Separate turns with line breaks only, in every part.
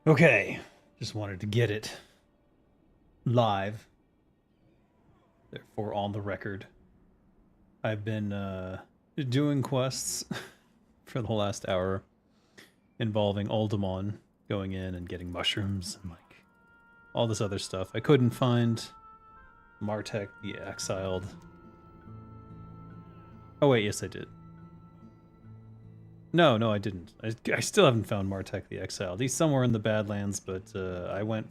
Okay, just wanted to get it live, therefore on the record. I've been doing quests for the last hour involving Aldemon, going in and getting mushrooms and like all this other stuff. I couldn't find Martek the Exiled. Oh wait, yes I did. No, I didn't. I still haven't found Martek the Exiled. He's somewhere in the Badlands, but I went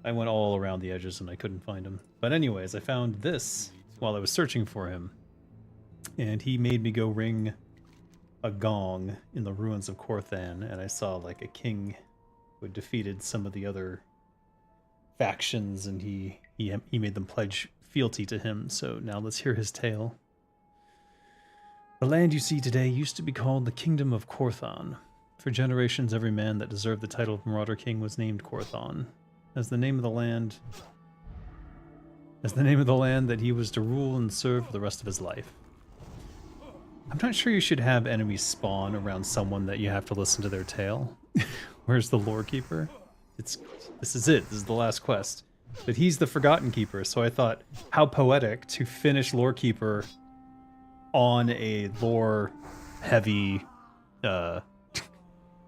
all around the edges and I couldn't find him. But anyways, I found this while I was searching for him. And he made me go ring a gong in the ruins of Korthan, and I saw like a king who had defeated some of the other factions, and he made them pledge fealty to him. So now let's hear his tale. The land you see today used to be called the Kingdom of Korthan. For generations, every man that deserved the title of Marauder King was named Korthan, as the name of the land that he was to rule and serve for the rest of his life. I'm not sure you should have enemies spawn around someone that you have to listen to their tale. Where's the Lorekeeper? This is it. This is the last quest. But he's the Forgotten Keeper, so I thought, how poetic to finish Lorekeeper on a lore-heavy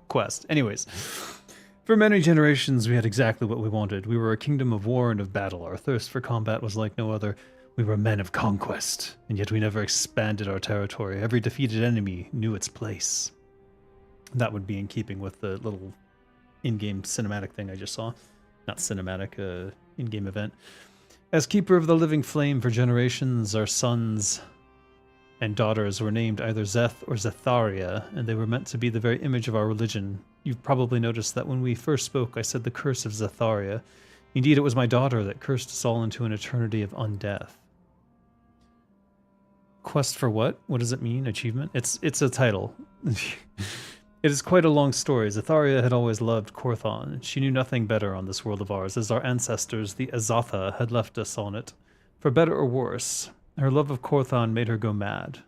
quest. Anyways, for many generations we had exactly what we wanted. We were a kingdom of war and of battle. Our thirst for combat was like no other. We were men of conquest, and yet we never expanded our territory. Every defeated enemy knew its place. That would be in keeping with the little in-game cinematic thing I just saw. Not cinematic, in-game event. As Keeper of the Living Flame for generations, our sons and daughters were named either Zeth or Zetharia, and they were meant to be the very image of our religion. You've probably noticed that when we first spoke, I said the curse of Zetharia. Indeed, it was my daughter that cursed us all into an eternity of undeath. Quest for what? What does it mean? Achievement? It's a title. It is quite a long story. Zetharia had always loved Korthan. She knew nothing better on this world of ours, as our ancestors, the Azatha, had left us on it. For better or worse, her love of Korthan made her go mad.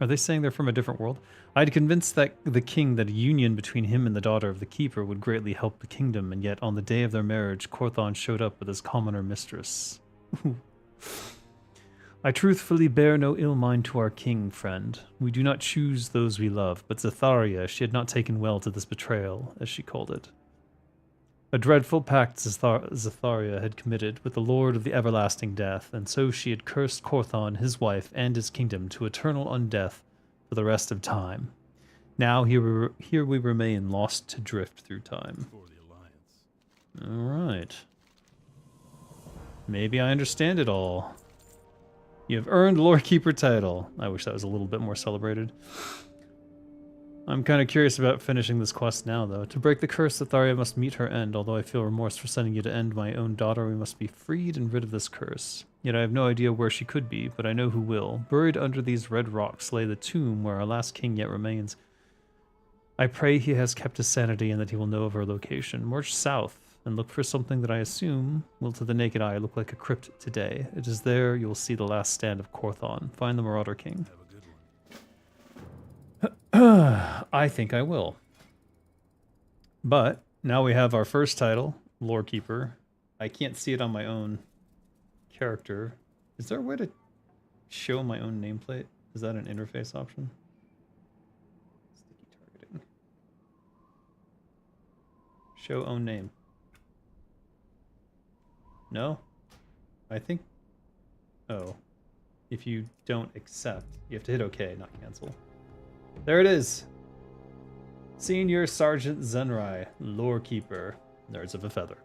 Are they saying they're from a different world? I'd convinced the king that a union between him and the daughter of the keeper would greatly help the kingdom, and yet on the day of their marriage, Korthan showed up with his commoner mistress. I truthfully bear no ill mind to our king, friend. We do not choose those we love, but Zetharia, she had not taken well to this betrayal, as she called it. A dreadful pact Zetharia had committed with the Lord of the Everlasting Death, and so she had cursed Korthan, his wife, and his kingdom to eternal undeath for the rest of time. Now here we remain, lost to drift through time. Alright. Maybe I understand it all. You have earned Lorekeeper title. I wish that was a little bit more celebrated. I'm kind of curious about finishing this quest now, though. To break the curse, Zetharia must meet her end. Although I feel remorse for sending you to end my own daughter, we must be freed and rid of this curse. Yet I have no idea where she could be, but I know who will. Buried under these red rocks lay the tomb where our last king yet remains. I pray he has kept his sanity and that he will know of her location. March south and look for something that I assume will to the naked eye look like a crypt today. It is there you will see the last stand of Korthan. Find the Marauder King. I think I will. But now we have our first title, Lorekeeper. I can't see it on my own character. Is there a way to show my own nameplate? Is that an interface option? Sticky targeting. Show own name. No? I think... Oh. If you don't accept, you have to hit OK, not cancel. There it is. Senior Sergeant Zenrai, Lorekeeper, Nerds of a Feather.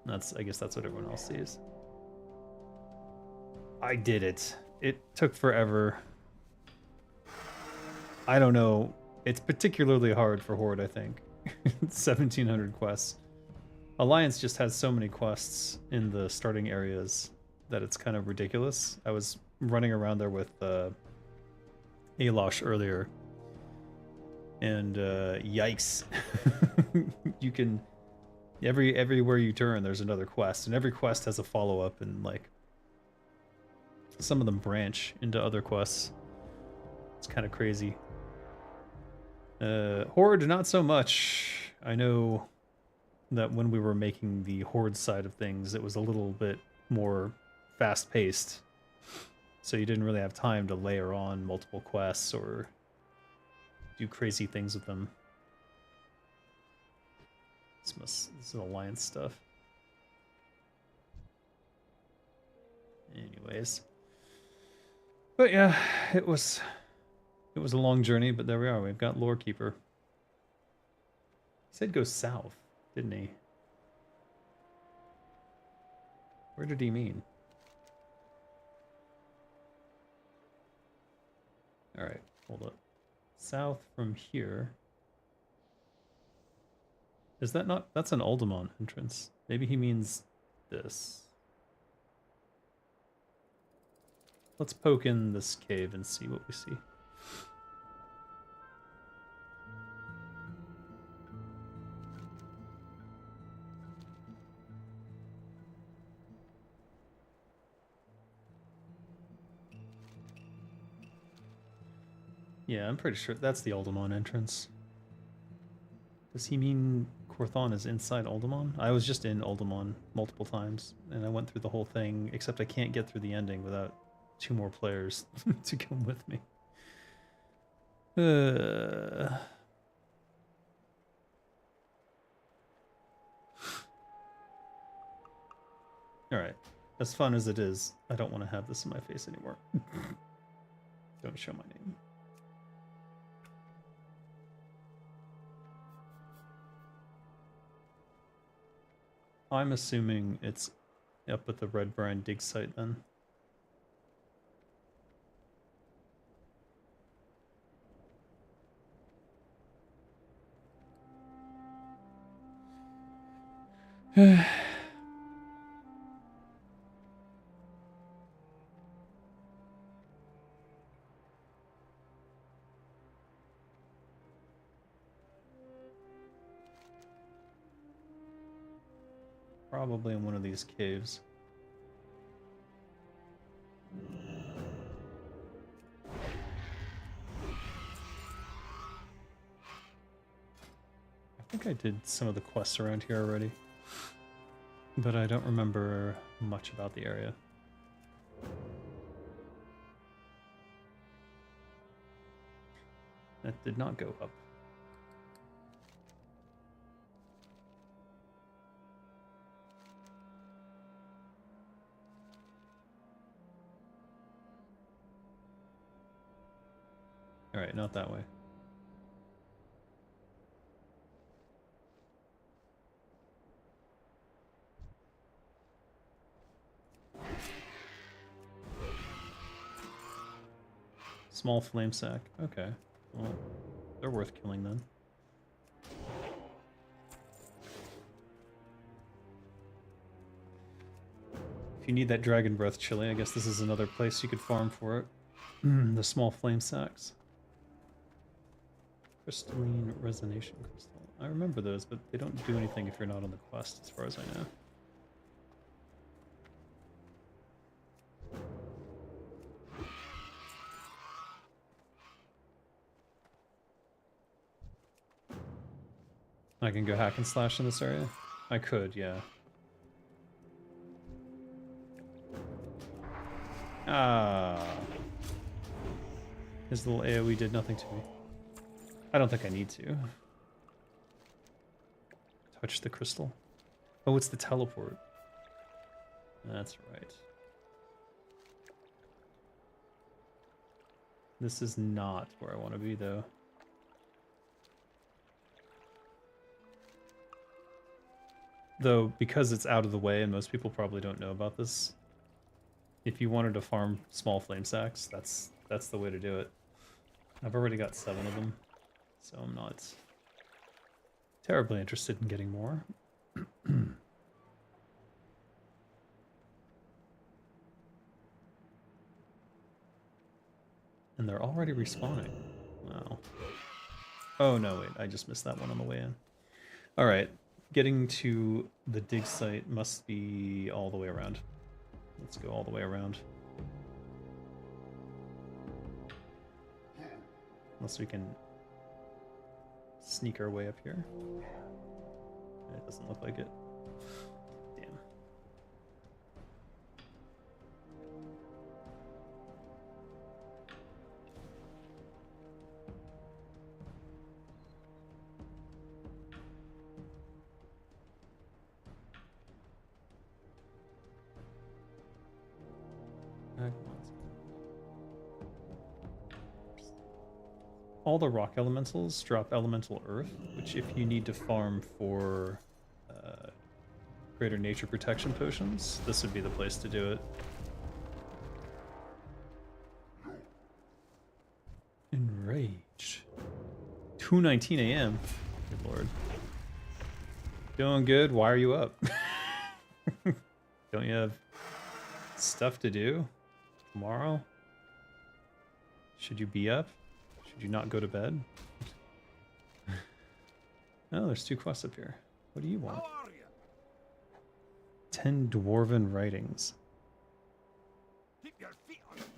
I guess that's what everyone else sees. I did it. It took forever. I don't know. It's particularly hard for Horde, I think. 1,700 quests. Alliance just has so many quests in the starting areas that it's kind of ridiculous. I was running around there with Alosh earlier. And yikes. You can everywhere you turn there's another quest, and every quest has a follow-up, and like some of them branch into other quests. It's kind of crazy. Horde, not so much. I know that when we were making the Horde side of things, it was a little bit more fast-paced. So you didn't really have time to layer on multiple quests or do crazy things with them. This is alliance stuff. Anyways. But yeah, it was a long journey, but there we are. We've got Lorekeeper. He said go south, didn't he? Where did he mean? Alright, hold up. South from here. Is that not... That's an Aldemon entrance. Maybe he means this. Let's poke in this cave and see what we see. Yeah, I'm pretty sure that's the Aldemon entrance. Does he mean Korthon is inside Aldemon? I was just in Aldemon multiple times, and I went through the whole thing, except I can't get through the ending without 2 more players to come with me. Alright. As fun as it is, I don't want to have this in my face anymore. Don't show my name. I'm assuming it's up at the Red Brine dig site then. Probably in one of these caves. I think I did some of the quests around here already, but I don't remember much about the area. That did not go up. Alright, not that way. Small flame sack. Okay. Well, they're worth killing then. If you need that dragon breath chili, I guess this is another place you could farm for it. The small flame sacks. Crystalline resonation crystal. I remember those, but they don't do anything if you're not on the quest, as far as I know. I can go hack and slash in this area? I could, yeah. Ah. His little AoE did nothing to me. I don't think I need to. Touch the crystal. Oh, it's the teleport. That's right. This is not where I want to be, though. Though, because it's out of the way and most people probably don't know about this, if you wanted to farm small flame sacks, that's the way to do it. I've already got 7 of them, so I'm not terribly interested in getting more. And they're already respawning. Wow. Oh no, wait, I just missed that one on the way in. Alright, getting to the dig site must be all the way around. Let's go all the way around. Unless we can sneak our way up here. It doesn't look like it. Damn. All the rock elementals drop elemental earth, which if you need to farm for greater nature protection potions, this would be the place to do it. Enraged. 2:19 a.m. Good lord. Doing good. Why are you up? Don't you have stuff to do tomorrow? Should you be up? Should you not go to bed? Oh, there's 2 quests up here. What do you want? 10 dwarven writings.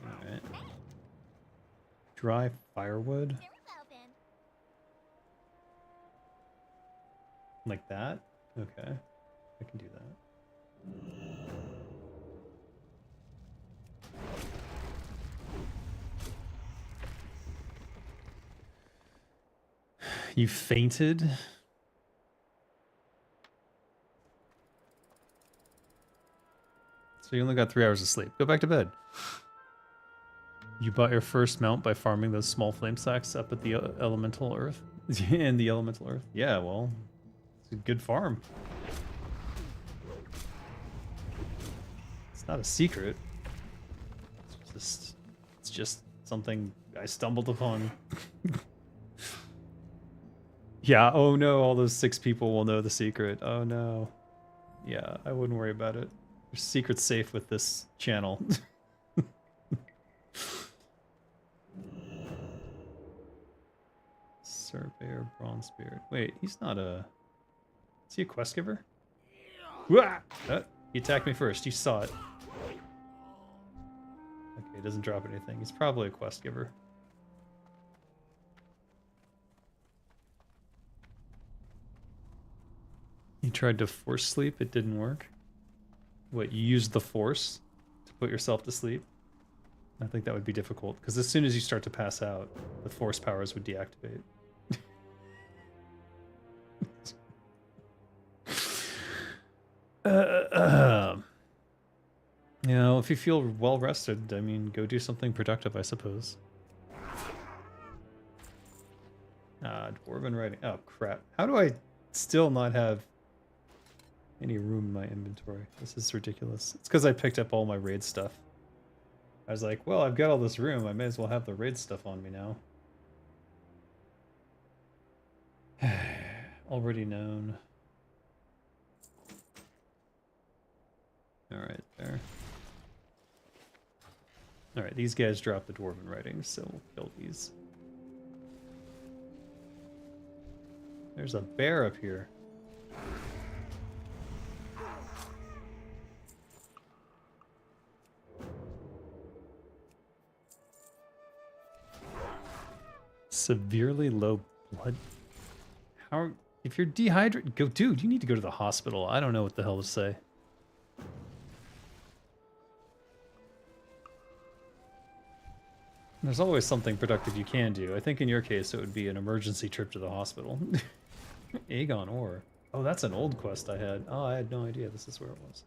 Alright. Dry firewood. Like that? Okay. I can do that. You fainted? So you only got 3 hours of sleep. Go back to bed. You bought your first mount by farming those small flame sacks up at the elemental earth? In the elemental earth? Yeah, well, it's a good farm. It's not a secret. It's just something I stumbled upon. Yeah, oh no, all those 6 people will know the secret. Oh no. Yeah, I wouldn't worry about it. Your secret's safe with this channel. Surveyor, Bronze Spirit. Wait, he's not a... Is he a quest giver? He attacked me first. You saw it. Okay, he doesn't drop anything. He's probably a quest giver. You tried to force sleep, it didn't work. What, you used the force to put yourself to sleep? I think that would be difficult, because as soon as you start to pass out, the force powers would deactivate. You know, if you feel well rested, I mean, go do something productive, I suppose. Dwarven writing. Oh, crap. How do I still not have any room in my inventory? This is ridiculous. It's because I picked up all my raid stuff. I was like, well, I've got all this room. I may as well have the raid stuff on me now. Already known. Alright, there. Alright, these guys drop the dwarven writings, so we'll kill these. There's a bear up here. Severely low blood. How? If you're dehydrated, go, dude. You need to go to the hospital. I don't know what the hell to say. There's always something productive you can do. I think in your case it would be an emergency trip to the hospital. Aegon ore. Oh, that's an old quest I had. Oh, I had no idea this is where it was.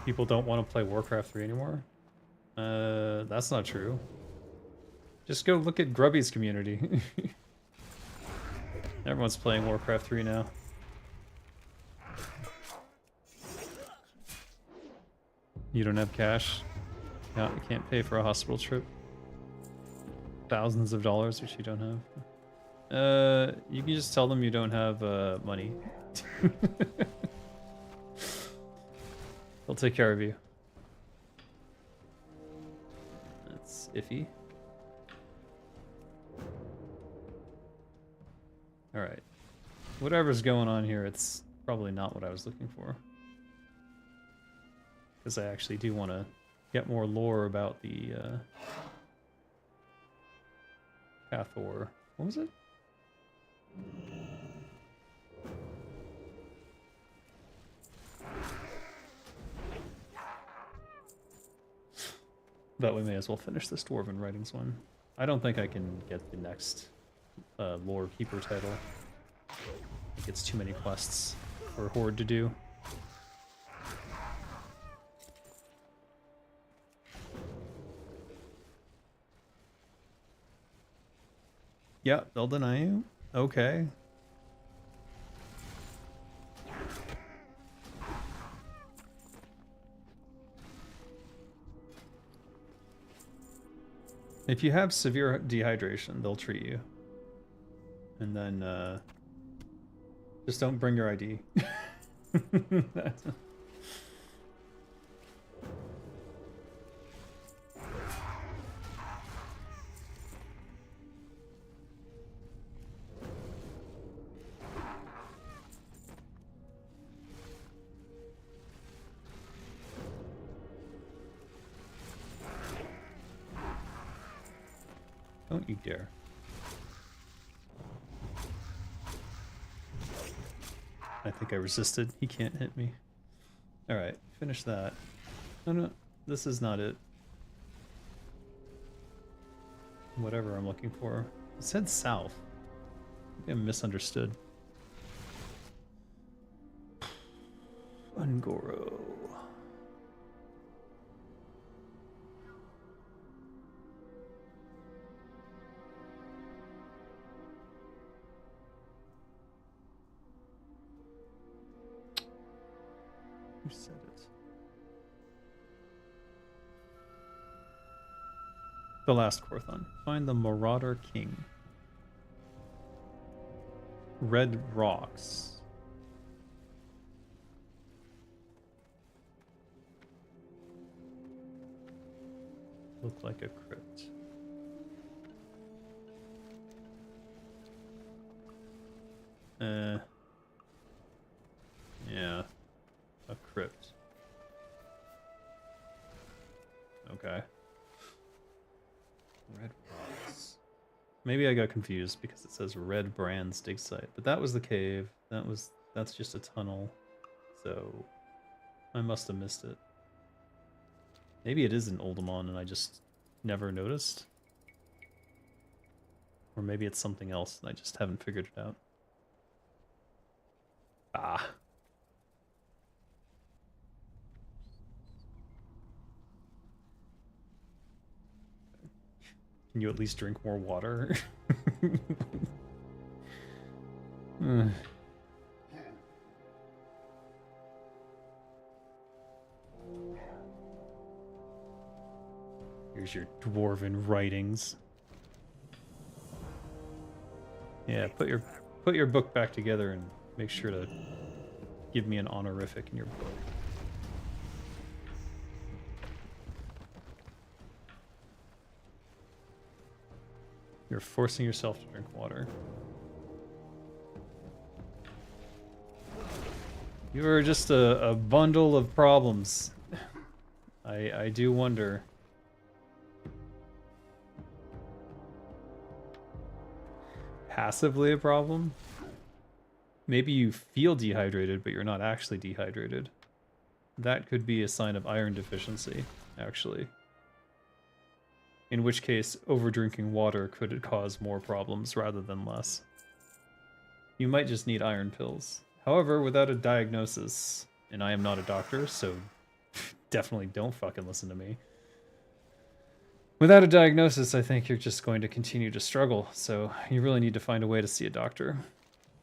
People don't want to play Warcraft 3 anymore? That's not true. Just go look at Grubby's community. Everyone's playing Warcraft 3 now. You don't have cash? Yeah, you can't pay for a hospital trip. Thousands of dollars, which you don't have. You can just tell them you don't have money. They'll take care of you. That's iffy. Alright. Whatever's going on here, it's probably not what I was looking for. Because I actually do want to get more lore about the Hathor. What was it? But we may as well finish this Dwarven Writings one. I don't think I can get the next Lorekeeper title. I think it's too many quests for Horde to do. Yeah, they'll deny you. Okay. If you have severe dehydration, they'll treat you. And then, just don't bring your ID. Don't you dare. I think I resisted. He can't hit me. Alright, finish that. No, no, this is not it. Whatever I'm looking for. It said south. I misunderstood. Ungoro. Who said it? The last Korthon. Find the Marauder King. Red rocks. Look like a crypt. Yeah. A crypt. Okay. Red rocks. Maybe I got confused because it says Red Brands dig site, but that was the cave. That's just a tunnel. So I must have missed it. Maybe it is in Oldemon and I just never noticed. Or maybe it's something else and I just haven't figured it out. Ah. Can you at least drink more water? Here's your Dwarven Writings. Yeah, put your book back together and make sure to give me an honorific in your book. You're forcing yourself to drink water. You are just a bundle of problems. I do wonder. Passively a problem? Maybe you feel dehydrated, but you're not actually dehydrated. That could be a sign of iron deficiency, actually. In which case, overdrinking water could cause more problems rather than less. You might just need iron pills. However, without a diagnosis, and I am not a doctor, so definitely don't fucking listen to me. Without a diagnosis, I think you're just going to continue to struggle, so you really need to find a way to see a doctor.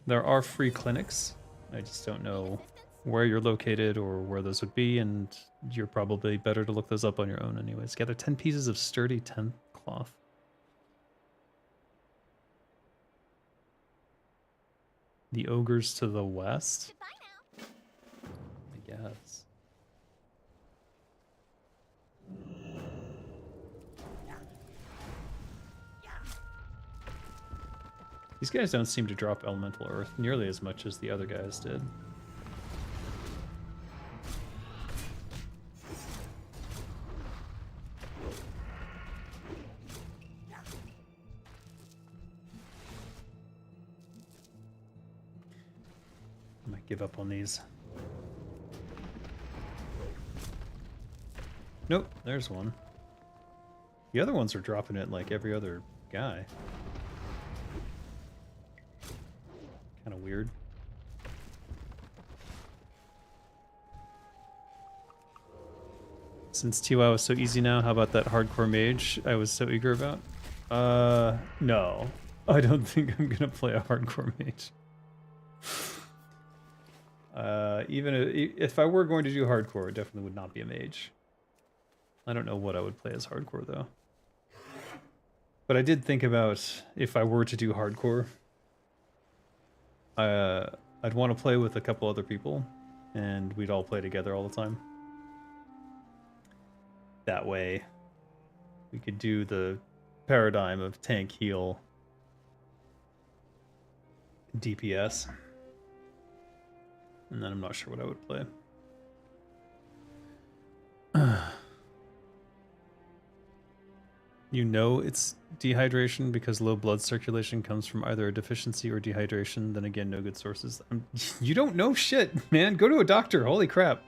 There are free clinics. I just don't know where you're located or where those would be, and you're probably better to look those up on your own anyways. Gather 10 pieces of sturdy 10th cloth. The ogres to the west? I guess. These guys don't seem to drop elemental earth nearly as much as the other guys did. give up on these. Nope, there's one. The other ones are dropping it like every other guy. Kind of weird. Since TWoW was so easy now, how about that hardcore mage I was so eager about? No. I don't think I'm gonna play a hardcore mage. Even if I were going to do hardcore, it definitely would not be a mage. I don't know what I would play as hardcore, though. But I did think about if I were to do hardcore, I'd want to play with a couple other people, and we'd all play together all the time. That way, we could do the paradigm of tank, heal, DPS. And then I'm not sure what I would play. You know it's dehydration because low blood circulation comes from either a deficiency or dehydration. Then again, no good sources. You don't know shit, man. Go to a doctor. Holy crap.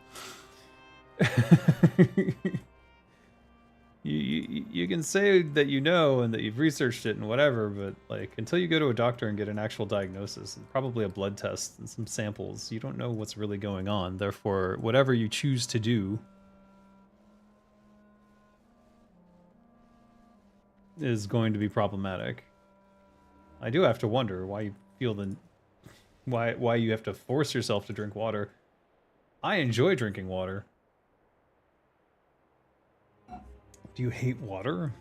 You can say that you know and that you've researched it and whatever, but like until you go to a doctor and get an actual diagnosis and probably a blood test and some samples, you don't know what's really going on. Therefore, whatever you choose to do is going to be problematic. I do have to wonder why you feel why you have to force yourself to drink water. I enjoy drinking water. Do you hate water?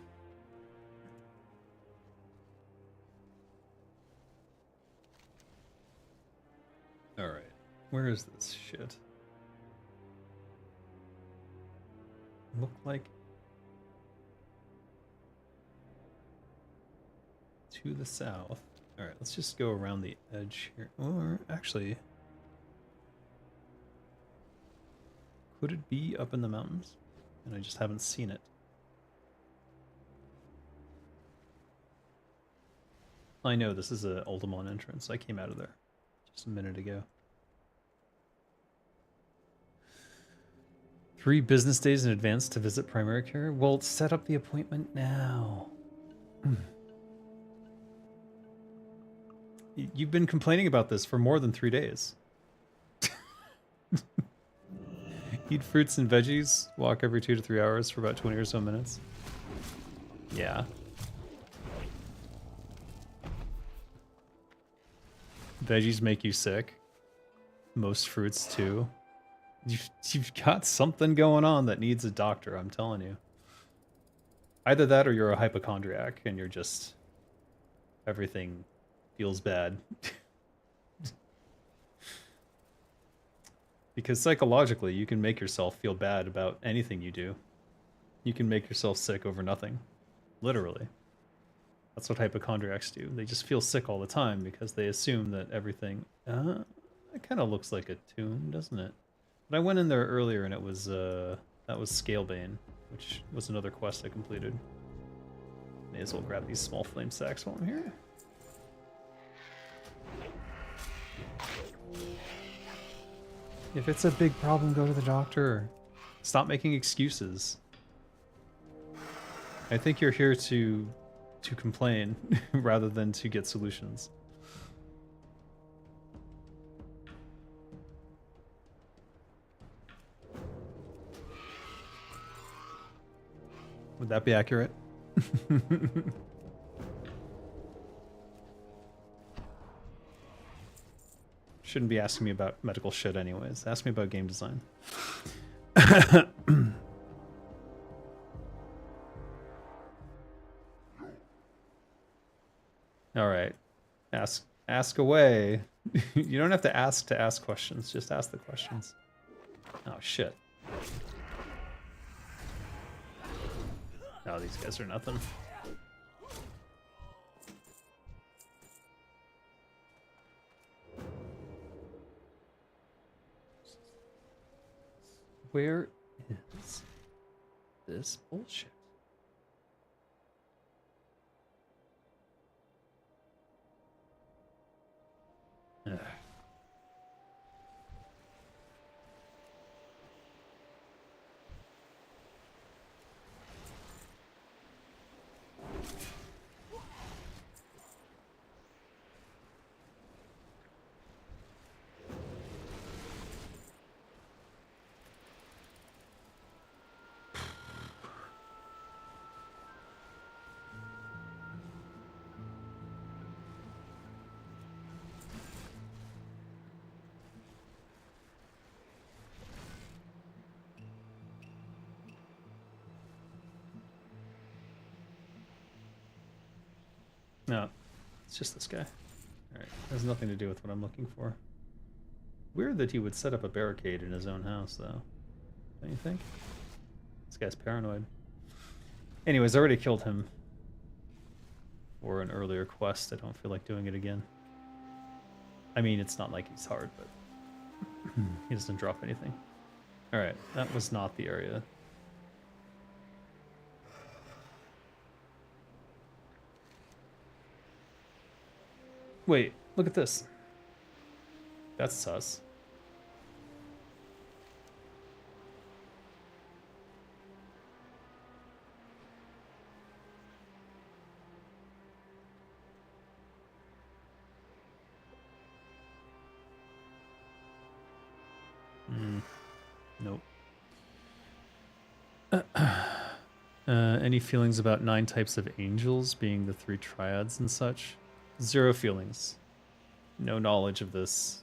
Alright. Where is this shit? Look like... to the south. Alright, let's just go around the edge here. Or, actually... could it be up in the mountains? And I just haven't seen it. I know this is a Ultimon entrance. I came out of there just a minute ago. 3 business days in advance to visit primary care? Well, set up the appointment now. You've been complaining about this for more than 3 days. Eat fruits and veggies, walk every 2 to 3 hours for about 20 or so minutes. Yeah. Veggies make you sick. Most fruits too. You've got something going on that needs a doctor, I'm telling you. Either that or you're a hypochondriac and you're just... everything feels bad. Because psychologically, you can make yourself feel bad about anything you do. You can make yourself sick over nothing. Literally. That's what hypochondriacs do. They just feel sick all the time because they assume that everything... it kind of looks like a tomb, doesn't it? But I went in there earlier and it was, that was Scalebane, which was another quest I completed. May as well grab these small flame sacks while I'm here. If it's a big problem, go to the doctor. Stop making excuses. I think you're here to complain rather than to get solutions. Would that be accurate? Shouldn't be asking me about medical shit anyways. Ask me about game design. All right. Ask away. You don't have to ask questions. Just ask the questions. Oh, shit. Oh, these guys are nothing. Where is this bullshit? Ugh. No, it's just this guy. Alright, has nothing to do with what I'm looking for. Weird that he would set up a barricade in his own house, though. Don't you think? This guy's paranoid. Anyways, I already killed him for an earlier quest. I don't feel like doing it again. I mean, it's not like he's hard, but he doesn't drop anything. Alright, that was not the area. Wait, look at this. That's sus. Nope. Any feelings about 9 types of angels being the 3 triads and such? 0 feelings. No knowledge of this.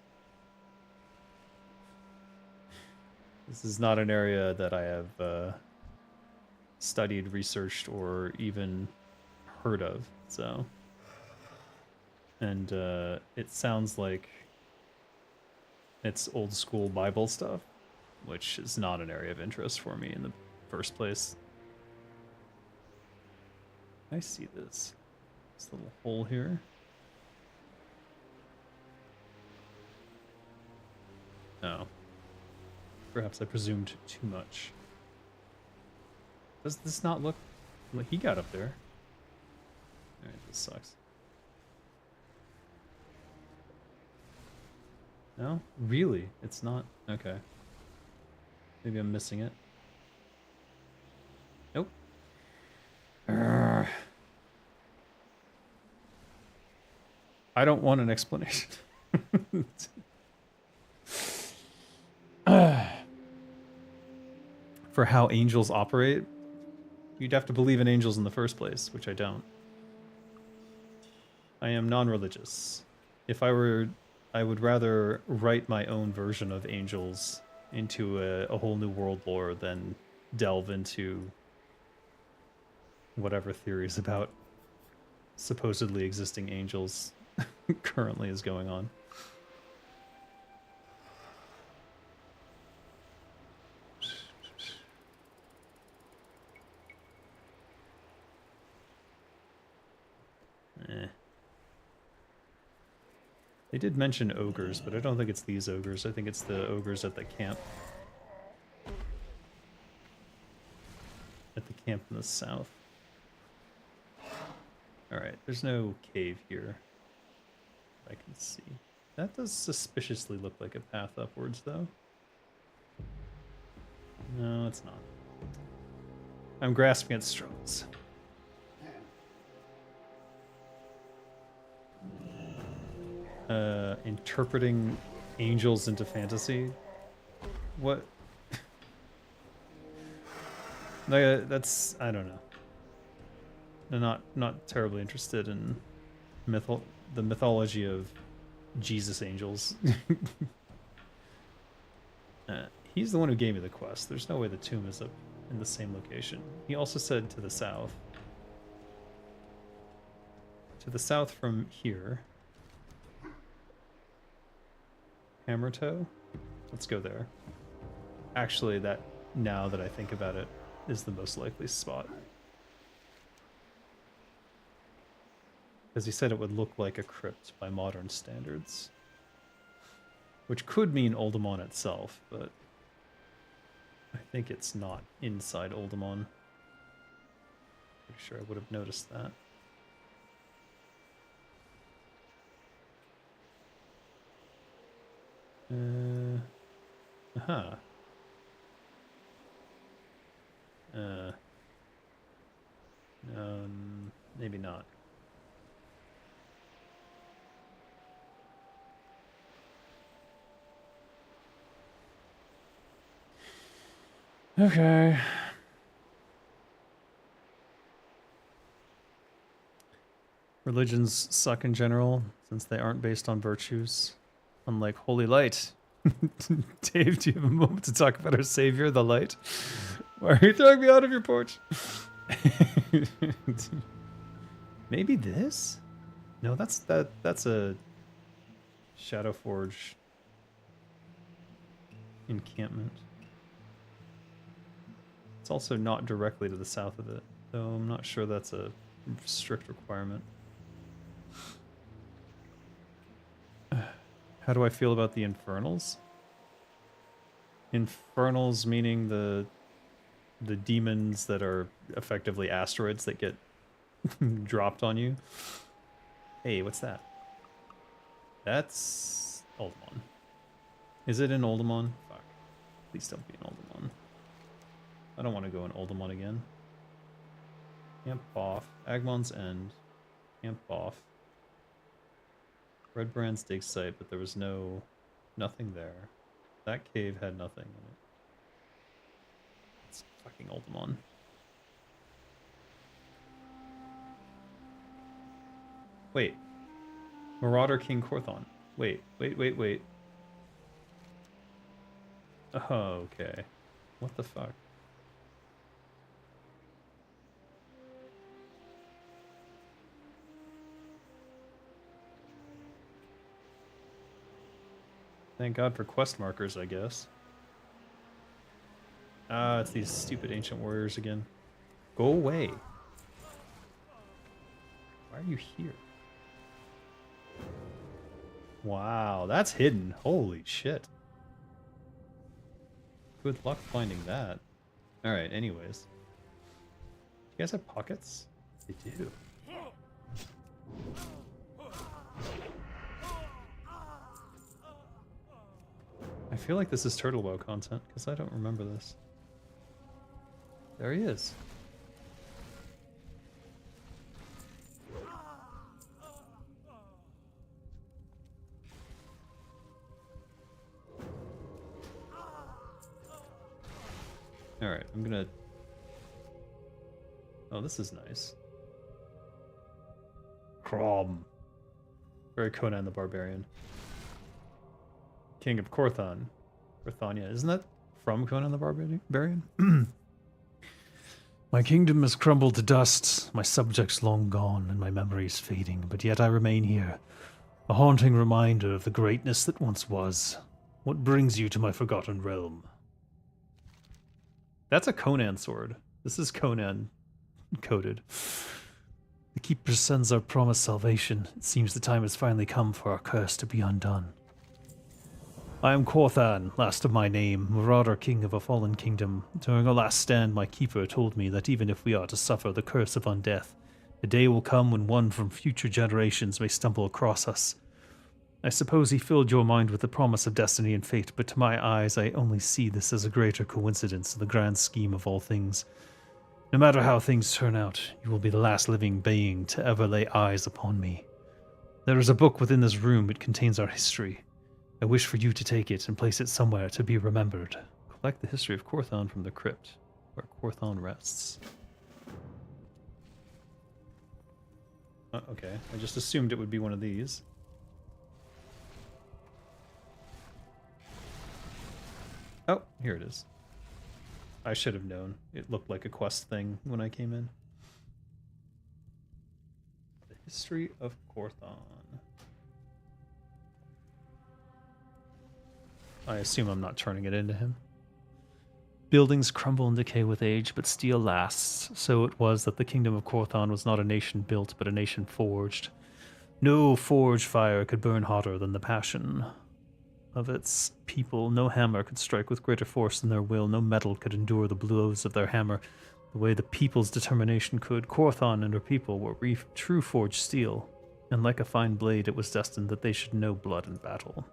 This is not an area that I have studied, researched, or even heard of, so. And it sounds like it's old school Bible stuff, which is not an area of interest for me in the first place. I see this little hole here. Oh. Perhaps I presumed too much. Does this not look like he got up there? Alright, this sucks. No? Really? It's not? Okay. Maybe I'm missing it. Nope. Urgh. I don't want an explanation. For how angels operate, you'd have to believe in angels in the first place, which I don't. I am non-religious. If I were, I would rather write my own version of angels into a whole new world lore than delve into whatever theories about supposedly existing angels currently is going on. They did mention ogres, but I don't think it's these ogres. I think it's the ogres at the camp. At the camp in the south. Alright, there's no cave here I can see. That does suspiciously look like a path upwards, though. No, it's not. I'm grasping at straws. Interpreting angels into fantasy? What? That's, I don't know. I'm not terribly interested in the mythology of Jesus angels. He's the one who gave me the quest. There's no way the tomb is up in the same location. He also said to the south. To the south from here. Hammertoe? Let's go there. Actually, that, now that I think about it, is the most likely spot. Because he said it would look like a crypt by modern standards. Which could mean Oldemon itself, but I think it's not inside Oldemon. Pretty sure I would have noticed that. Aha. Maybe not. Okay. Religions suck in general, since they aren't based on virtues. Unlike Holy Light. Dave, do you have a moment to talk about our savior, the light? Why are you throwing me out of your porch? Maybe this? No, that's a Shadowforge encampment. It's also not directly to the south of it, so I'm not sure that's a strict requirement. How do I feel about the Infernals? Infernals meaning the demons that are effectively asteroids that get dropped on you. Hey, what's that? That's Oldemon. Is it in Oldemon? Fuck. Please don't be in Oldemon. I don't want to go in Oldemon again. Camp off. Agmon's End. Camp off. Red Brand's dig site, but there was nothing there. That cave had nothing in it. It's fucking Oldemon. Wait. Marauder King Korthon. Wait. Oh, okay. What the fuck? Thank God for quest markers, I guess. Ah, it's these stupid ancient warriors again. Go away. Why are you here? Wow, that's hidden. Holy shit. Good luck finding that. Alright, anyways. You guys have pockets? They do. I feel like this is Turtle WoW content, because I don't remember this. There he is. Alright, I'm gonna... Oh, this is nice. Crom. Very Conan the Barbarian. King of Korthon. Korthania. Isn't that from Conan the Barbarian? My kingdom has crumbled to dust, my subjects long gone, and my memories fading, but yet I remain here, a haunting reminder of the greatness that once was. What brings you to my forgotten realm? That's a Conan sword. This is Conan coded. The Keeper sends our promised salvation. It seems the time has finally come for our curse to be undone. I am Korthan, last of my name, Marauder King of a fallen kingdom. During our last stand, my Keeper told me that even if we are to suffer the curse of undeath, a day will come when one from future generations may stumble across us. I suppose he filled your mind with the promise of destiny and fate, but to my eyes I only see this as a greater coincidence in the grand scheme of all things. No matter how things turn out, you will be the last living being to ever lay eyes upon me. There is a book within this room. It contains our history. I wish for you to take it and place it somewhere to be remembered. Collect the history of Korthon from the crypt, where Korthon rests. Okay, I just assumed it would be one of these. Oh, here it is. I should have known. It looked like a quest thing when I came in. The history of Korthon. I assume I'm not turning it into him. Buildings crumble and decay with age, but steel lasts. So it was that the kingdom of Korthon was not a nation built, but a nation forged. No forged fire could burn hotter than the passion of its people. No hammer could strike with greater force than their will. No metal could endure the blows of their hammer the way the people's determination could. Korthon and her people were true forged steel, and like a fine blade, it was destined that they should know blood in battle.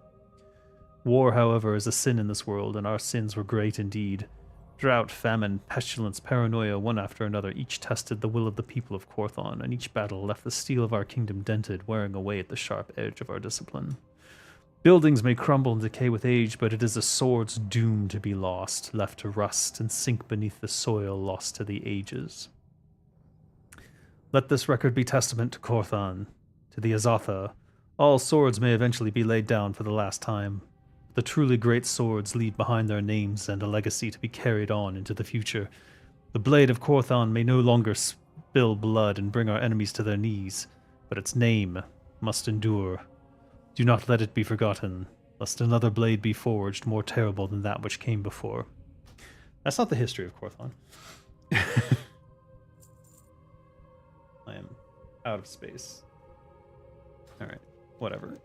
War, however, is a sin in this world, and our sins were great indeed. Drought, famine, pestilence, paranoia, one after another, each tested the will of the people of Korthon, and each battle left the steel of our kingdom dented, wearing away at the sharp edge of our discipline. Buildings may crumble and decay with age, but it is a sword's doom to be lost, left to rust and sink beneath the soil, lost to the ages. Let this record be testament to Korthon, to the Azatha. All swords may eventually be laid down for the last time. The truly great swords leave behind their names and a legacy to be carried on into the future. The blade of Korthon may no longer spill blood and bring our enemies to their knees, but its name must endure. Do not let it be forgotten, lest another blade be forged more terrible than that which came before. That's not the history of Korthon. I am out of space. Alright, whatever.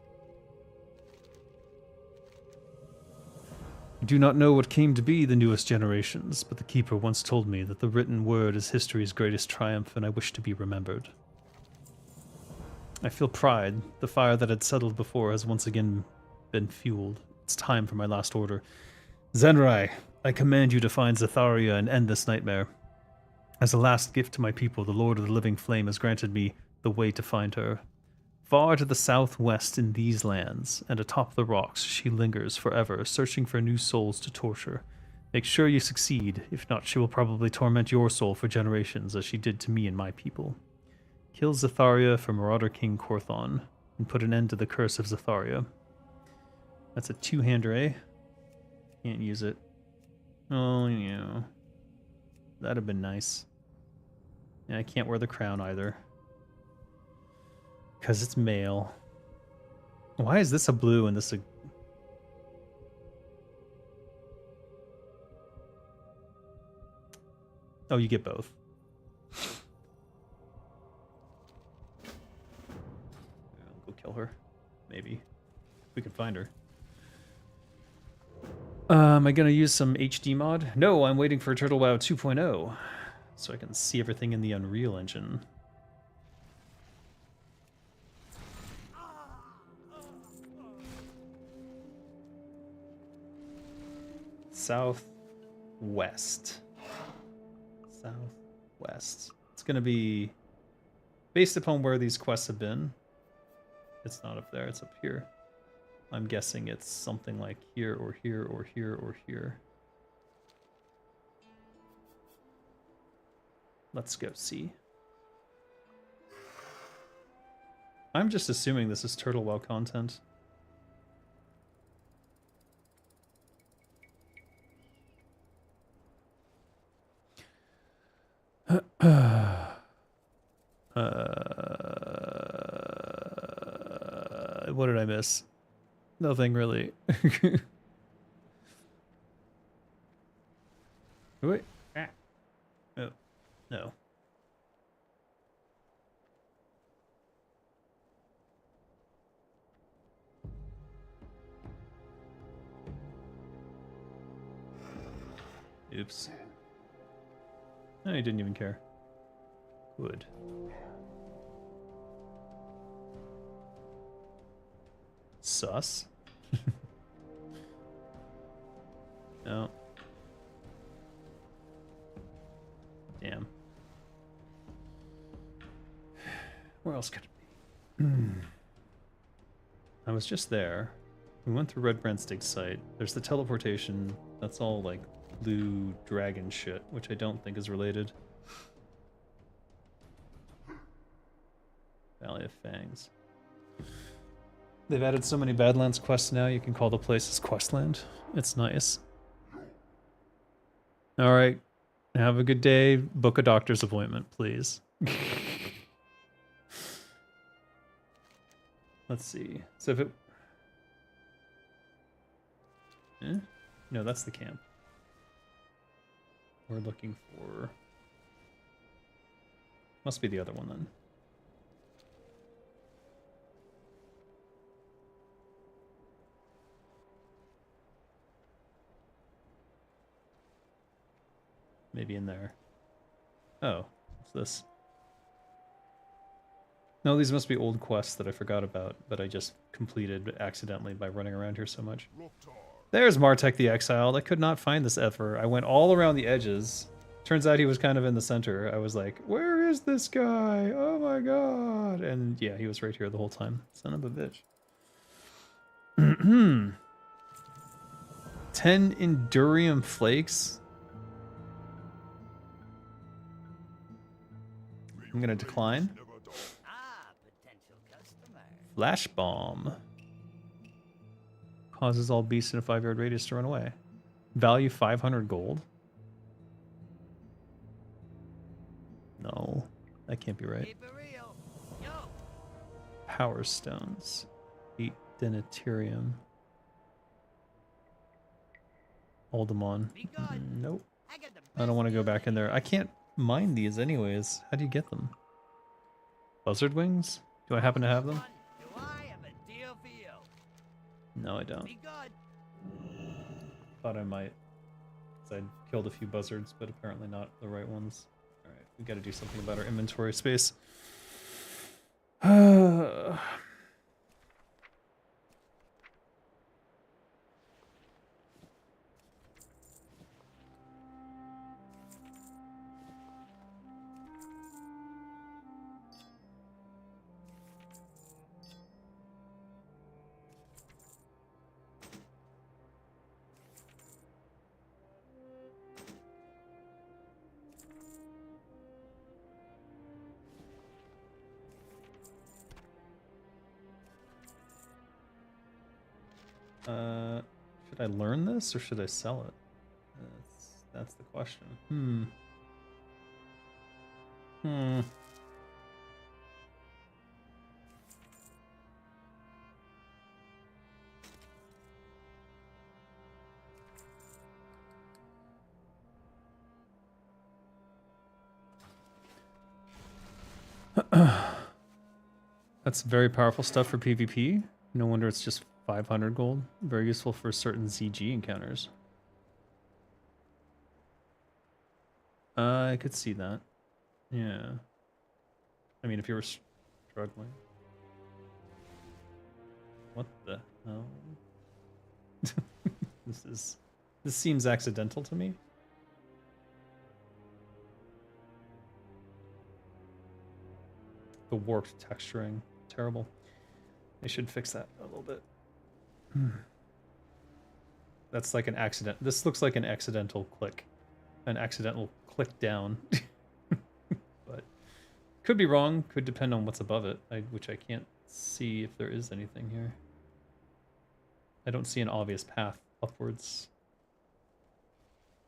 I do not know what came to be the newest generations, but the Keeper once told me that the written word is history's greatest triumph, and I wish to be remembered. I feel pride. The fire that had settled before has once again been fueled. It's time for my last order. Zenrai, I command you to find Zatharia and end this nightmare. As a last gift to my people, the Lord of the Living Flame has granted me the way to find her. Far to the southwest in these lands, and atop the rocks, she lingers forever, searching for new souls to torture. Make sure you succeed. If not, she will probably torment your soul for generations, as she did to me and my people. Kill Zatharia for Marauder King Korthon, and put an end to the curse of Zatharia. That's a two-hander, eh? Can't use it. Oh, yeah. That'd have been nice. And I can't wear the crown either. Because it's male. Why is this a blue and this a... Oh, you get both. I'll go kill her. Maybe. We can find her. Am I going to use some HD mod? No, I'm waiting for Turtle WoW 2.0. So I can see everything in the Unreal Engine. Southwest. Southwest. It's going to be based upon where these quests have been. It's not up there, it's up here. I'm guessing it's something like here or here or here or here. Let's go see. I'm just assuming this is Turtle WoW content. What did I miss? Nothing really. Wait. Ah. Oh, no. Oops. No, he didn't even care. Good. Sus. No. Damn. Where else could it be? I was just there. We went through Red Brandstig's site. There's the teleportation. That's all like blue dragon shit, which I don't think is related. Valley of Fangs. They've added so many Badlands quests now, you can call the places Questland. It's nice. Alright. Have a good day. Book a doctor's appointment, please. Let's see. So if it... Eh? No, that's the camp. We're looking for... Must be the other one then. Maybe in there. Oh, what's this? No, these must be old quests that I forgot about, but I just completed accidentally by running around here so much. There's Martek the Exiled. I could not find this ever. I went all around the edges. Turns out he was kind of in the center. I was like, where is this guy? Oh my god. And yeah, he was right here the whole time. Son of a bitch. 10 Endurium Flakes? I'm gonna decline. Flash Bomb. Causes all beasts in a 5-yard radius to run away. Value 500 gold? No, that can't be right. power stones. 8 denaturium. Hold them on. Nope. I don't want to go back in there. I can't mine these anyways. How do you get them? Buzzard wings? Do I happen to have them? No, I don't. Thought I might. Because I'd killed a few buzzards, but apparently not the right ones. Alright, we gotta do something about our inventory space. Should I learn this or should I sell it? That's the question. That's very powerful stuff for PvP. No wonder it's just 500 gold. Very useful for certain ZG encounters. I could see that. Yeah. I mean, if you were struggling. What the hell? This seems accidental to me. The warped texturing. Terrible. They should fix that a little bit. That's like an accident. This looks like an accidental click. An accidental click down. But could be wrong. Could depend on what's above it, which I can't see if there is anything here. I don't see an obvious path upwards.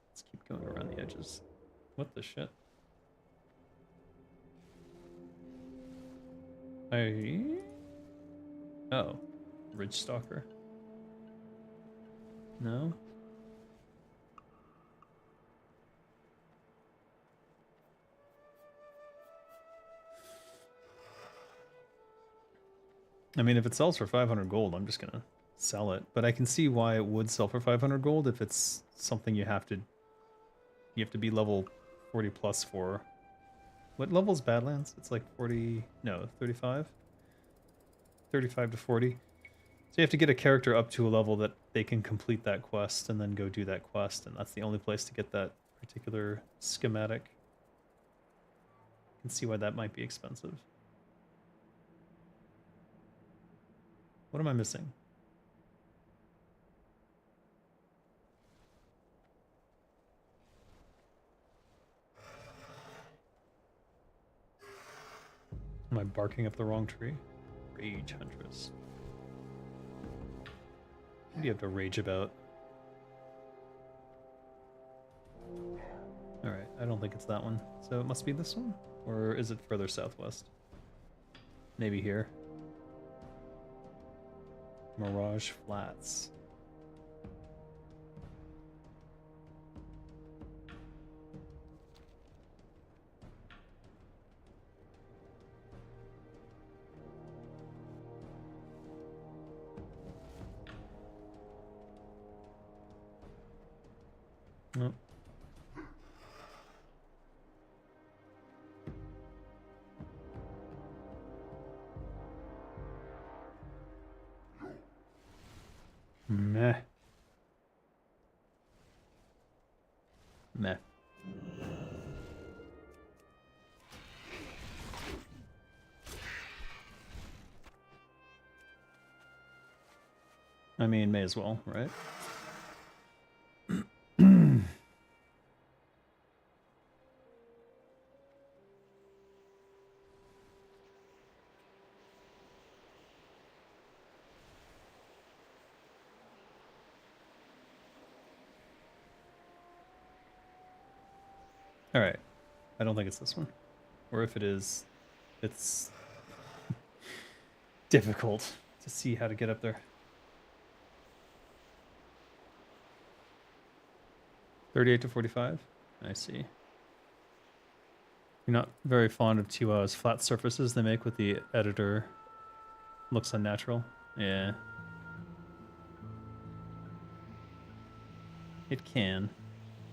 Let's keep going around the edges. What the shit? Oh. Ridge Stalker. No? I mean, if it sells for 500 gold, I'm just gonna sell it. But I can see why it would sell for 500 gold if it's something you have to be level 40 plus for. What level is Badlands? It's like 40, no, 35? 35 to 40. So you have to get a character up to a level that they can complete that quest and then go do that quest, and that's the only place to get that particular schematic. I can see why that might be expensive. What am I missing? Am I barking up the wrong tree? Rage Huntress. What do you have to rage about? Alright, I don't think it's that one. So it must be this one? Or is it further southwest? Maybe here. Mirage Flats. Nope. Meh. Meh. I mean, may as well, right? Alright. I don't think it's this one. Or if it is, it's... difficult to see how to get up there. 38 to 45? I see. You're not very fond of 2 hours flat surfaces they make with the editor. Looks unnatural. Yeah. It can.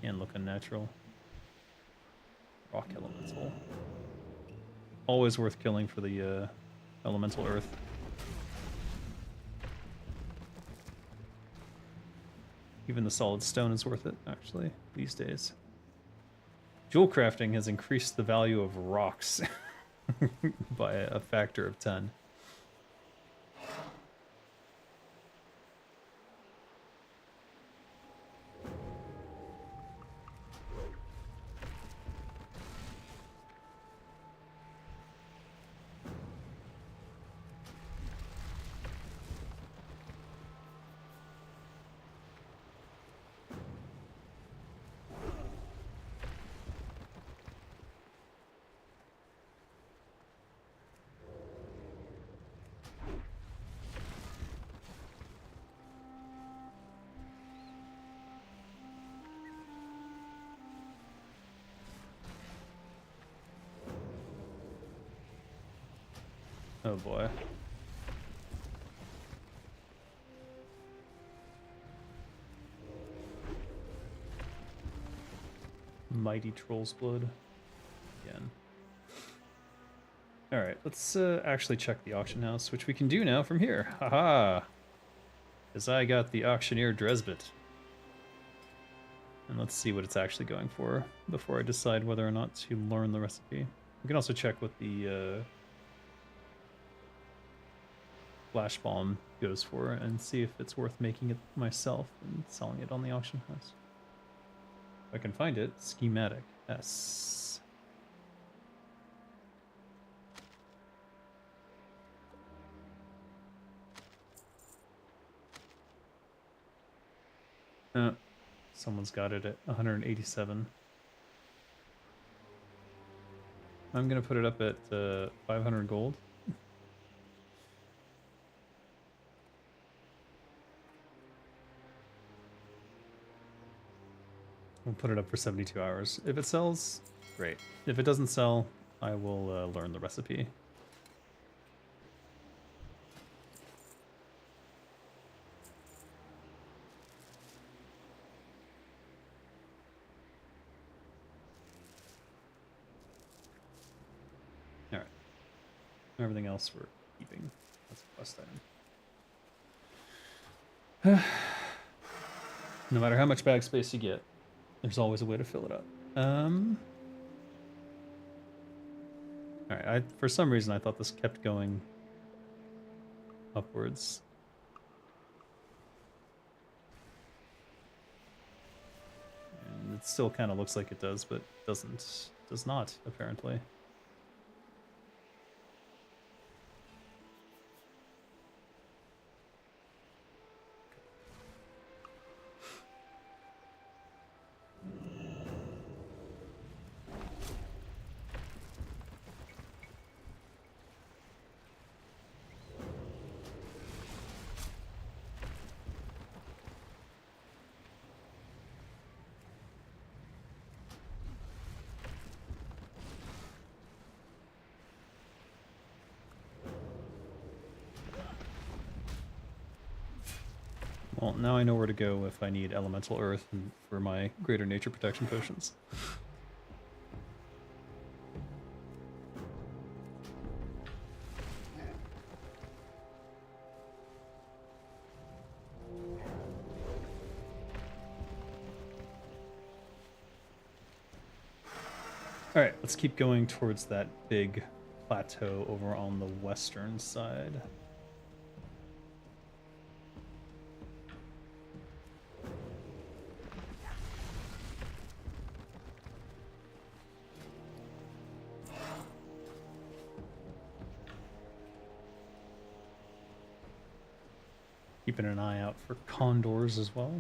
Can look unnatural. Rock elemental. Always worth killing for the elemental earth. Even the solid stone is worth it, actually, these days. Jewel crafting has increased the value of rocks by a factor of 10. Oh boy. Mighty Troll's Blood. Again. Alright, let's actually check the auction house, which we can do now from here. Haha! Because I got the auctioneer Dresbit. And let's see what it's actually going for before I decide whether or not to learn the recipe. We can also check what the flash bomb goes for and see if it's worth making it myself and selling it on the auction house. If I can find it, schematic. Yes. Someone's got it at 187. I'm gonna put it up at 500 gold. We'll put it up for 72 hours. If it sells, great. If it doesn't sell, I will learn the recipe. Alright. Everything else we're keeping. That's a quest item. No matter how much bag space you get, there's always a way to fill it up. Alright, for some reason I thought this kept going upwards. And it still kind of looks like it does, but does not, apparently. Well, now I know where to go if I need elemental earth and for my greater nature protection potions. Alright, let's keep going towards that big plateau over on the western side. Keeping an eye out for condors as well.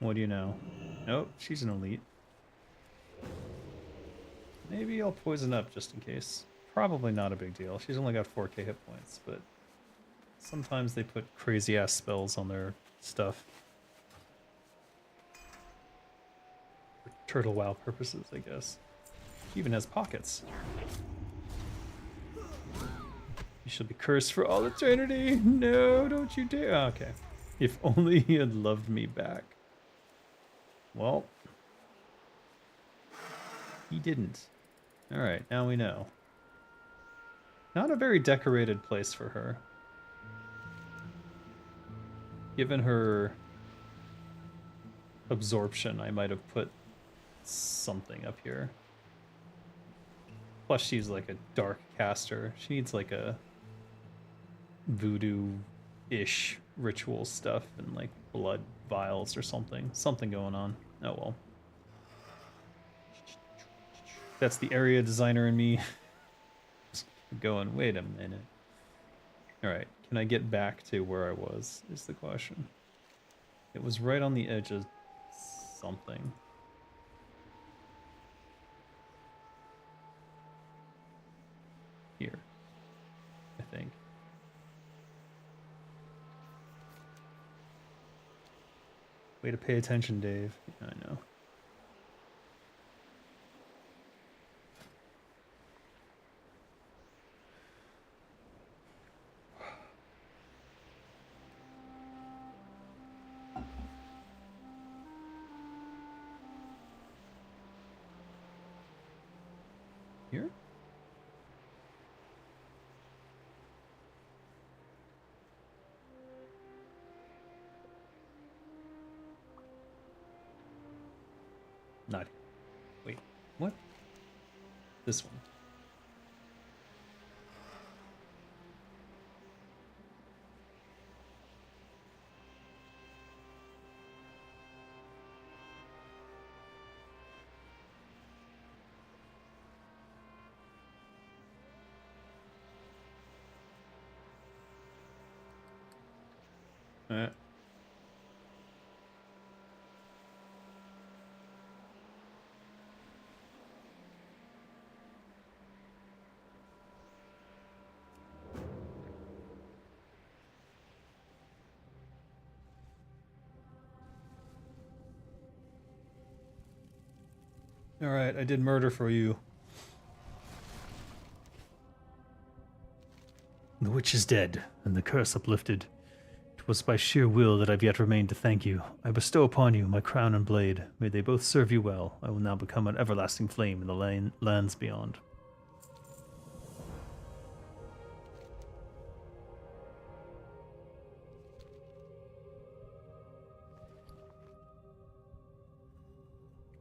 What do you know? Nope, she's an elite. Maybe I'll poison up just in case. Probably not a big deal. She's only got 4k hit points, but sometimes they put crazy ass spells on their stuff. For Turtle WoW purposes, I guess. She even has pockets. You shall be cursed for all eternity. No, don't you dare. Oh, okay. If only he had loved me back. Well, he didn't. Alright, now we know. Not a very decorated place for her. Given her absorption, I might have put something up here. Plus she's like a dark caster. She needs like a voodoo-ish ritual stuff and like blood vials or something. Something going on. Oh well. That's the area designer in me. Going, wait a minute. Alright, can I get back to where I was, is the question. It was right on the edge of something. Here, I think. Way to pay attention, Dave. Yeah, I know. Here? Not here. Wait, what? This one. Alright, I did murder for you. The witch is dead, and the curse uplifted. 'Twas by sheer will that I've yet remained to thank you. I bestow upon you my crown and blade. May they both serve you well. I will now become an everlasting flame in the lands beyond.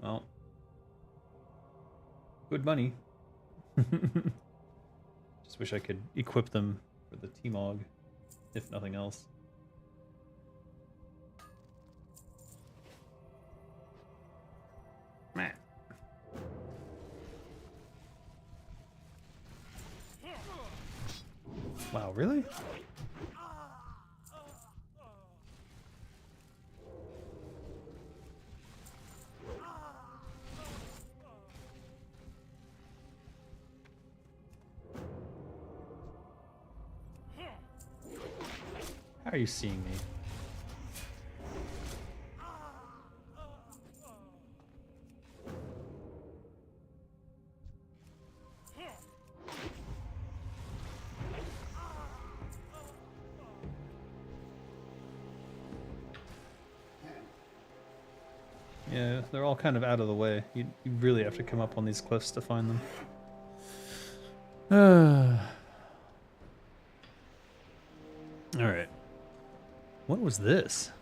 Well, good money. Just wish I could equip them for the T-Mog, if nothing else. Man. Wow, really? How are you seeing me? Yeah, they're all kind of out of the way. You really have to come up on these cliffs to find them. Alright. What was this?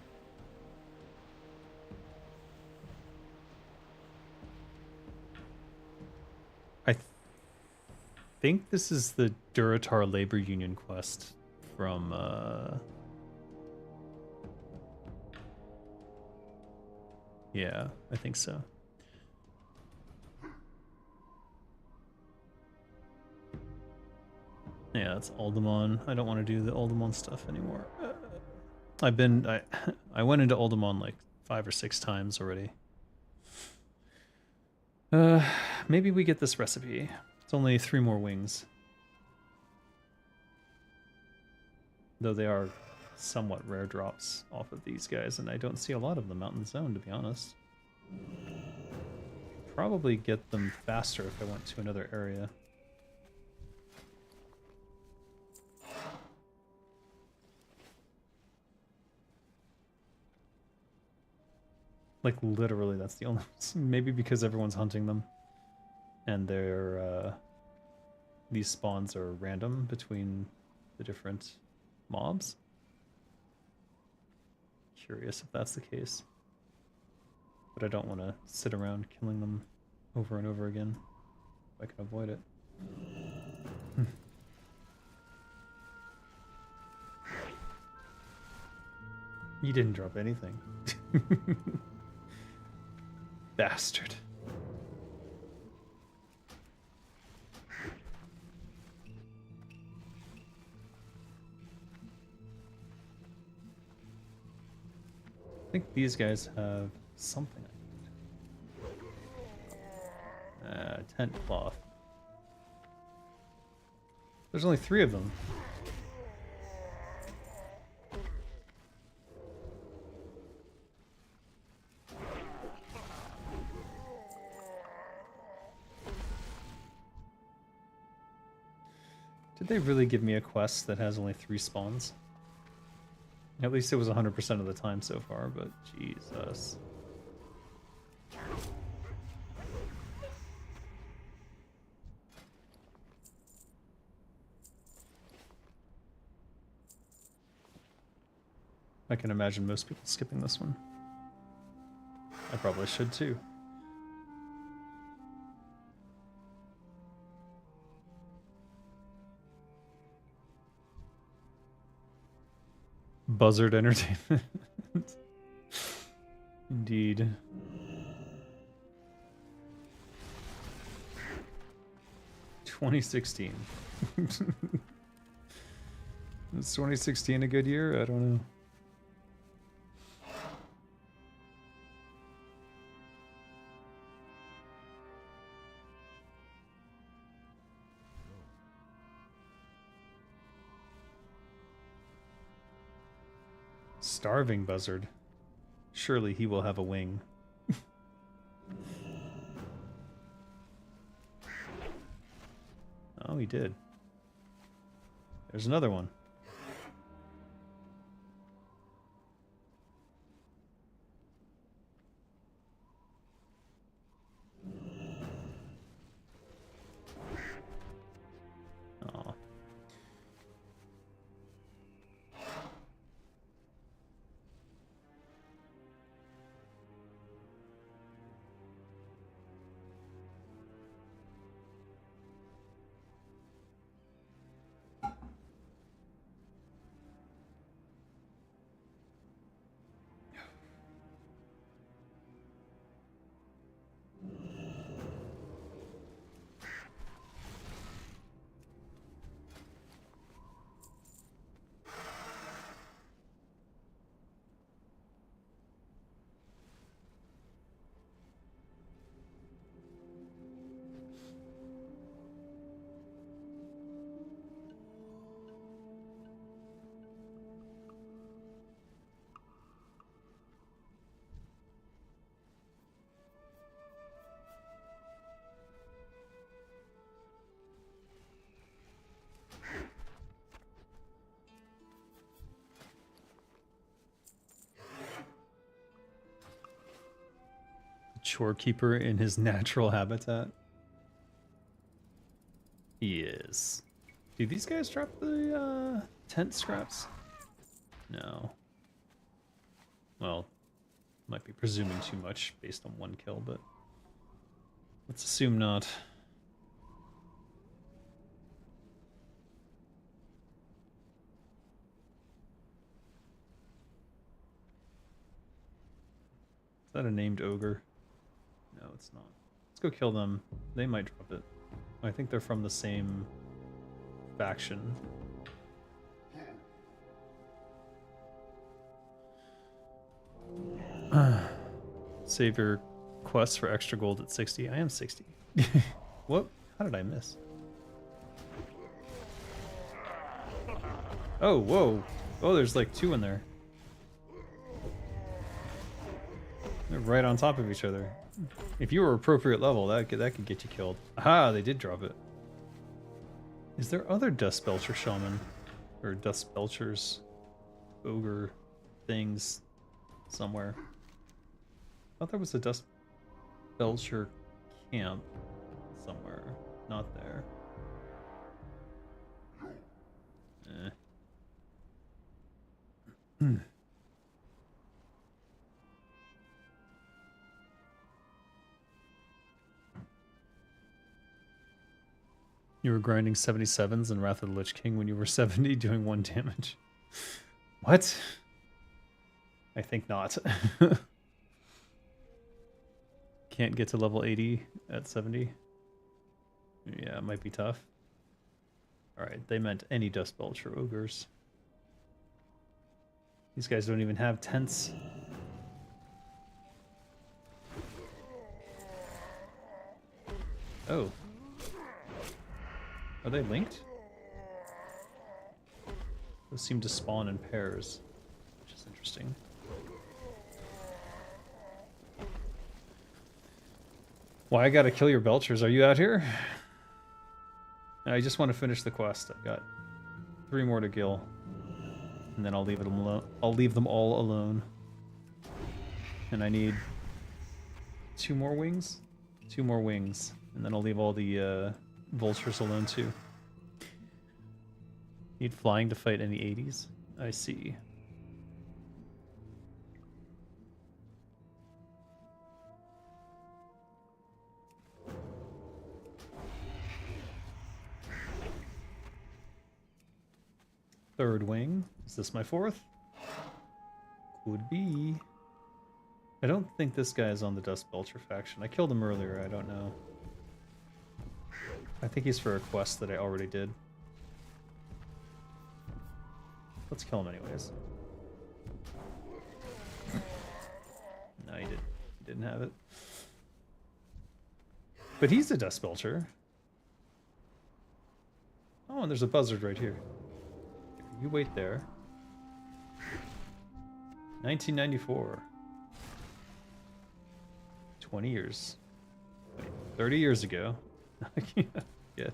I think this is the Duratar Labor Union quest from, yeah, I think so. Yeah, it's Aldemon. I don't want to do the Aldemon stuff anymore. I went into Aldemon like 5 or 6 times already. Maybe we get this recipe. It's only 3 more wings. Though they are somewhat rare drops off of these guys, and I don't see a lot of them out in the zone, to be honest. Probably get them faster if I went to another area. Like, literally, that's the only... Maybe because everyone's hunting them. And they're, these spawns are random between the different mobs. Curious if that's the case. But I don't want to sit around killing them over and over again if I can avoid it. You didn't drop anything. Bastard. I think these guys have something I need. Tent cloth. There's only 3 of them. Did they really give me a quest that has only 3 spawns? At least it was 100% of the time so far, but Jesus. I can imagine most people skipping this one. I probably should too. Buzzard Entertainment. Indeed. $2016. Is 2016 a good year? I don't know. Starving buzzard. Surely he will have a wing. Oh, he did. There's another one. Aw. Lorekeeper in his natural habitat. He is. Do these guys drop the tent scraps? No. Well, might be presuming too much based on 1 kill, but let's assume not. Is that a named ogre? No, it's not. Let's go kill them. They might drop it. I think they're from the same faction. Save your quest for extra gold at 60. I am 60. What? How did I miss? Oh, whoa. Oh, there's like 2 in there. They're right on top of each other. If you were appropriate level, that could get you killed. Aha, they did drop it. Is there other Dust Belcher Shaman? Or Dust Belchers? Ogre things somewhere. I thought there was a Dust Belcher camp somewhere. Not there. Hmm. You were grinding 77s in Wrath of the Lich King when you were 70 doing 1 damage. What? I think not. Can't get to level 80 at 70. Yeah, it might be tough. Alright, they meant any Dust Belcher ogres. These guys don't even have tents. Oh. Are they linked? Those seem to spawn in pairs, which is interesting. Why I gotta kill your Belchers? Are you out here? I just want to finish the quest. I've got 3 more to kill, and then I'll leave them alone. I'll leave them all alone. And I need 2 more wings, 2 more wings, and then I'll leave all the vultures alone too. Need flying to fight any 80s? I see. Third wing. Is this my 4th? Could be. I don't think this guy is on the Dust Belcher faction. I killed him earlier, I don't know. I think he's for a quest that I already did. Let's kill him anyways. No, he didn't have it. But he's a Dust Belcher. Oh, and there's a buzzard right here. You wait there. 1994. 20 years. Wait, 30 years ago. Yeah.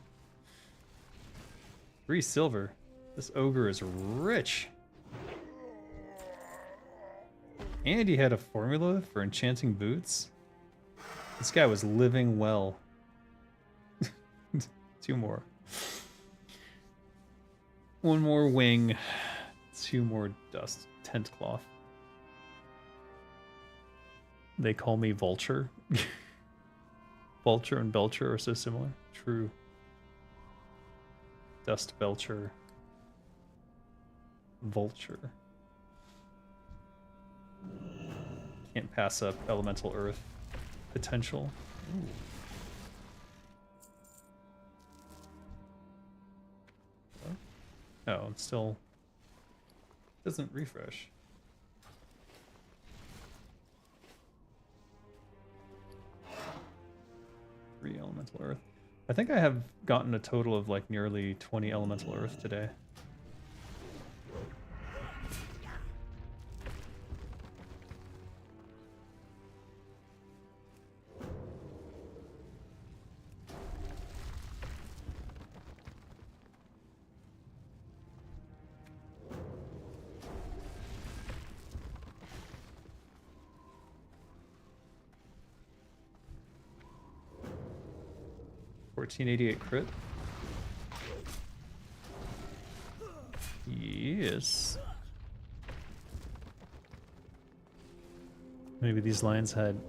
3 silver. This ogre is rich. And he had a formula for enchanting boots. This guy was living well. 2 more. 1 more wing. 2 more dust. Tent cloth. They call me Vulture. Vulture and Belcher are so similar. True. Dust Belcher. Vulture. Can't pass up elemental earth potential. Ooh. Oh, it still doesn't refresh. Three elemental earth. I think I have gotten a total of like nearly 20 elemental earth today. $1488 crit. Yes. Maybe these lines had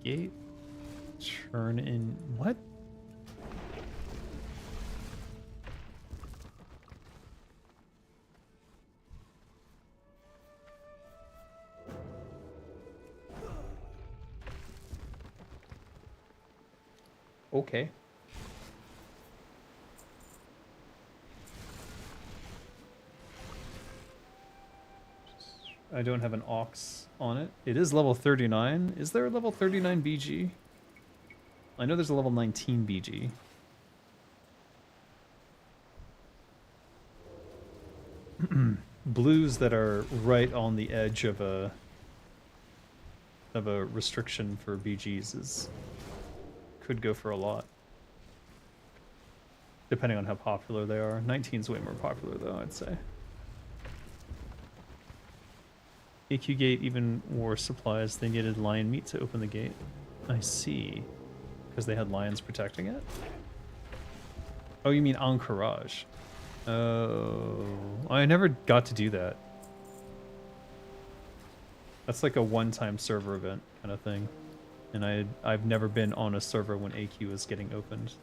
Gate. Turn in what? Okay. I don't have an ox on it. It is level 39. Is there a level 39 BG? I know there's a level 19 BG. Blues that are right on the edge of a restriction for BGs could go for a lot. Depending on how popular they are. 19's way more popular though, I'd say. AQ gate even wore supplies. They needed lion meat to open the gate. I see. Because they had lions protecting it? Oh, you mean Encourage. Oh, I never got to do that. That's like a one-time server event kind of thing. And I've never been on a server when AQ was getting opened.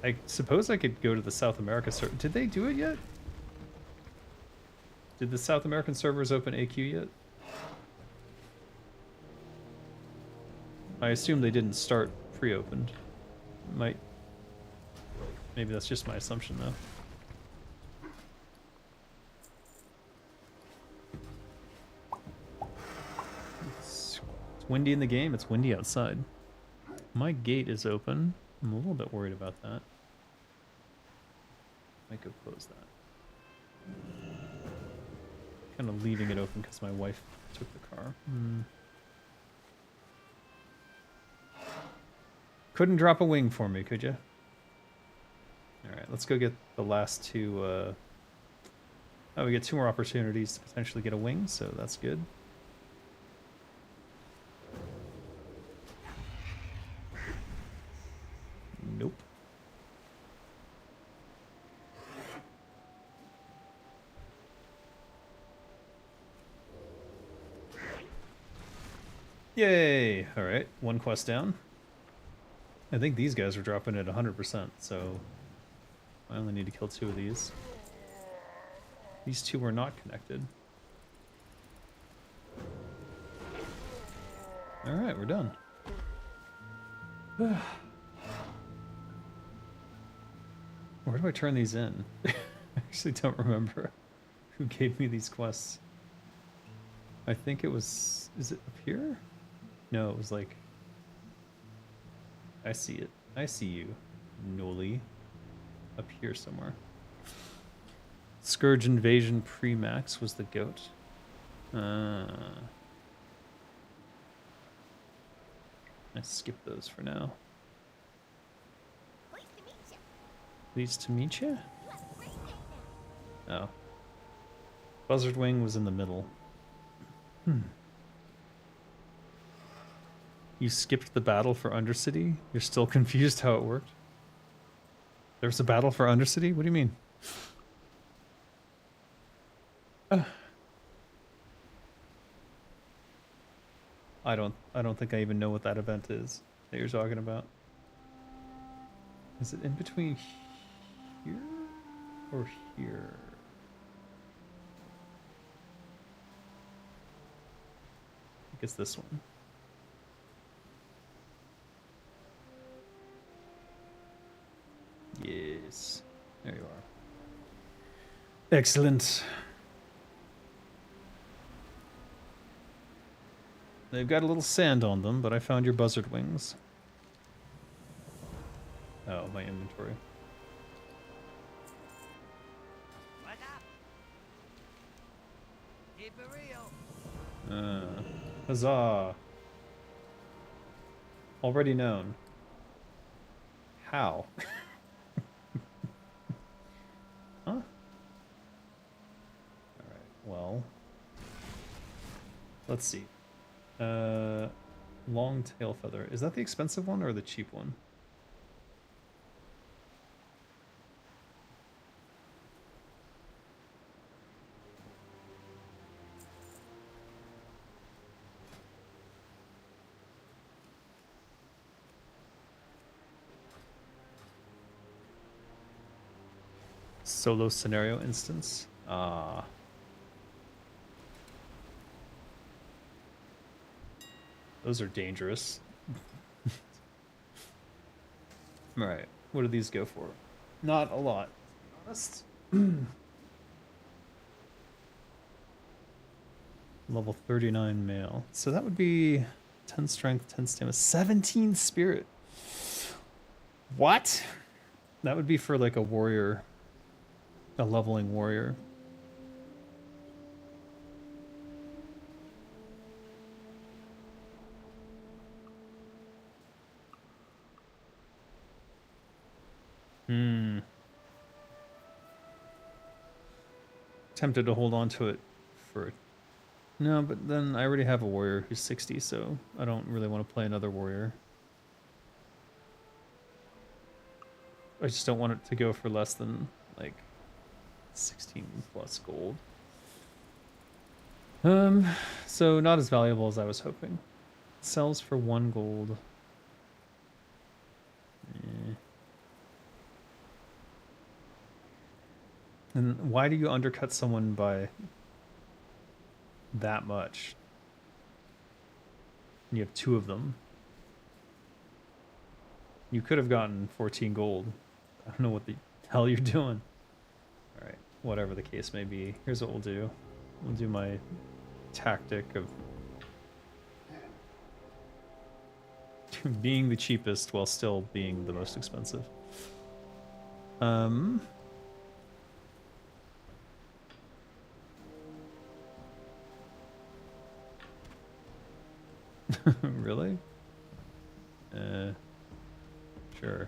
I suppose I could go to the South America server. Did they do it yet? Did the South American servers open AQ yet? I assume they didn't start pre-opened. Maybe that's just my assumption though. It's windy in the game, it's windy outside. My gate is open. I'm a little bit worried about that. I could close that. Kind of leaving it open because my wife took the car. Couldn't drop a wing for me, could you? Alright, let's go get the last two. Oh, we get 2 more opportunities to potentially get a wing, so that's good. Nope. Yay! Alright, 1 quest down. I think these guys are dropping at 100%, so I only need to kill 2 of these. These 2 were not connected. Alright, we're done. Where do I turn these in? I actually don't remember who gave me these quests. I think it was... Is it up here? No, it was like... I see it. I see you, Noli. Up here somewhere. Scourge Invasion Pre-Max was the goat. I skip those for now. Pleased to meet you. Oh. Buzzard Wing was in the middle. You skipped the battle for Undercity? You're still confused how it worked? There was a battle for Undercity? What do you mean? I don't think I even know what that event is that you're talking about. Is it in between here or here? I think it's this one. Yes. There you are. Excellent. They've got a little sand on them, but I found your buzzard wings. Oh, my inventory.
What's up? Keep it real.
Huzzah. Already known. How? Huh? Alright, well. Let's see. Long tail feather. Is that the expensive one or the cheap one? Solo scenario instance. Those are dangerous. Alright, what do these go for? Not a lot, to be honest. Level 39 male. So that would be 10 strength, 10 stamina, 17 spirit. What? That would be for like a warrior, a leveling warrior. Hmm. Tempted to hold on to it for... No, but then I already have a warrior who's 60, so I don't really want to play another warrior. I just don't want it to go for less than, like, 16 plus gold. So not as valuable as I was hoping. Sells for 1 gold. Eh. And why do you undercut someone by that much? You have 2 of them. You could have gotten 14 gold. I don't know what the hell you're doing. Alright, whatever the case may be. Here's what we'll do. We'll do my tactic of being the cheapest while still being the most expensive. Really? Sure.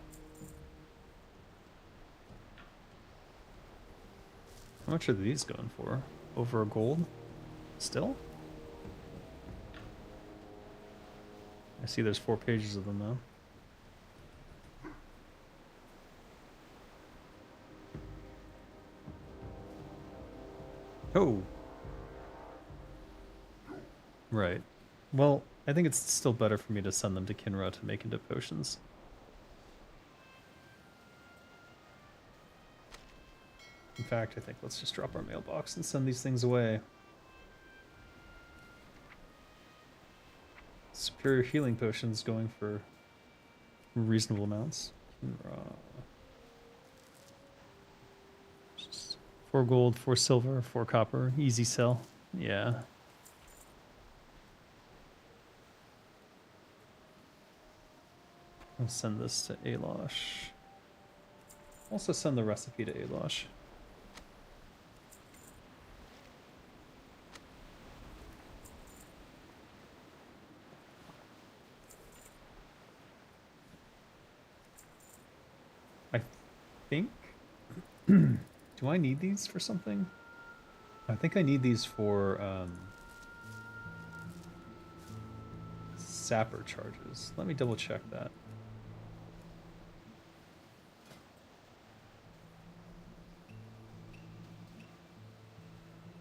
How much are these going for? Over a gold? Still? I see there's 4 pages of them now. Oh! Right. Well, I think it's still better for me to send them to Kinra to make into potions. In fact, I think let's just drop our mailbox and send these things away. Superior healing potions going for reasonable amounts. Just 4 gold, 4 silver, 4 copper. Easy sell. Yeah. I'll send this to Alosh. Also send the recipe to Alosh. I think... Do I need these for something? I think I need these for sapper charges. Let me double check that.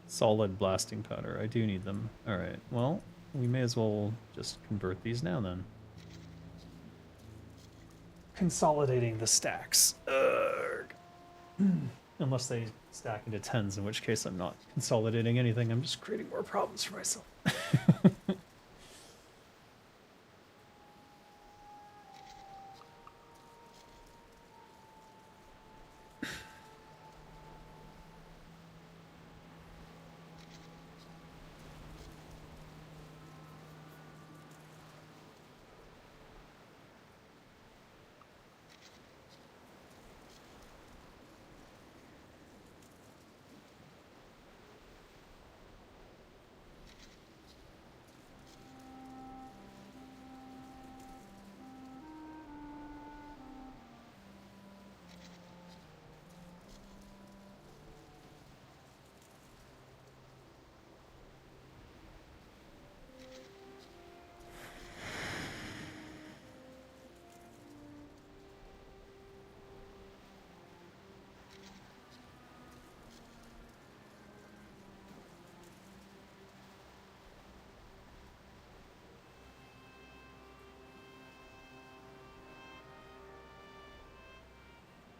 Solid blasting powder. I do need them. Alright, well, we may as well just convert these now then. Consolidating the stacks. Unless they stack into 10s, in which case I'm not consolidating anything. I'm just creating more problems for myself.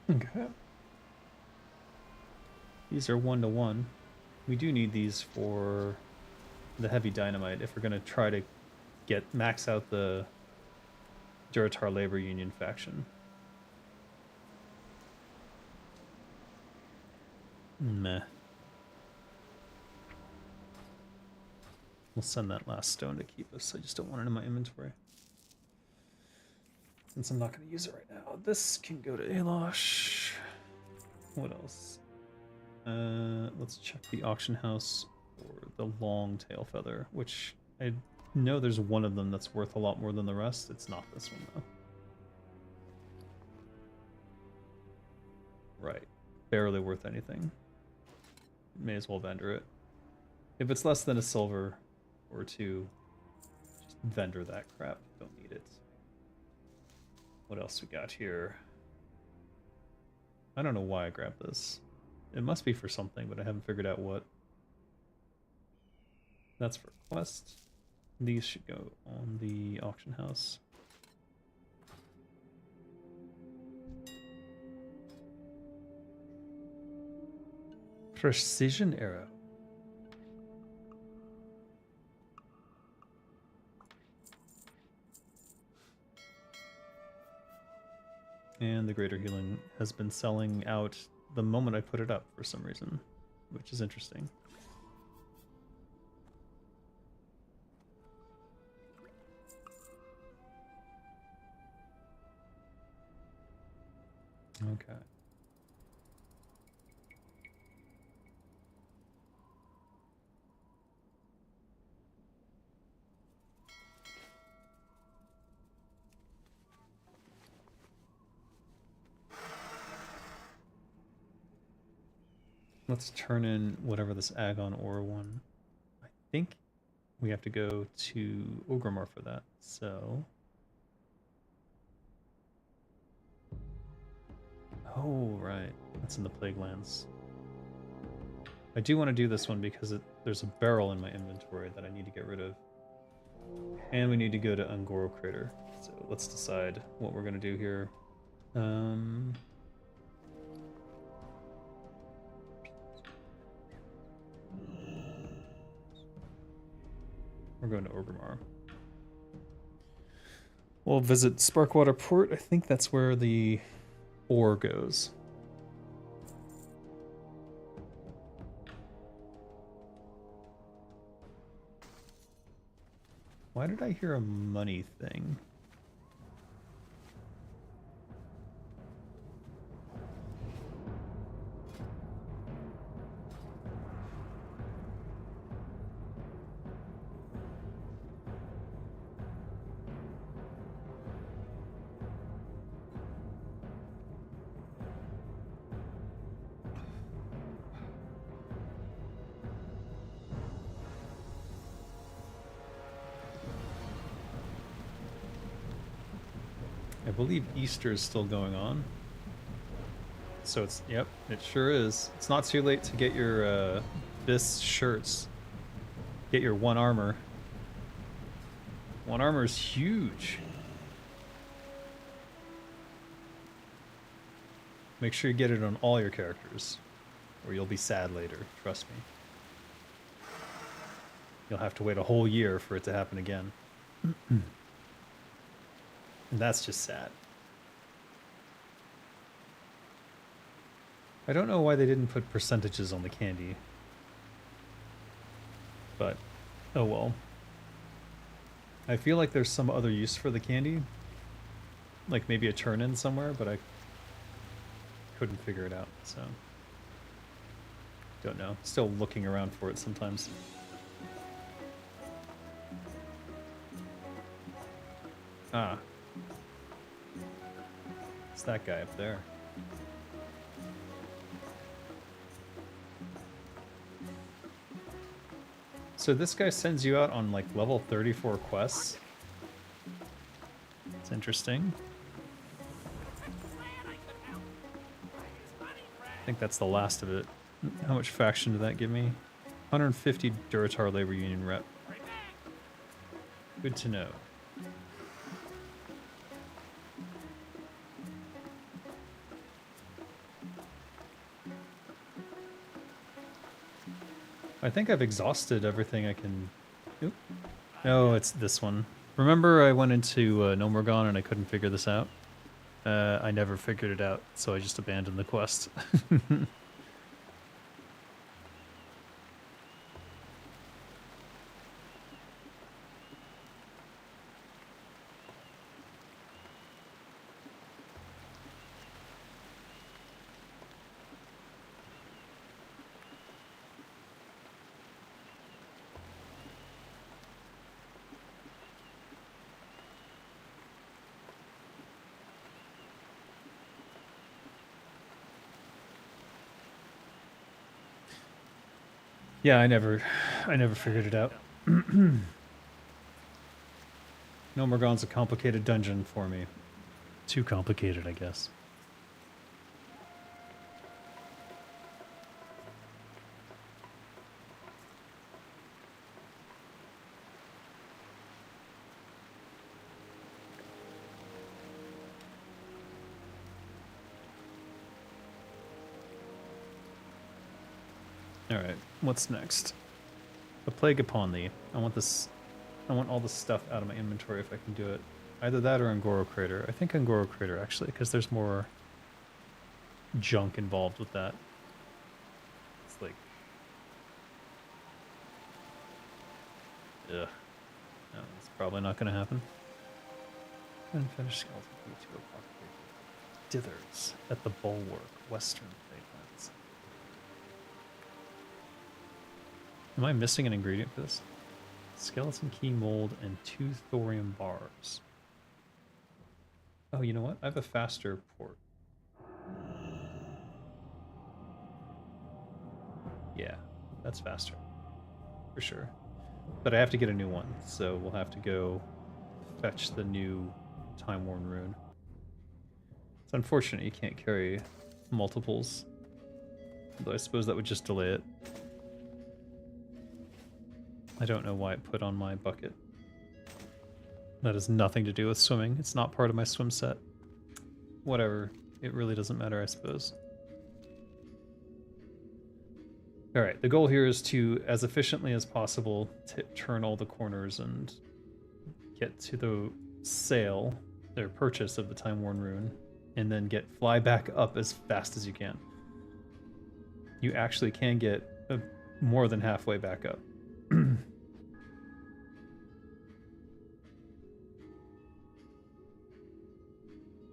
Okay. These are 1-to-1. We do need these for the heavy dynamite if we're going to try to max out the Duratar Labor Union faction. Meh. We'll send that last stone to keep us. I just don't want it in my inventory. Since I'm not going to use it right now. This can go to Alosh. What else? Let's check the auction house for the long tail feather, which I know there's one of them that's worth a lot more than the rest. It's not this one, though. Right. Barely worth anything. May as well vendor it. If it's less than a silver or two, just vendor that crap. Don't need it. What else we got here? I don't know why I grabbed this. It must be for something, but I haven't figured out what. That's for quest. These should go on the auction house. Precision arrow. And the greater healing has been selling out the moment I put it up for some reason, which is interesting. Okay. Let's turn in whatever this Agon ore one. I think we have to go to Ogrimmar for that, so... Oh, right. That's in the Plague Lands. I do want to do this one because there's a barrel in my inventory that I need to get rid of. And we need to go to Ungoro Crater. So let's decide what we're going to do here. We're going to Orgrimmar. We'll visit Sparkwater Port. I think that's where the ore goes. Why did I hear a money thing? I believe Easter is still going on. So it's, yep, it sure is. It's not too late to get your Bis shirts. Get your one armor. One armor is huge. Make sure you get it on all your characters, or you'll be sad later, trust me. You'll have to wait a whole year for it to happen again. And that's just sad. I don't know why they didn't put percentages on the candy. But, oh well. I feel like there's some other use for the candy. Like maybe a turn-in somewhere, but I couldn't figure it out, so. Don't know. Still looking around for it sometimes. Ah. It's that guy up there. So this guy sends you out on like level 34 quests. It's interesting. I think that's the last of it. How much faction did that give me? 150 Duratar Labor Union rep. Good to know. I think I've exhausted everything I can... Oop. No, it's this one. Remember I went into Nomorgon and I couldn't figure this out? I never figured it out, so I just abandoned the quest. Yeah, I never figured it out. Nomergon's a complicated dungeon for me. Too complicated, I guess. Alright, what's next? A plague upon thee. I want this. I want all the stuff out of my inventory if I can do it. Either that or Angoro Crater. I think Angoro Crater, actually, because there's more junk involved with that. It's like... Ugh. No, it's probably not going to happen. Unfinished skeleton to apothecary. Dithers at the Bulwark, Western Platelands. Am I missing an ingredient for this? Skeleton key mold and 2 thorium bars. Oh, you know what? I have a faster port. Yeah, that's faster. For sure. But I have to get a new one, so we'll have to go fetch the new Time-Worn Rune. It's unfortunate you can't carry multiples. Though I suppose that would just delay it. I don't know why it put on my bucket. That has nothing to do with swimming. It's not part of my swim set. Whatever. It really doesn't matter, I suppose. Alright, the goal here is to, as efficiently as possible, turn all the corners and get to the sale, their purchase of the Time-Worn Rune, and then fly back up as fast as you can. You actually can get more than halfway back up.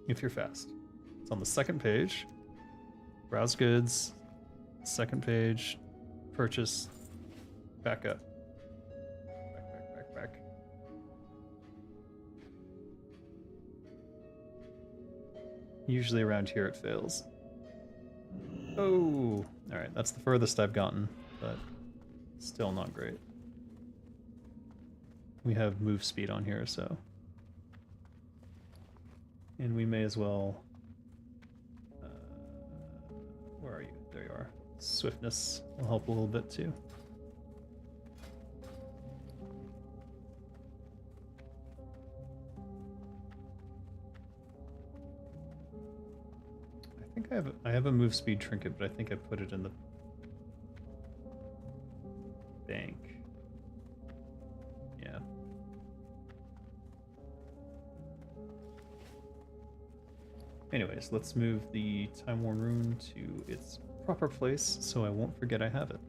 If you're fast. It's on the second page. Browse goods. Second page. Purchase. Back up. Back. Usually around here it fails. Oh! Alright, that's the furthest I've gotten, but still not great. We have move speed on here, so... And we may as well... where are you? There you are. Swiftness will help a little bit too. I think I have a move speed trinket, but I think I put it in the bank. Yeah. Anyways, let's move the Time-Worn Rune to its proper place so I won't forget I have it.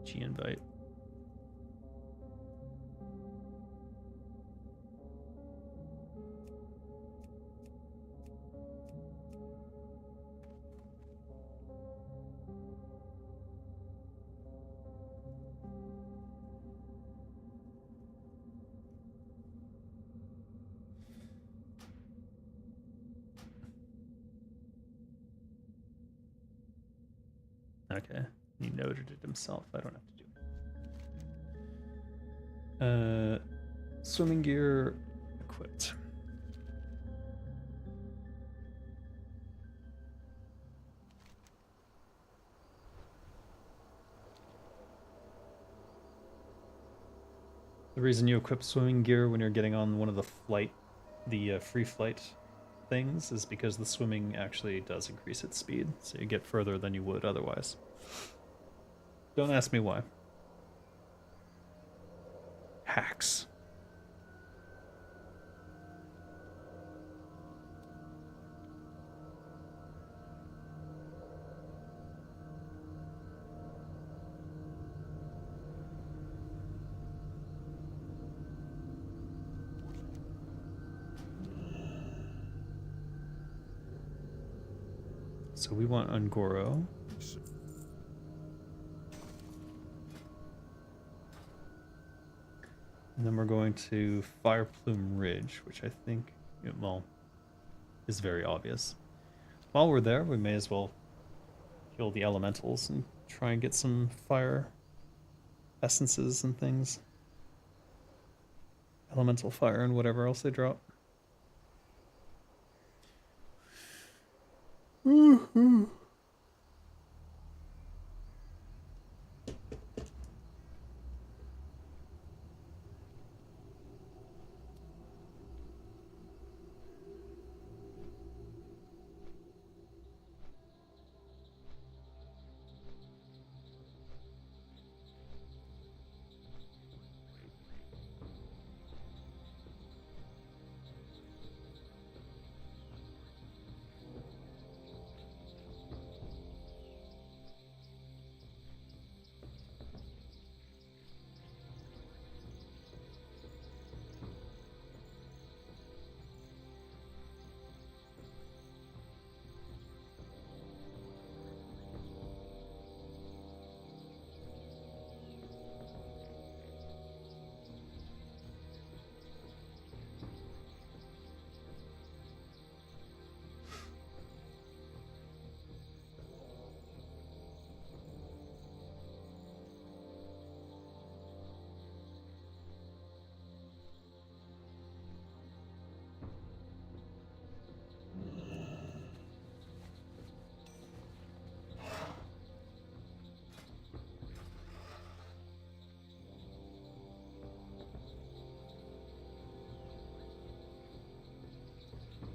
G-invite. Okay, he noted it himself. I don't have to do it. Swimming gear equipped. The reason you equip swimming gear when you're getting on one of the free flight things is because the swimming actually does increase its speed, so you get further than you would otherwise. Don't ask me why. Hacks. So we want Ungoro. And then we're going to Fireplume Ridge, which I think, well, is very obvious. While we're there, we may as well kill the elementals and try and get some fire essences and things. Elemental fire and whatever else they drop.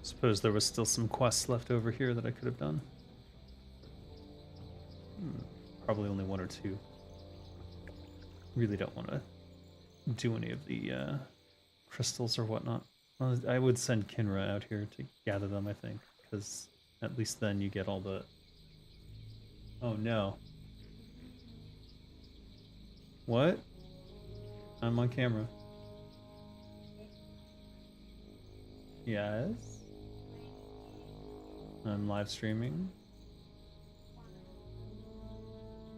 Suppose there was still some quests left over here that I could have done. Probably only one or two. Really don't want to do any of the crystals or whatnot. Well, I would send Kinra out here to gather them, I think, because at least then you get all the... Oh no. What? I'm on camera. Yes? I'm live streaming.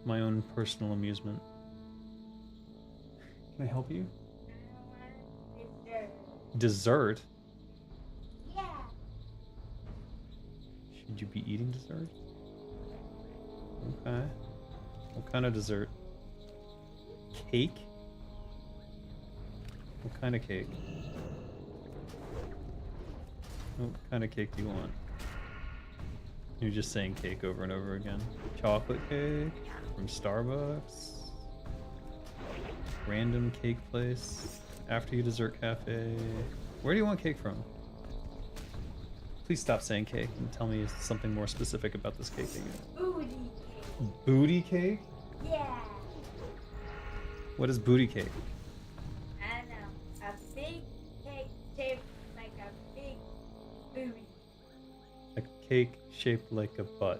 My own personal amusement. Can I help you? Dessert?
Yeah.
Should you be eating dessert? Okay. What kind of dessert? Cake? What kind of cake? What kind of cake do you want? You're just saying cake over and over again. Chocolate cake from Starbucks. Random cake place. After you dessert cafe. Where do you want cake from? Please stop saying cake and tell me something more specific about this cake that you want.
Booty cake.
Booty cake?
Yeah.
What is booty cake?
I don't know. A big cake shaped like a big booty.
A cake shaped like a butt.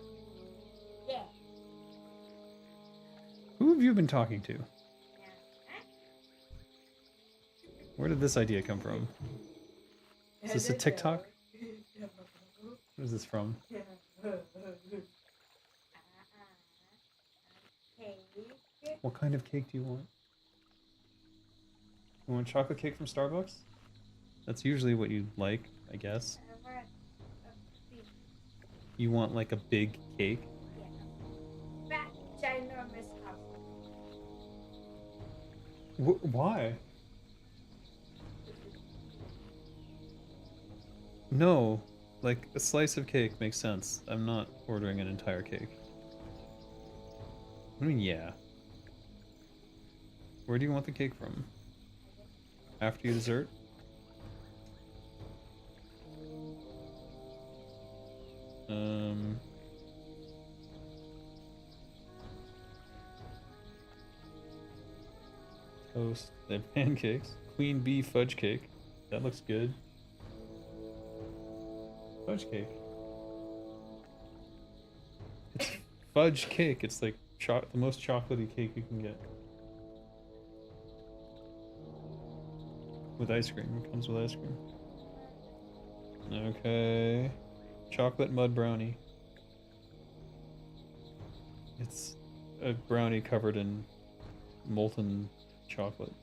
Yeah.
Who have you been talking to?
Huh?
Where did this idea come from? Is this a TikTok? What is this from?
Cake.
What kind of cake do you want? You want chocolate cake from Starbucks? That's usually what you like, I guess.
I want a big,
You want like a big cake?
yeah. Fat, ginormous house.
Why? No, like a slice of cake makes sense. I'm not ordering an entire cake. I mean, yeah. Where do you want the cake from? After you dessert? Toast. They have pancakes. Queen bee fudge cake. That looks good. Fudge cake. It's fudge cake. It's like the most chocolatey cake you can get. With ice cream. It comes with ice cream. Okay. Chocolate mud brownie. It's a brownie covered in molten chocolate.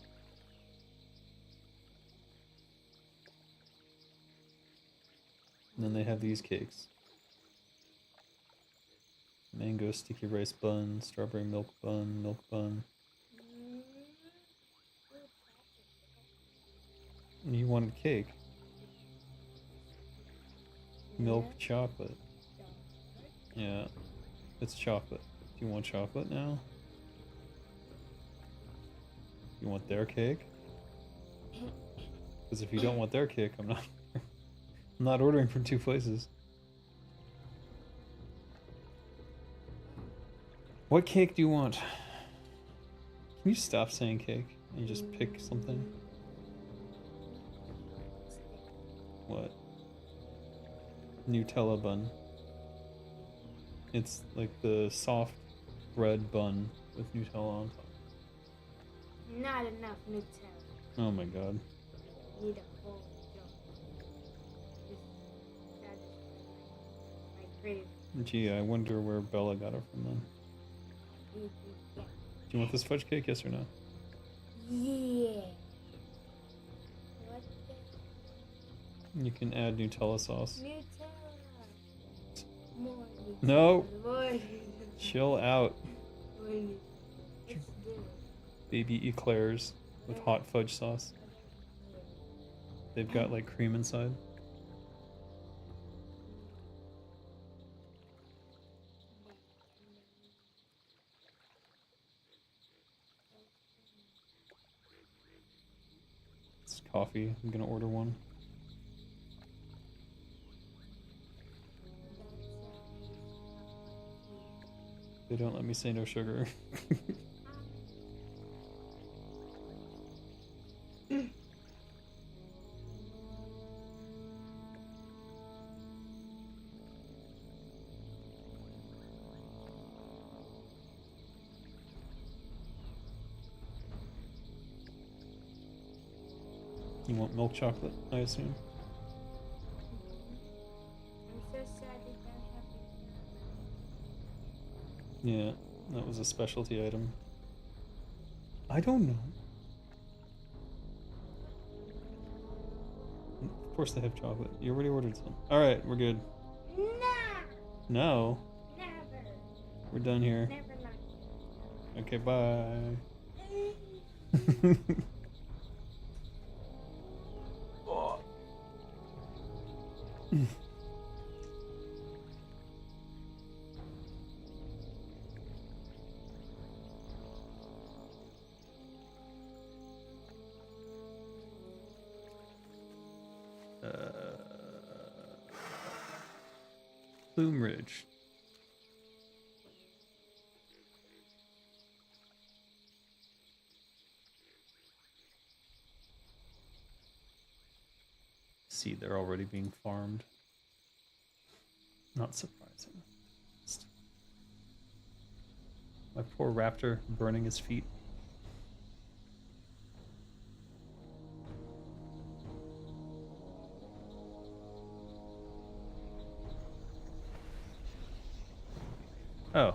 And then they have these cakes. Mango sticky rice bun, strawberry milk bun, milk bun. And you wanted cake. Milk chocolate. Yeah. It's chocolate. Do you want chocolate now? You want their cake? Because if you don't want their cake, I'm not ordering from two places. What cake do you want? Can you stop saying cake and just pick something? What? Nutella bun. It's like the soft bread bun with Nutella on top.
Not enough Nutella.
Oh my god.
Need a whole jar. That is my crave.
Gee, I wonder where Bella got it from then.
Yeah.
Do you want this fudge cake, yes or no?
Yeah. What the?
You can add Nutella sauce.
Nutella. More Nutella.
No!
More Nutella.
Chill out.
More Nutella. Let's do it.
Baby eclairs with hot fudge sauce. They've got like cream inside. It's coffee. I'm gonna order one. They don't let me say no sugar. You want milk chocolate, I assume?
I'm so sad they don't have it.
Yeah, that was a specialty item. I don't know. Of course they have chocolate. You already ordered some. Alright, we're good.
Nah.
No,
Never.
we're done here.
Never mind.
Okay, bye. Plume Ridge. See, they're already being farmed. Not surprising. My poor raptor burning his feet. Oh.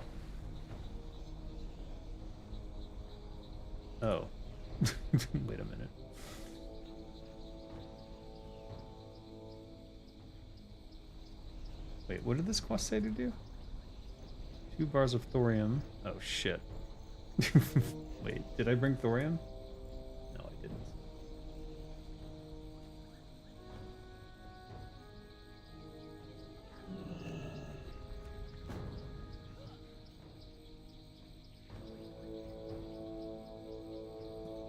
Oh. Wait a minute. Wait, what did this quest say to do? 2 bars of thorium. Oh shit. Wait, did I bring thorium? No, I didn't.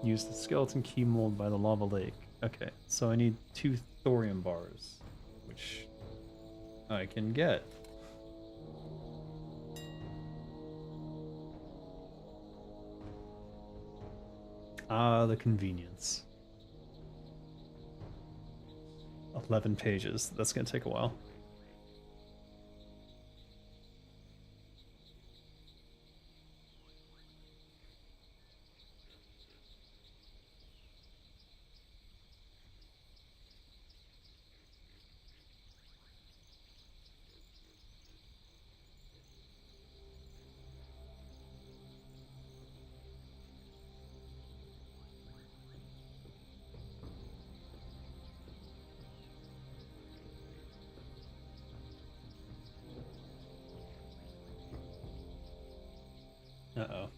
Use the skeleton key mold by the lava lake. Okay, so I need 2 thorium bars, which I can get. Ah, the convenience. 11 pages. That's gonna take a while. Uh-oh.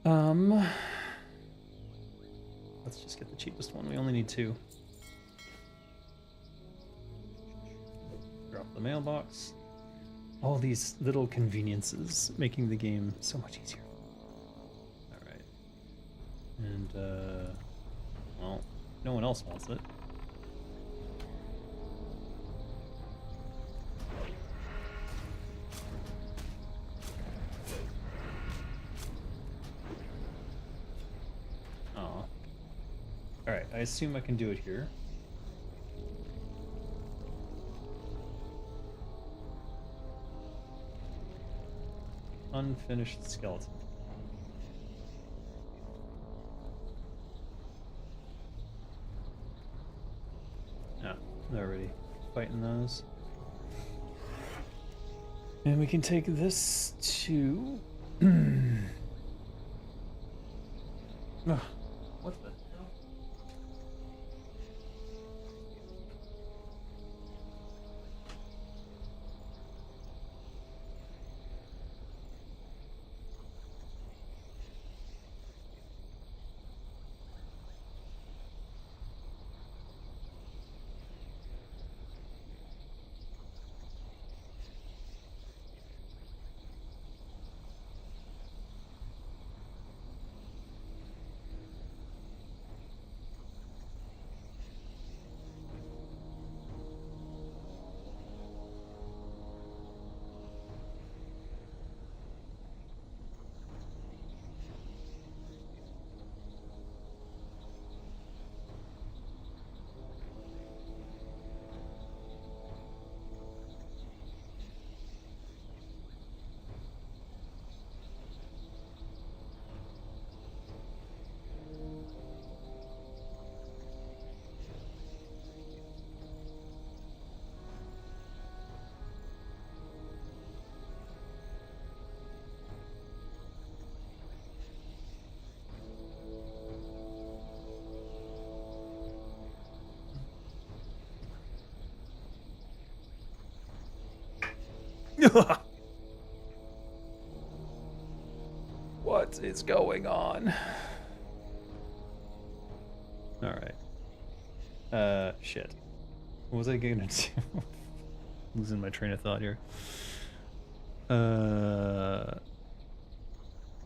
Um, let's just get the cheapest one. We only need 2. Drop the mailbox. All these little conveniences making the game so much easier. All right. And well, no one else wants it. Alright, I assume I can do it here. Unfinished skeleton. Yeah, they're already fighting those. And we can take this to... Ugh, what the hell? What is going on? Alright. Shit. What was I gonna do? Losing my train of thought here.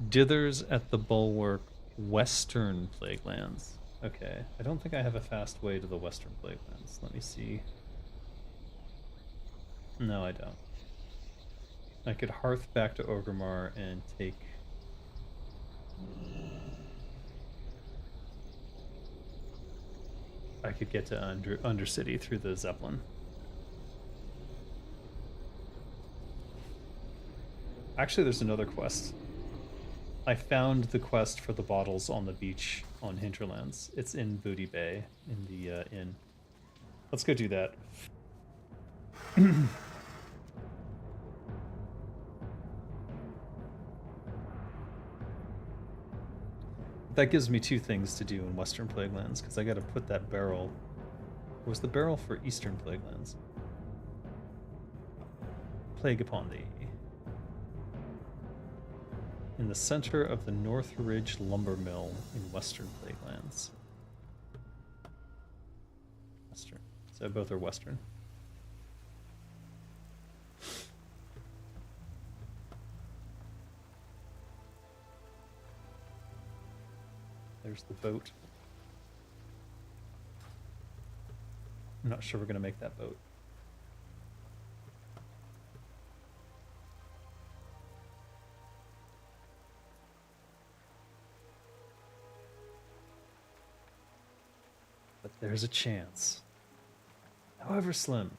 Dithers at the Bulwark, Western Plaguelands. Okay. I don't think I have a fast way to the Western Plaguelands. Let me see. No, I don't. I could hearth back to Orgrimmar and take... I could get to Undercity through the Zeppelin. Actually, there's another quest. I found the quest for the bottles on the beach on Hinterlands. It's in Booty Bay, in the inn. Let's go do that. That gives me 2 things to do in Western Plaguelands, because I gotta put that barrel... Was the barrel for Eastern Plaguelands? plague upon thee. In the center of the North Ridge lumber mill in Western Plaguelands. Western. So both are Western. There's the boat. I'm not sure we're going to make that boat. But there's a chance. However slim.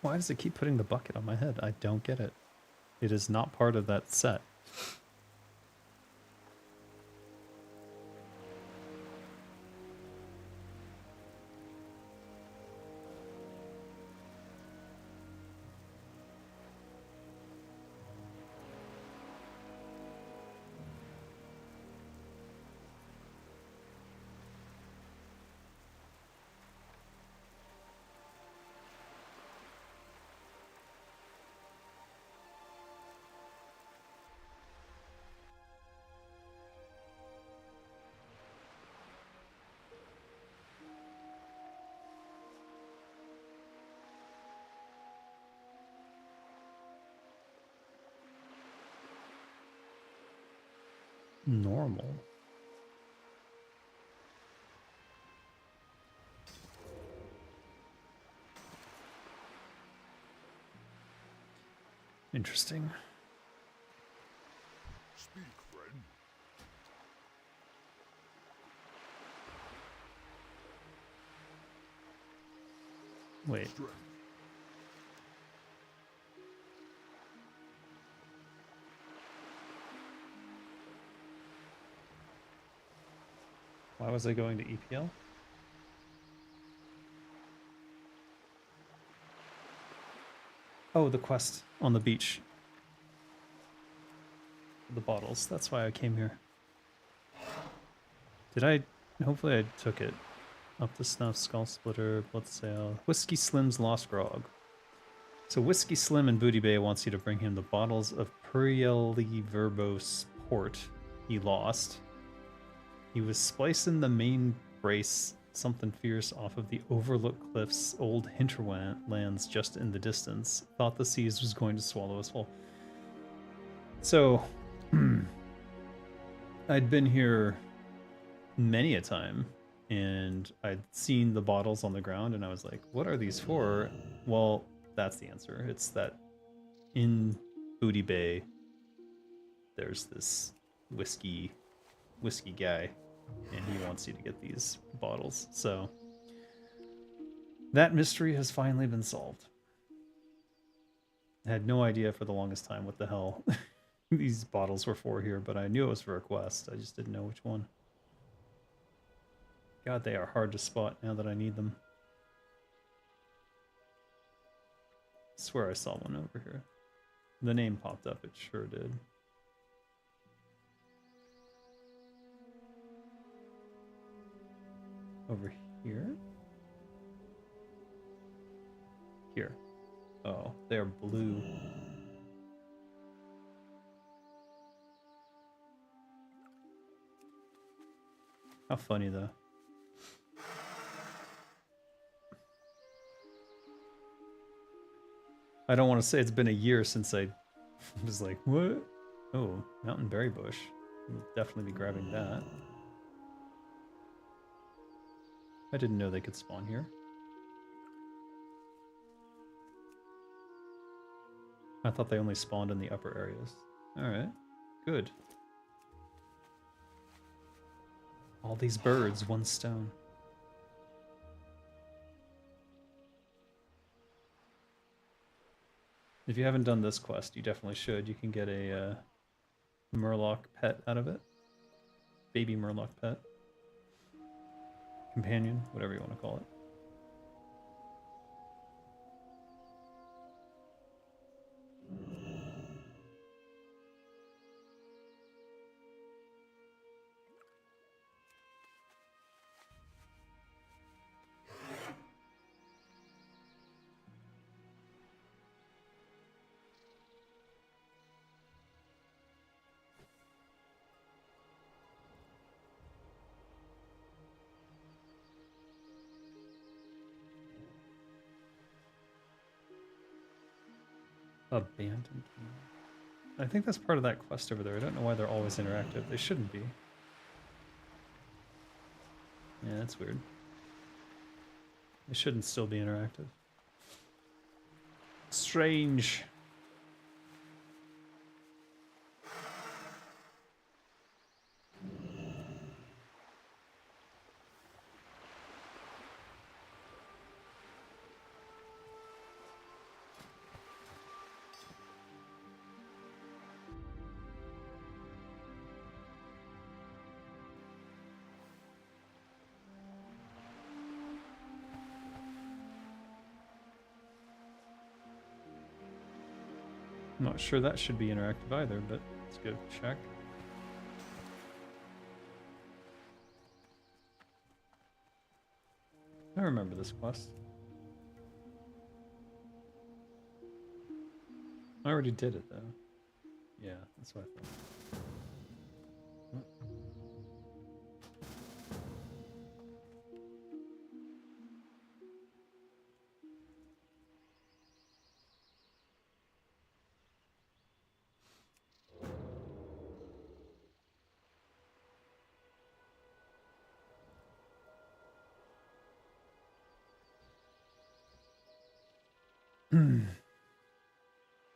Why does it keep putting the bucket on my head? I don't get it. It is not part of that set. Normal. Interesting.
Speak, friend.
Wait.
Strength.
Why was I going to EPL? Oh, the quest on the beach. The bottles. That's why I came here. Did I? Hopefully I took it. Up to Snuff, Skull Splitter, Blood Sail. Whiskey Slim's Lost Grog. So Whiskey Slim in Booty Bay wants you to bring him the bottles of Purieli Verbose port he lost. He was splicing the main brace something fierce off of the Overlook Cliffs old hinterlands just in the distance. Thought the seas was going to swallow us whole. So, I'd been here many a time, and I'd seen the bottles on the ground, and I was like, what are these for? Well, that's the answer. It's that in Booty Bay, there's this whiskey guy, and he wants you to get these bottles. So that mystery has finally been solved. I had no idea for the longest time what the hell these bottles were for here, but I knew it was for a quest. I just didn't know which one. God, they are hard to spot now that I need them. I swear I saw one over here. The name popped up, it sure did. Over here? Here. Oh, they're blue. How funny, though. I don't want to say it's been a year since I was like, what? Oh, mountain berry bush. We'll definitely be grabbing that. I didn't know they could spawn here. I thought they only spawned in the upper areas. Alright, good. All these birds, one stone. If you haven't done this quest, you definitely should. You can get a Murloc pet out of it. Baby Murloc pet. Companion, whatever you want to call it. Abandoned. I think that's part of that quest over there. I don't know why they're always interactive. They shouldn't be. Yeah, that's weird. They shouldn't still be interactive. Strange. I'm not sure that should be interactive either, but let's go check. I remember this quest. I already did it though. Yeah, that's what I thought.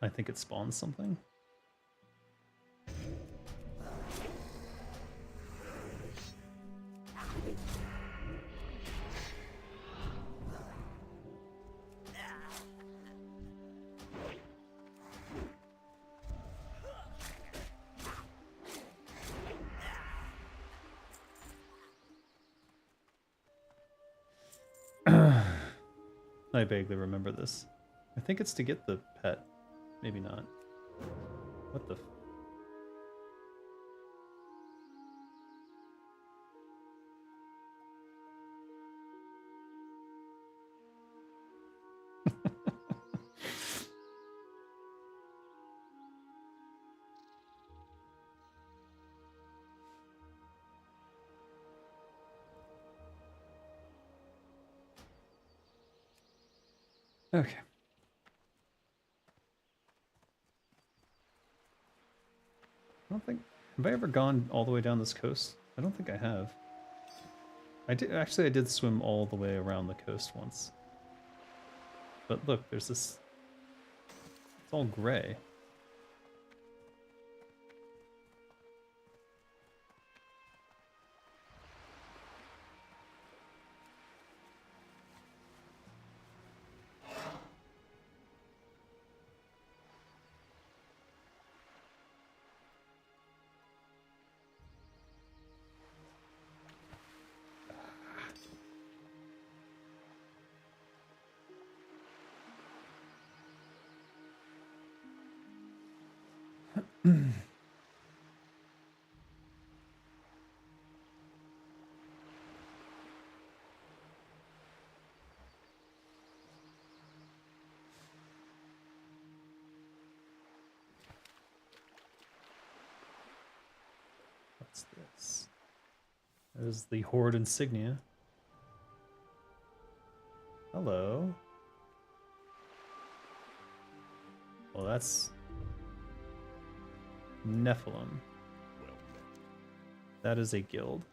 I think it spawns something. I vaguely remember this. I think it's to get the pet. Maybe not. What the... Okay. I don't think... Have I ever gone all the way down this coast? I don't think I have. I did swim all the way around the coast once. But look, there's this... It's all gray. What's this? There's the Horde insignia. Hello. Well, that's Nephilim. That is a guild.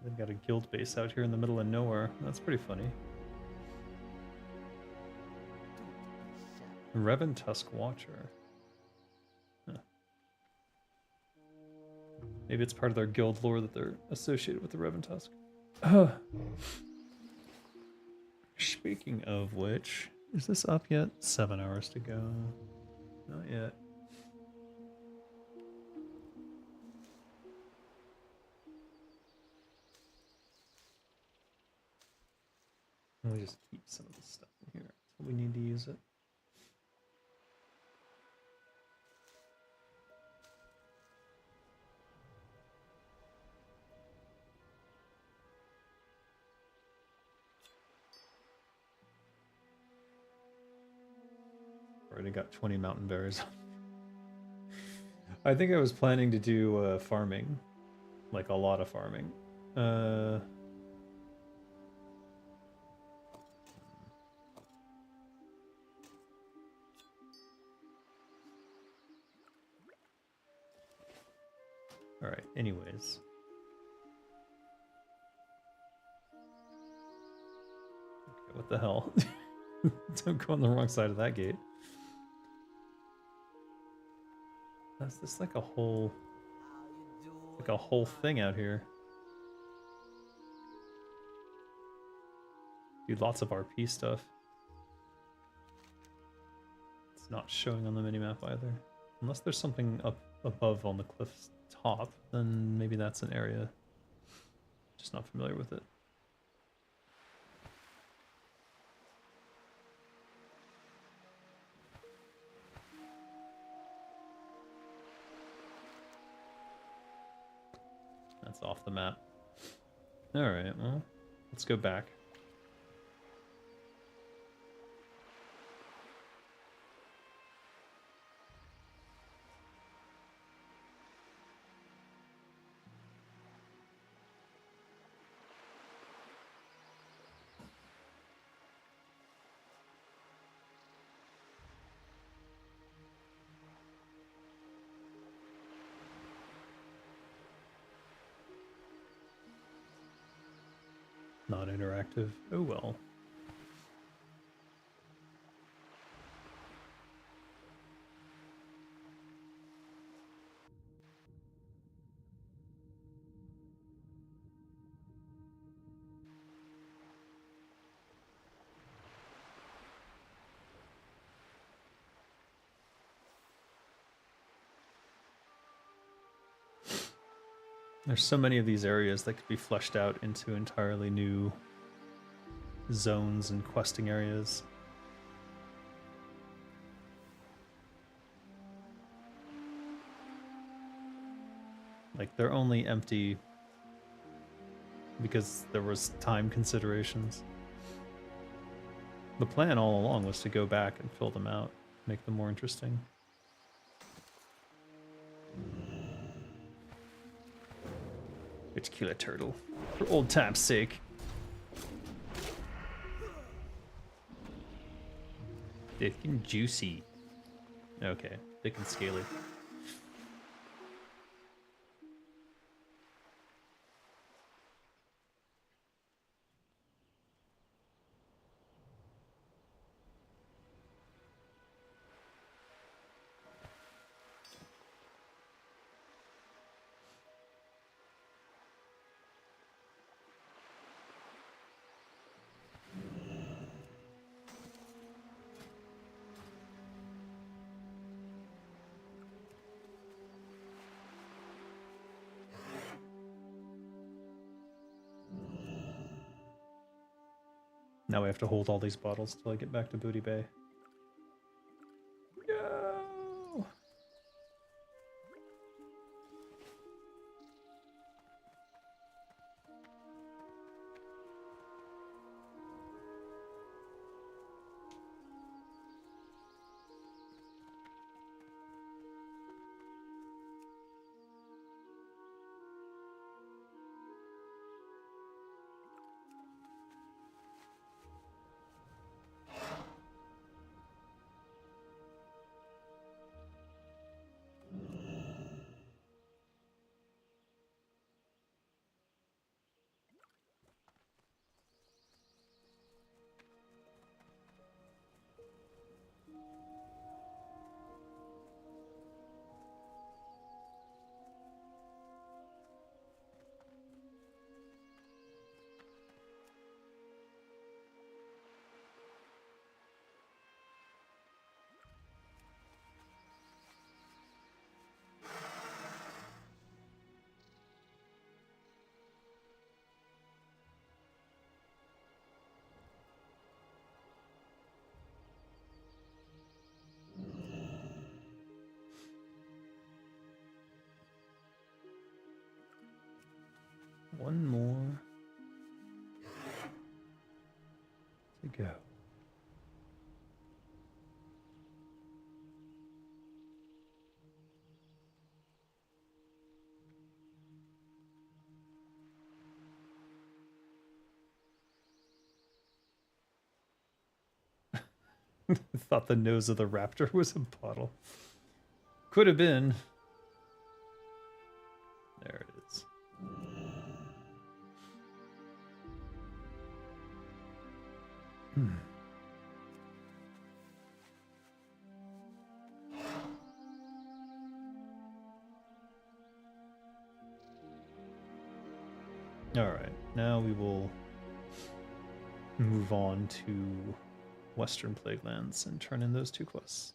They've got a guild base out here in the middle of nowhere. That's pretty funny. Revan Tusk Watcher. Huh. Maybe it's part of their guild lore that they're associated with the Revan Tusk. Speaking of which, is this up yet? 7 hours to go. Not yet. Let me just keep some of this stuff in here until we need to use it. Already got 20 mountain berries. I think I was planning to do farming, like a lot of farming. Alright, anyways. Okay, what the hell? Don't go on the wrong side of that gate. That's just like a whole thing out here. Do lots of RP stuff. It's not showing on the minimap either. Unless there's something up above on the cliff's top, then maybe that's an area. Just not familiar with it. That's off the map. Alright, well, let's go back. Not interactive. Oh well. There's so many of these areas that could be fleshed out into entirely new zones and questing areas. Like, they're only empty because there was time considerations. The plan all along was to go back and fill them out, make them more interesting. Let's kill a turtle, for old time's sake. Thick and juicy. Okay, thick and scaly. Now we have to hold all these bottles till I get back to Booty Bay. Go! go? Thought the nose of the raptor was a bottle. Could have been. There it is. Alright, now we will move on to Western Plaguelands and turn in those 2 quests.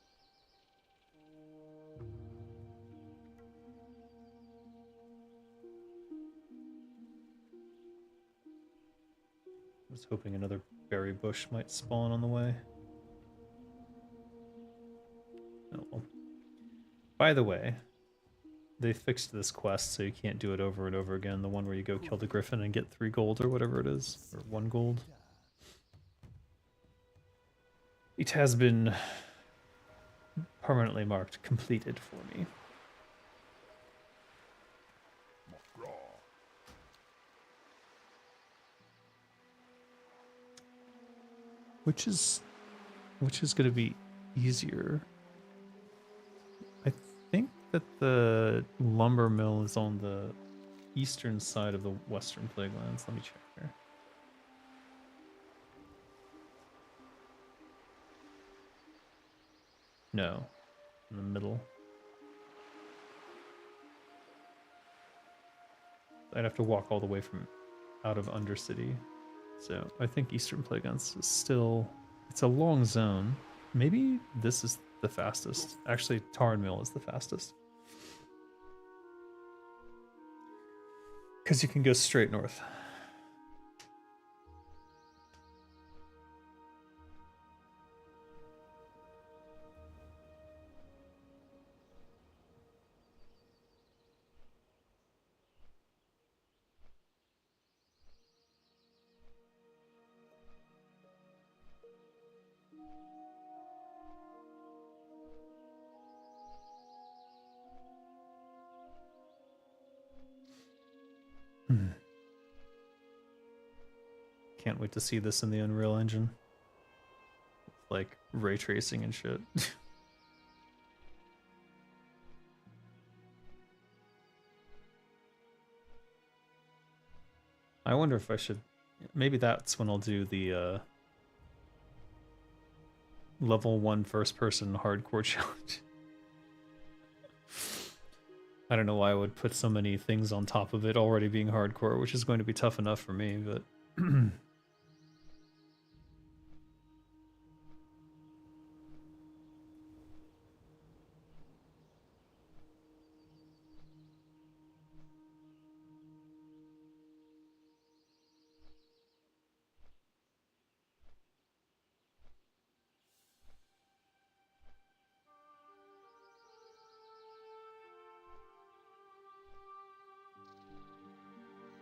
I was hoping another berry bush might spawn on the way. Oh well. By the way, they fixed this quest so you can't do it over and over again. The one where you go kill the griffin and get 3 gold or whatever it is, or 1 gold. It has been permanently marked completed for me. Which is going to be easier. I think that the lumber mill is on the eastern side of the Western Plaguelands. Let me check here. No, in the middle. I'd have to walk all the way from out of Undercity. So I think Eastern Plaguelands is still... It's a long zone. Maybe this is the fastest. Actually, Tarn Mill is the fastest. Because you can go straight north. Can't wait to see this in the Unreal Engine. Like ray tracing and shit. I wonder if I should... Maybe that's when I'll do the level 1 first person hardcore challenge. I don't know why I would put so many things on top of it already being hardcore, which is going to be tough enough for me, but...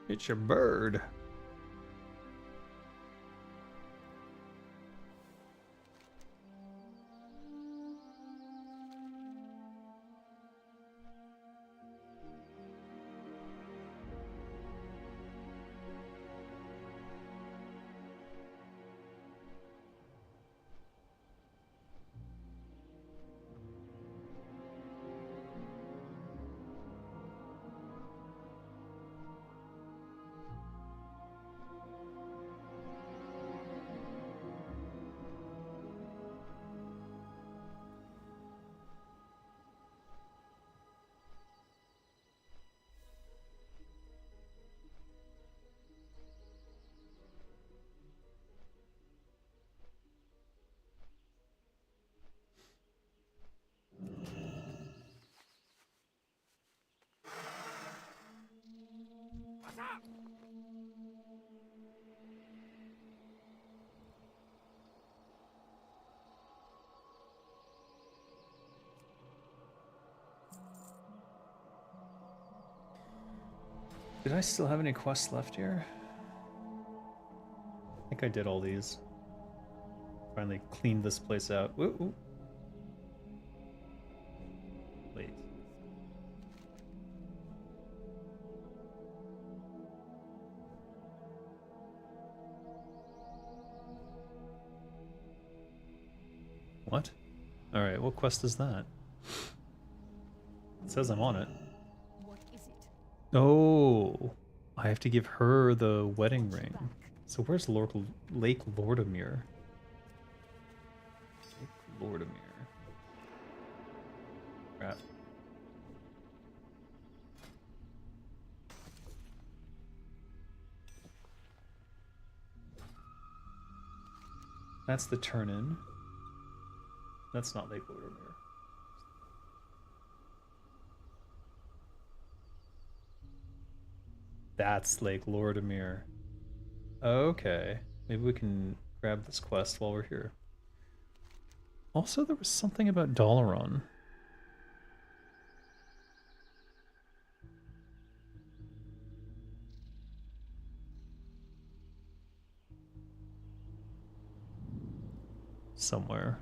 It's your bird. Did I still have any quests left here? I think I did all these. Finally cleaned this place out. Ooh, ooh. Wait. What? Alright, what quest is that? It says I'm on it.
What is it?
Oh, I have to give her the wedding ring. So where's Lake Lordemeer? Lake Lordemeer. Crap. That's the turn-in. That's not Lake Lordemeer. That's Lake Lordemeer. Okay. Maybe we can grab this quest while we're here. Also, there was something about Dalaran. Somewhere.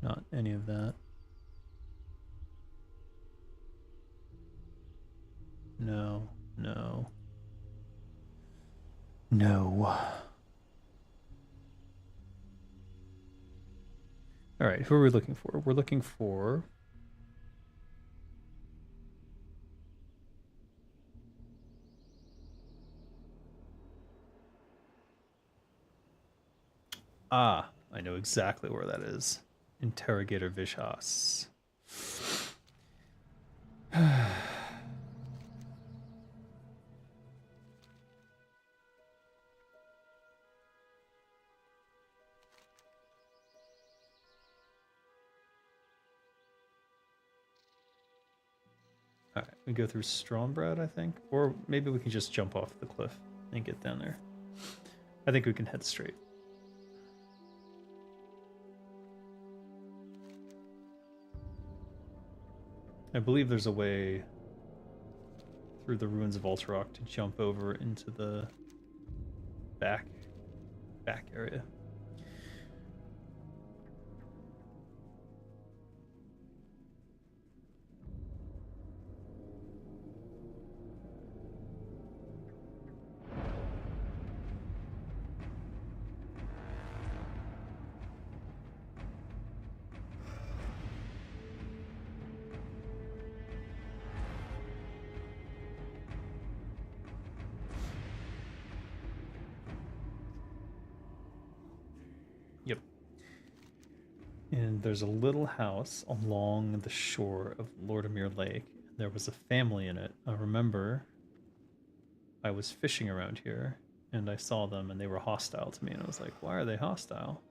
Not any of that. No, no. No. Alright, who are we looking for? We're looking for... Ah, I know exactly where that is. Interrogator Vishas. Alright, we go through Strombrad, I think. Or maybe we can just jump off the cliff and get down there. I think we can head straight. I believe there's a way through the ruins of Alterok to jump over into the back area. Yep. And there's a little house along the shore of Lordemeer Lake. There was a family in it. I remember I was fishing around here and I saw them and they were hostile to me. And I was like, why are they hostile?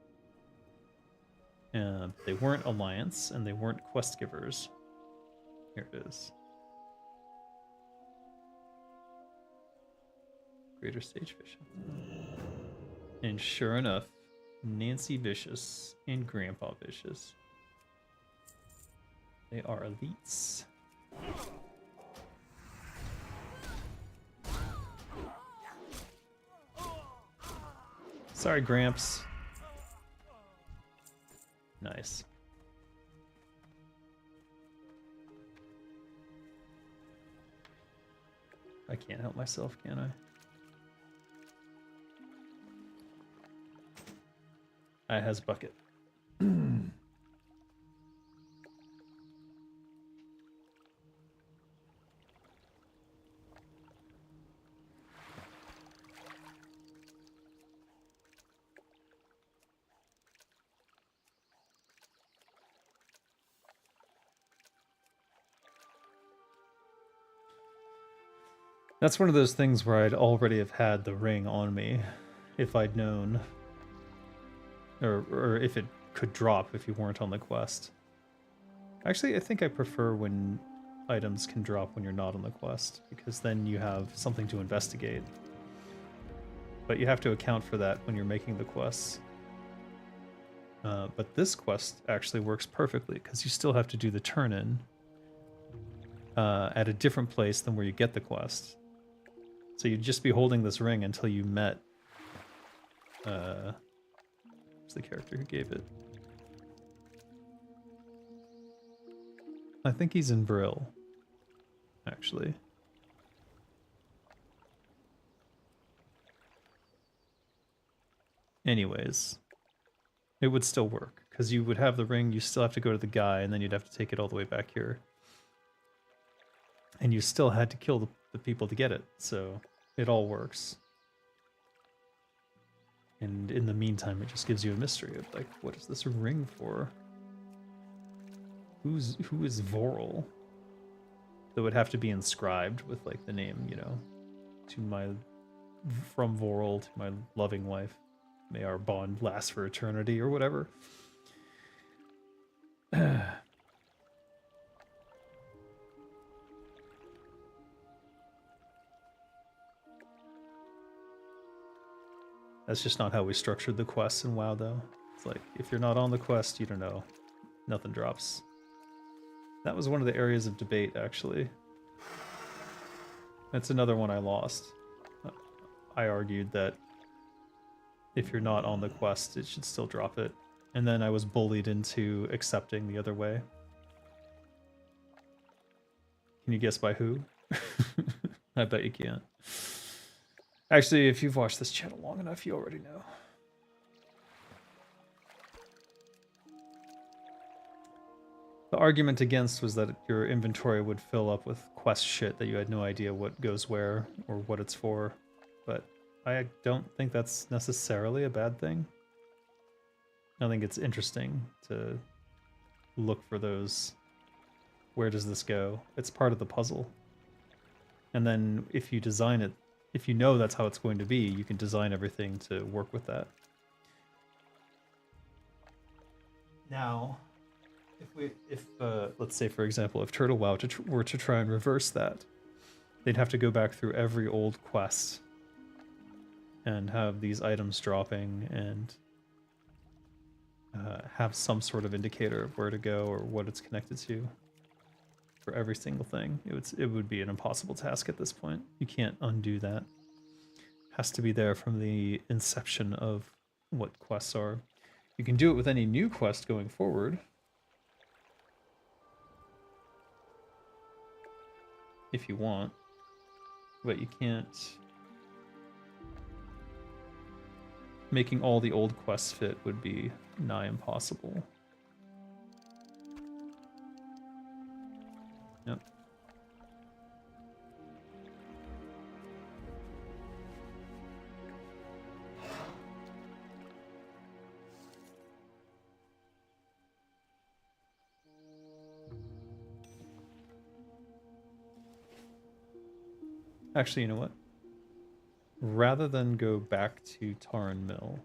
They weren't Alliance and they weren't quest givers. Here it is. Greater Sage Fishing. And sure enough, Nancy Vicious and Grandpa Vicious. They are elites. Sorry, Gramps. Nice. I can't help myself, can I? I has bucket. That's one of those things where I'd already have had the ring on me if I'd known. Or if it could drop if you weren't on the quest. Actually, I think I prefer when items can drop when you're not on the quest, because then you have something to investigate. But you have to account for that when you're making the quests. But this quest actually works perfectly, because you still have to do the turn-in at a different place than where you get the quest. So you'd just be holding this ring until you met who's the character who gave it? I think he's in Brill, actually. Anyways, it would still work, because you would have the ring, you still have to go to the guy, and then you'd have to take it all the way back here. And you still had to kill the people to get it, so it all works. And in the meantime, it just gives you a mystery of, like, what is this ring for? Who is Vorel? That would have to be inscribed with, like, the name, you know, from Vorel to my loving wife. May our bond last for eternity, or whatever. That's just not how we structured the quests in WoW, though. It's like, if you're not on the quest, you don't know. Nothing drops. That was one of the areas of debate, actually. That's another one I lost. I argued that if you're not on the quest, it should still drop it. And then I was bullied into accepting the other way. Can you guess by who? I bet you can't. Actually, if you've watched this channel long enough, you already know. The argument against was that your inventory would fill up with quest shit that you had no idea what goes where or what it's for. But I don't think that's necessarily a bad thing. I think it's interesting to look for those. Where does this go? It's part of the puzzle. And then if you design it, if you know that's how it's going to be, you can design everything to work with that. Now, if let's say, for example, if Turtle WoW were to try and reverse that, they'd have to go back through every old quest and have these items dropping and have some sort of indicator of where to go or what it's connected to for every single thing. It would be an impossible task at this point. You can't undo that. Has to be there from the inception of what quests are. You can do it with any new quest going forward, if you want, but you can't. Making all the old quests fit would be nigh impossible. Yep. Actually, you know what? Rather than go back to Tarn Mill,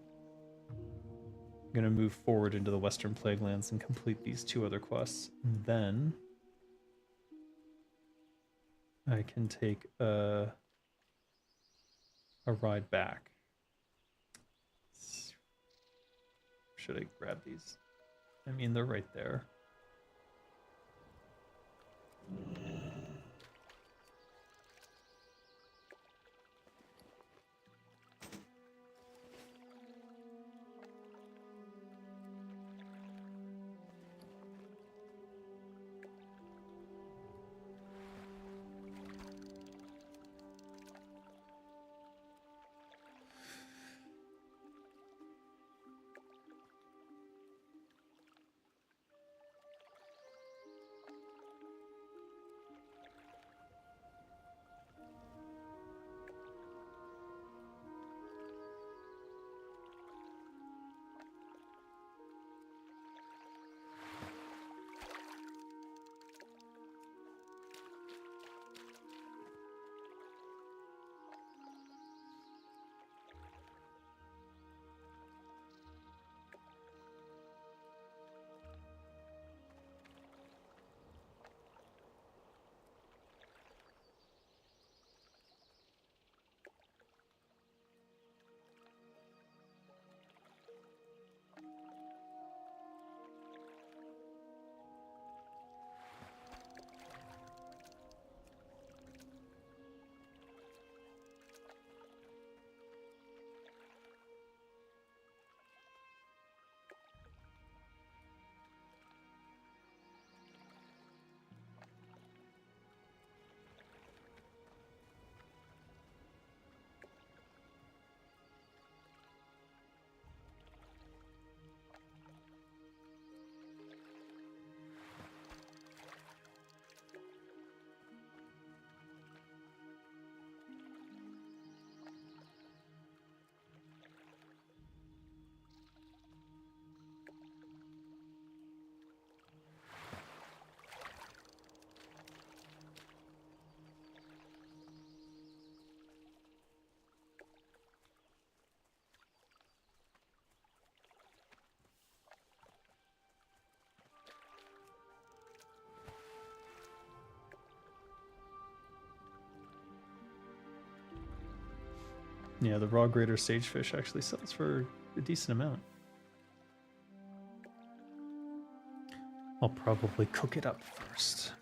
I'm going to move forward into the Western Plaguelands and complete these two other quests. And then I can take a ride back. Should I grab these? I mean, they're right there. Yeah, the raw greater sagefish actually sells for a decent amount. I'll probably cook it up first.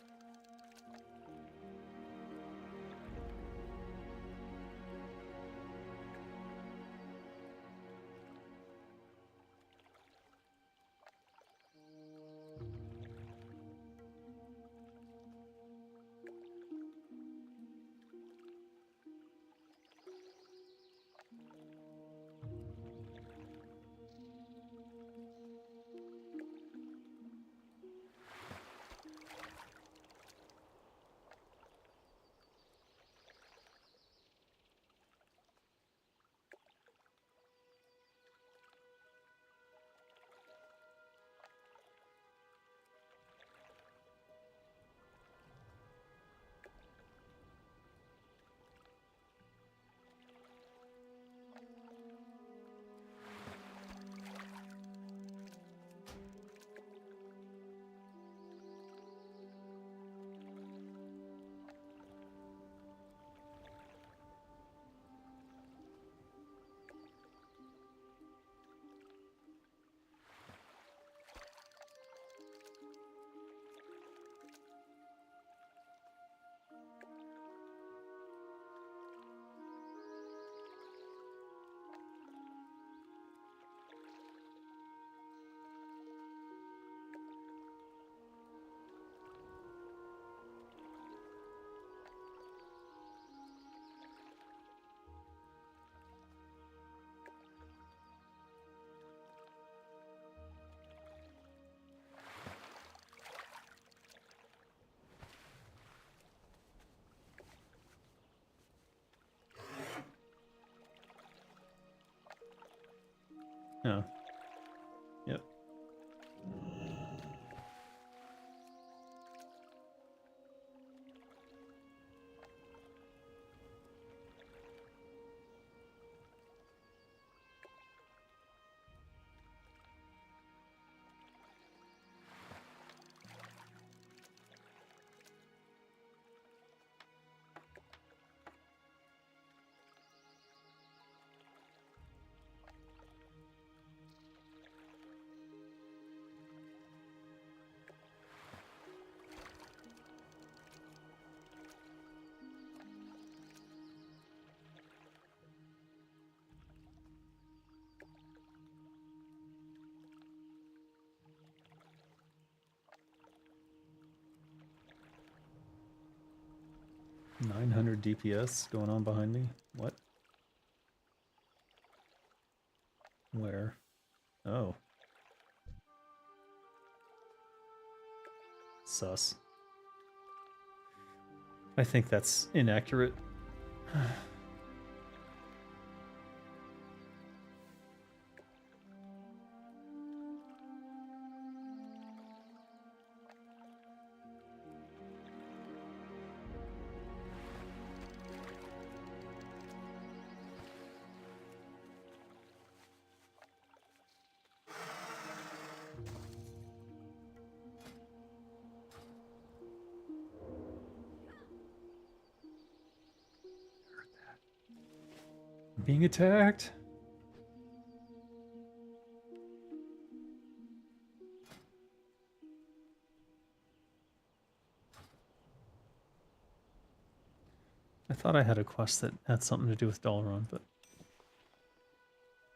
Oh. Yep. $900 DPS going on behind me. What? Where? Oh. Sus. I think that's inaccurate. Being attacked. I thought I had a quest that had something to do with Dalaran, but...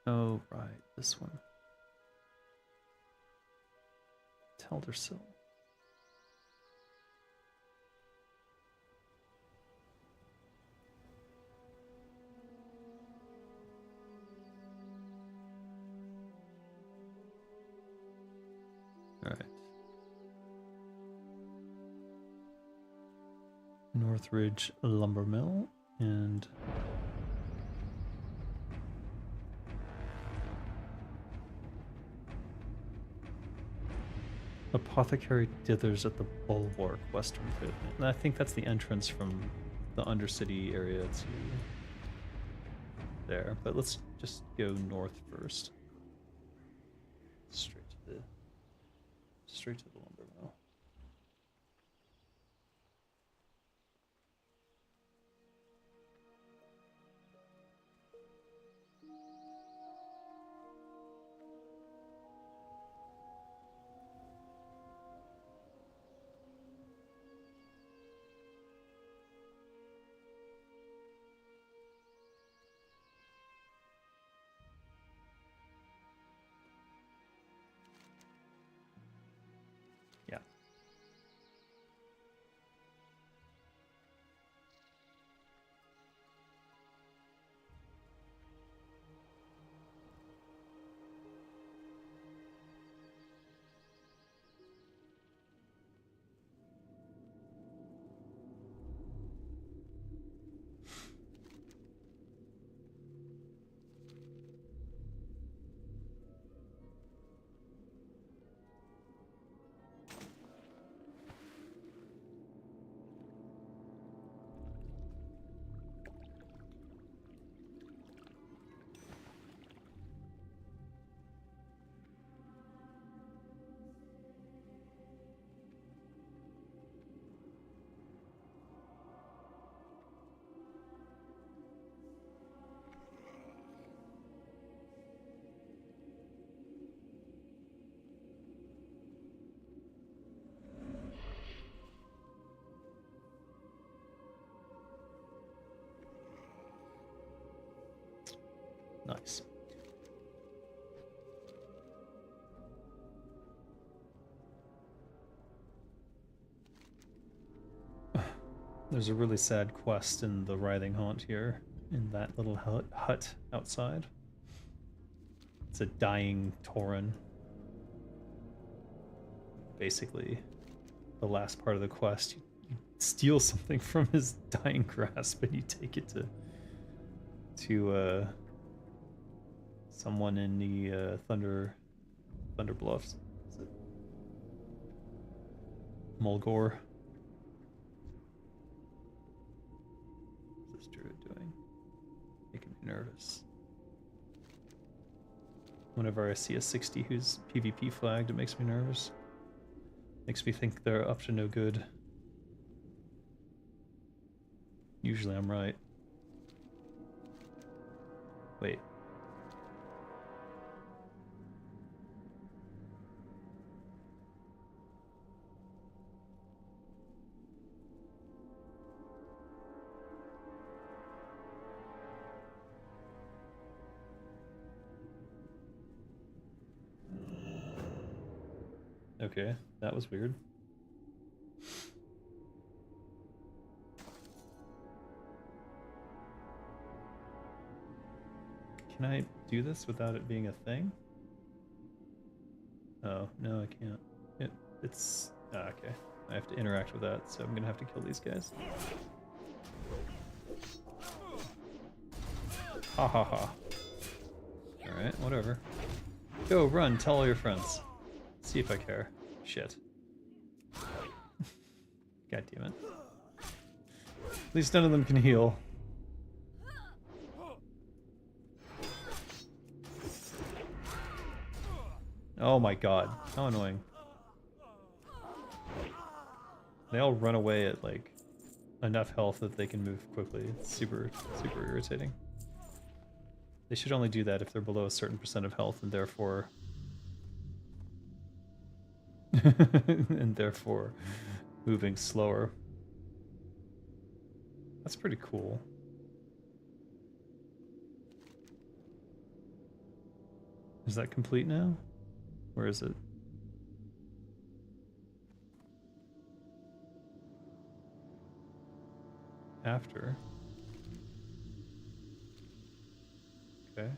Oh, right, this one. Teldersil. Alright. Northridge Lumber Mill and Apothecary Dithers at the Bulwark, Western Pit. And I think that's the entrance from the Undercity area to there. But let's just go north first. Straight to the lumber mill. There's a really sad quest in the Writhing Haunt here, in that little hut outside. It's a dying Tauren. Basically, the last part of the quest, you steal something from his dying grasp and you take it to someone in the Thunder Bluffs. Is it Mulgore? What's this druid doing? Making me nervous. Whenever I see a 60 who's PvP flagged, it makes me nervous. Makes me think they're up to no good. Usually I'm right. Wait. Okay, that was weird. Can I do this without it being a thing? Oh, no, I can't. It's... okay. I have to interact with that, so I'm gonna have to kill these guys. Ha ha ha. Alright, whatever. Go, run, tell all your friends. See if I care. Shit. God damn it. At least none of them can heal. Oh my god, how annoying. They all run away at like enough health that they can move quickly. It's super irritating. They should only do that if they're below a certain percent of health and therefore moving slower. That's pretty cool. Is that complete now? Where is it? After. Okay.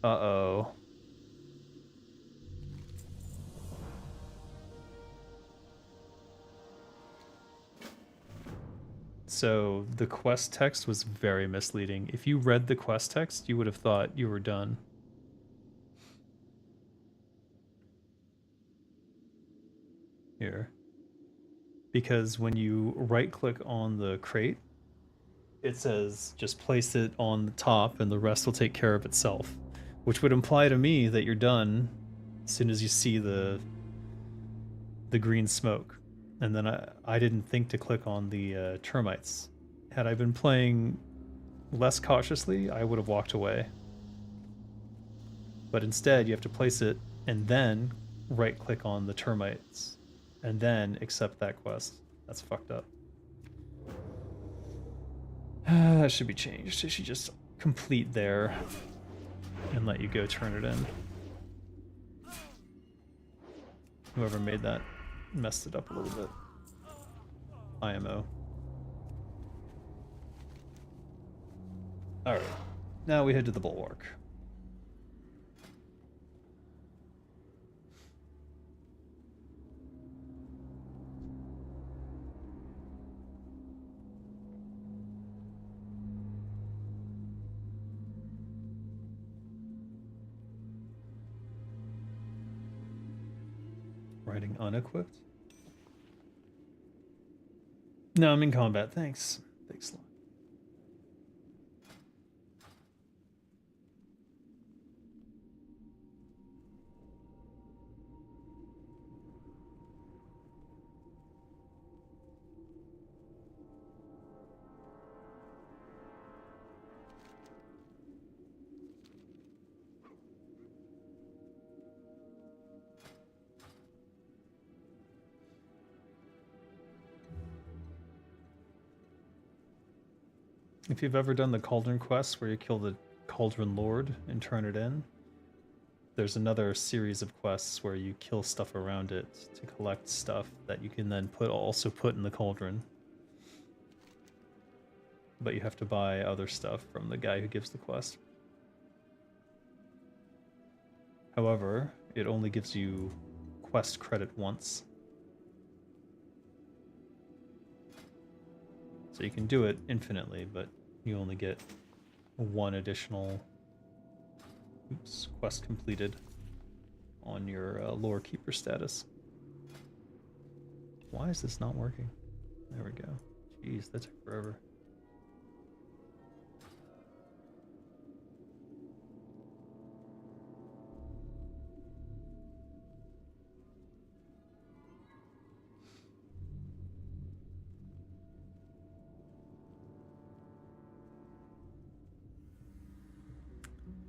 Uh-oh. So the quest text was very misleading. If you read the quest text, you would have thought you were done. Here. Because when you right-click on the crate, it says just place it on the top and the rest will take care of itself. Which would imply to me that you're done as soon as you see the green smoke. And then I didn't think to click on the termites. Had I been playing less cautiously, I would have walked away. But instead, you have to place it and then right-click on the termites. And then accept that quest. That's fucked up. That should be changed. It should just complete there and let you go turn it in. Whoever made that messed it up a little bit. IMO. Alright. Now we head to the bulwark. Riding unequipped? No, I'm in combat, thanks. Thanks a lot. If you've ever done the Cauldron quest where you kill the Cauldron Lord and turn it in, there's another series of quests where you kill stuff around it to collect stuff that you can then also put in the cauldron. But you have to buy other stuff from the guy who gives the quest. However, it only gives you quest credit once. So you can do it infinitely, but you only get one additional quest completed on your Lorekeeper status. Why is this not working? There we go. Jeez, that took forever.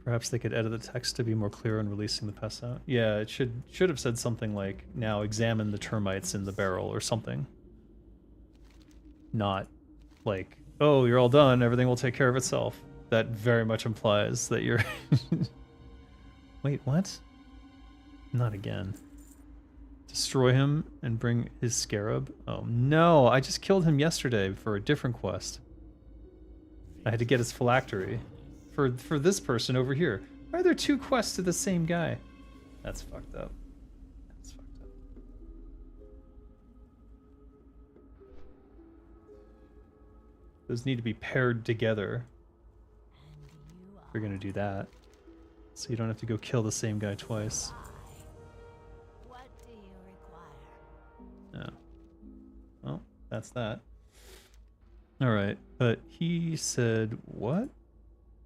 Perhaps they could edit the text to be more clear in releasing the pests out. Yeah, it should have said something like, now examine the termites in the barrel or something. Not like, oh, you're all done, everything will take care of itself. That very much implies that you're... Wait, what? Not again. Destroy him and bring his scarab? Oh no, I just killed him yesterday for a different quest. I had to get his phylactery. For this person over here. Why are there two quests to the same guy? That's fucked up. That's fucked up. Those need to be paired together. If we're gonna do that. So you don't have to go kill the same guy twice.
What do you require?
No. Well, that's that. Alright, but he said what?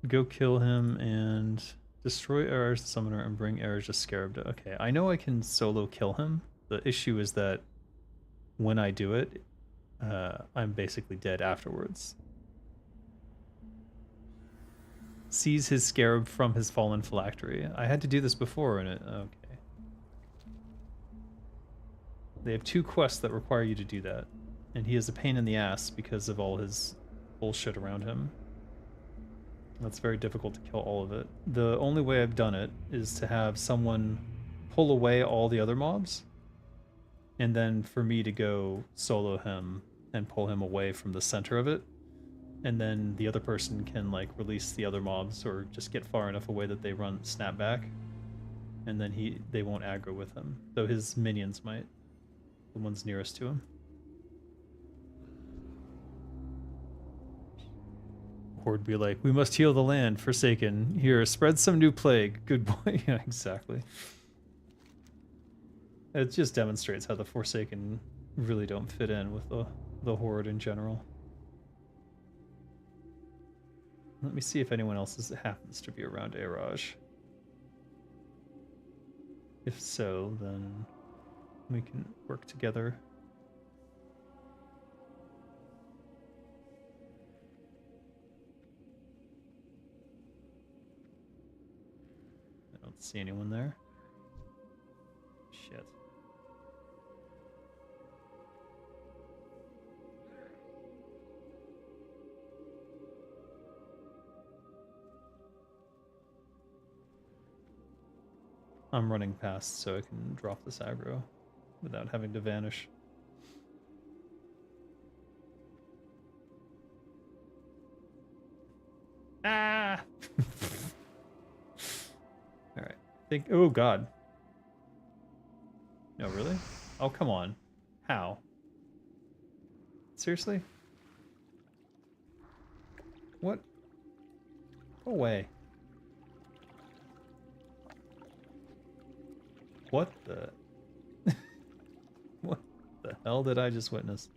Go kill him and destroy Era's summoner and bring Era's scarab to... Okay, I know I can solo kill him. The issue is that when I do it, I'm basically dead afterwards. Seize his scarab from his fallen phylactery. I had to do this before and it... Okay. They have two quests that require you to do that. And he is a pain in the ass because of all his bullshit around him. That's very difficult to kill all of it. The only way I've done it is to have someone pull away all the other mobs, and then for me to go solo him and pull him away from the center of it, and then the other person can like release the other mobs or just get far enough away that they snap back, and then they won't aggro with him, though his minions might, the ones nearest to him. Horde be like, we must heal the land, Forsaken. Here, spread some new plague. Good boy. Yeah, exactly. It just demonstrates how the Forsaken really don't fit in with the Horde in general. Let me see if anyone else happens to be around Araj. If so, then we can work together. See anyone there? Shit. I'm running past so I can drop this aggro without having to vanish. Ah! Alright. Oh god. No, really? Oh, come on. How? Seriously? What? Go away. What the... What the hell did I just witness?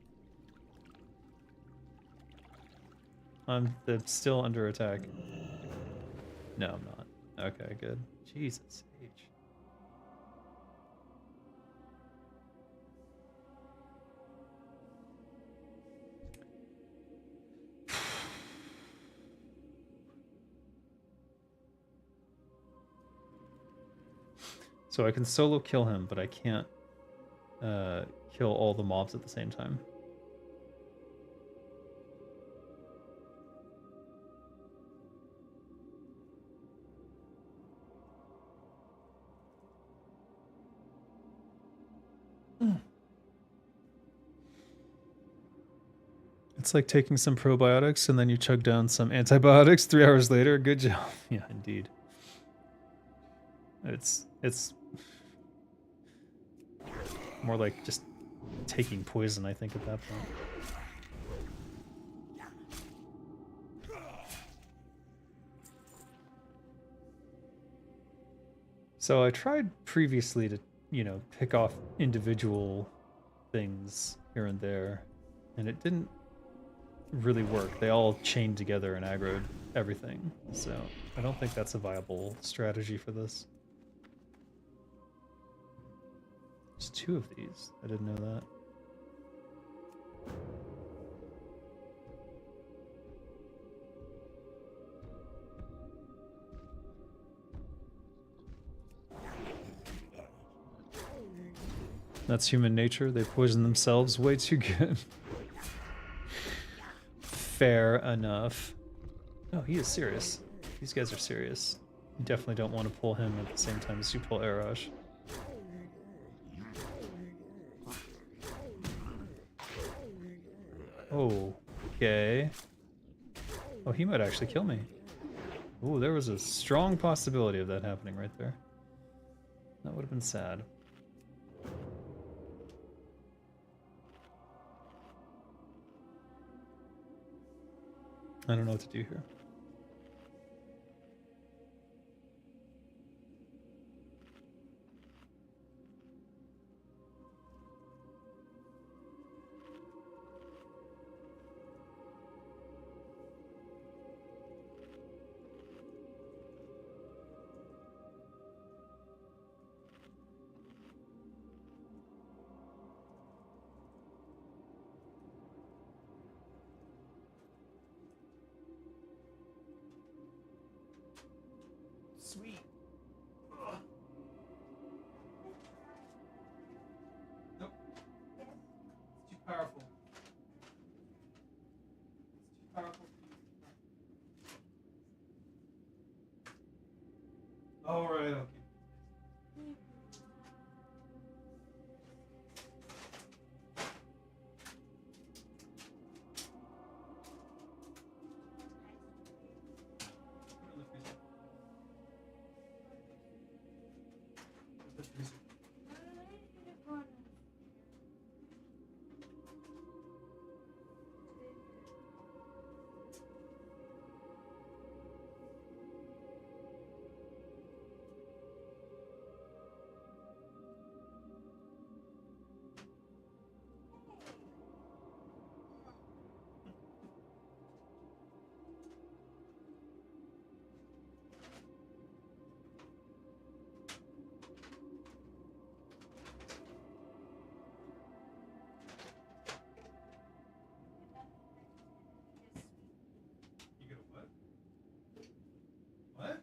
I'm still under attack. No, I'm not. Okay, good. Jesus H. So I can solo kill him, but I can't kill all the mobs at the same time. It's like taking some probiotics and then you chug down some antibiotics 3 hours later. Good job. Yeah, indeed. It's more like just taking poison, I think, at that point. So I tried previously to, you know, pick off individual things here and there, and it didn't really work. They all chained together and aggroed everything, so I don't think that's a viable strategy for this. There's 2 of these. I didn't know that. That's human nature. They poison themselves way too good. Fair enough. Oh, he is serious. These guys are serious. You definitely don't want to pull him at the same time as you pull Arash. Okay. Oh, he might actually kill me. Ooh, there was a strong possibility of that happening right there. That would have been sad. I don't know what to do here. Sweet. Ugh. Nope. It's too powerful. It's too powerful. All right. Okay. You get a what? What?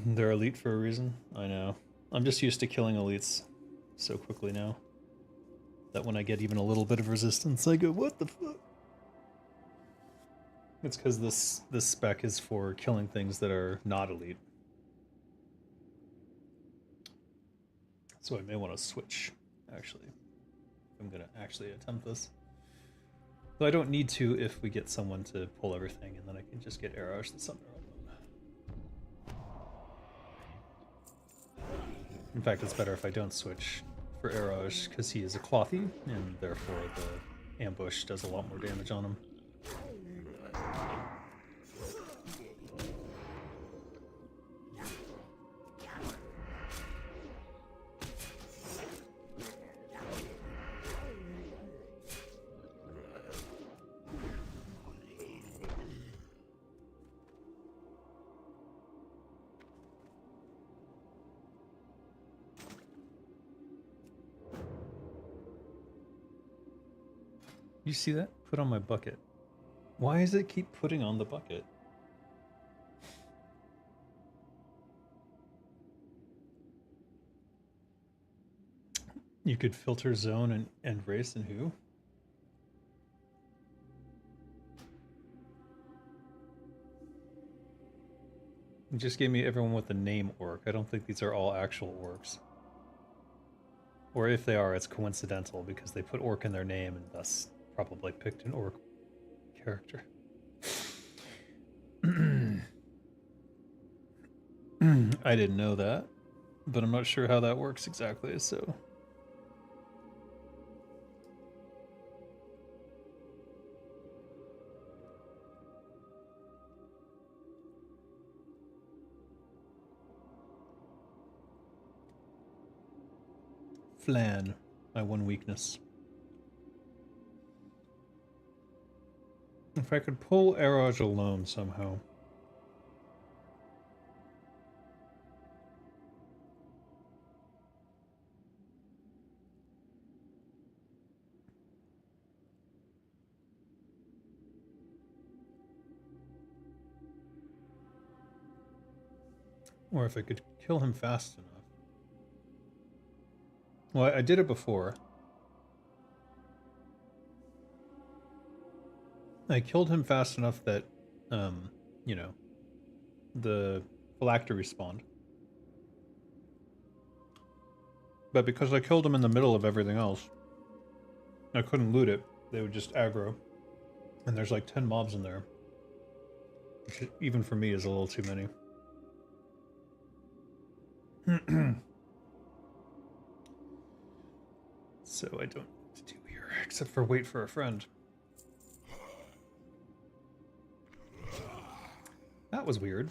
They're elite for a reason. I know. I'm just used to killing elites so quickly now that when I get even a little bit of resistance, I go, what the fuck? It's because this spec is for killing things that are not elite. So I may want to switch, actually. I'm going to actually attempt this. Though I don't need to if we get someone to pull everything, and then I can just get arrows and something around them. In fact, it's better if I don't switch for arrows, because he is a clothy, and therefore the ambush does a lot more damage on him. You see that? Put on my bucket. Why does it keep putting on the bucket? You could filter zone and race and who? It just gave me everyone with the name orc. I don't think these are all actual orcs. Or if they are, it's coincidental because they put orc in their name and thus probably picked an orc character. I didn't know that, but I'm not sure how that works exactly, so... Flan, my one weakness. If I could pull Araj alone somehow. Or if I could kill him fast enough. Well, I did it before. I killed him fast enough that, you know, the phylactery respawned. But because I killed him in the middle of everything else, I couldn't loot it. They would just aggro. And there's like 10 mobs in there. Which even for me is a little too many. So I don't know what to do here, except for wait for a friend. That was weird.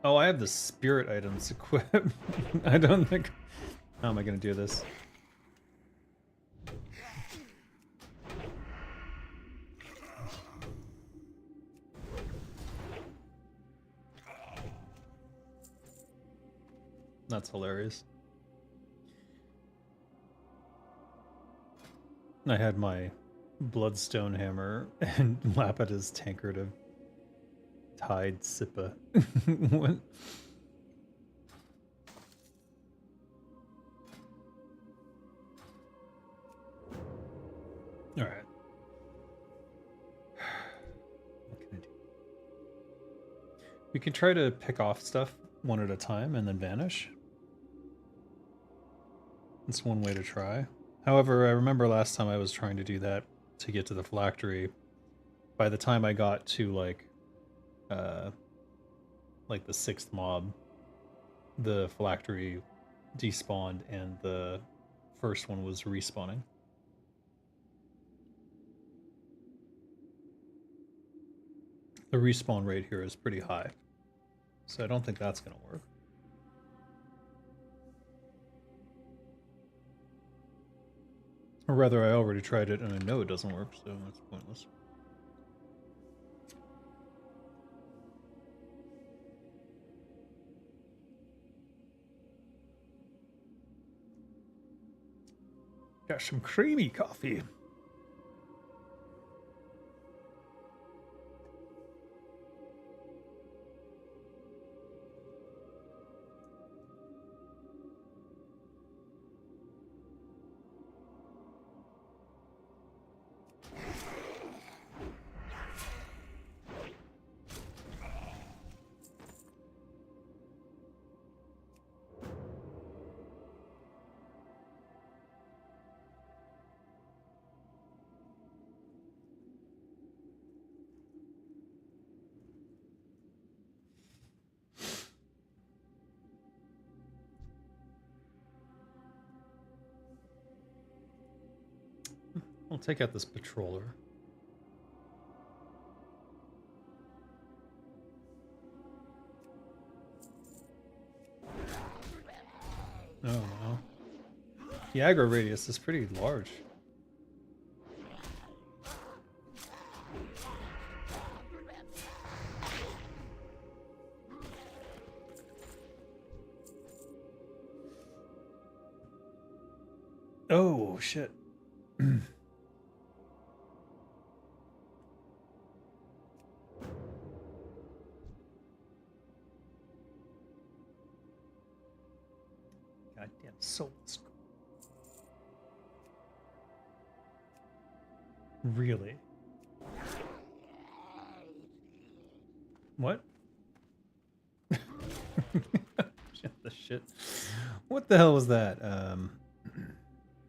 Oh, I have the spirit items equipped. I don't think... How am I going to do this? That's hilarious. I had my bloodstone hammer and Lapidus tankard of Tide Sippa. What? Alright. What can I do? We can try to pick off stuff one at a time and then vanish. That's one way to try. However, I remember last time I was trying to do that to get to the phylactery. By the time I got to like the 6th mob, the phylactery despawned and the first one was respawning. The respawn rate here is pretty high, so I don't think that's going to work. Or rather, I already tried it and I know it doesn't work, so that's pointless. Got some creamy coffee. I'll take out this patroller. Oh no. The aggro radius is pretty large. Oh shit. Goddamn soul. Really? What? Shit, the shit. What the hell was that?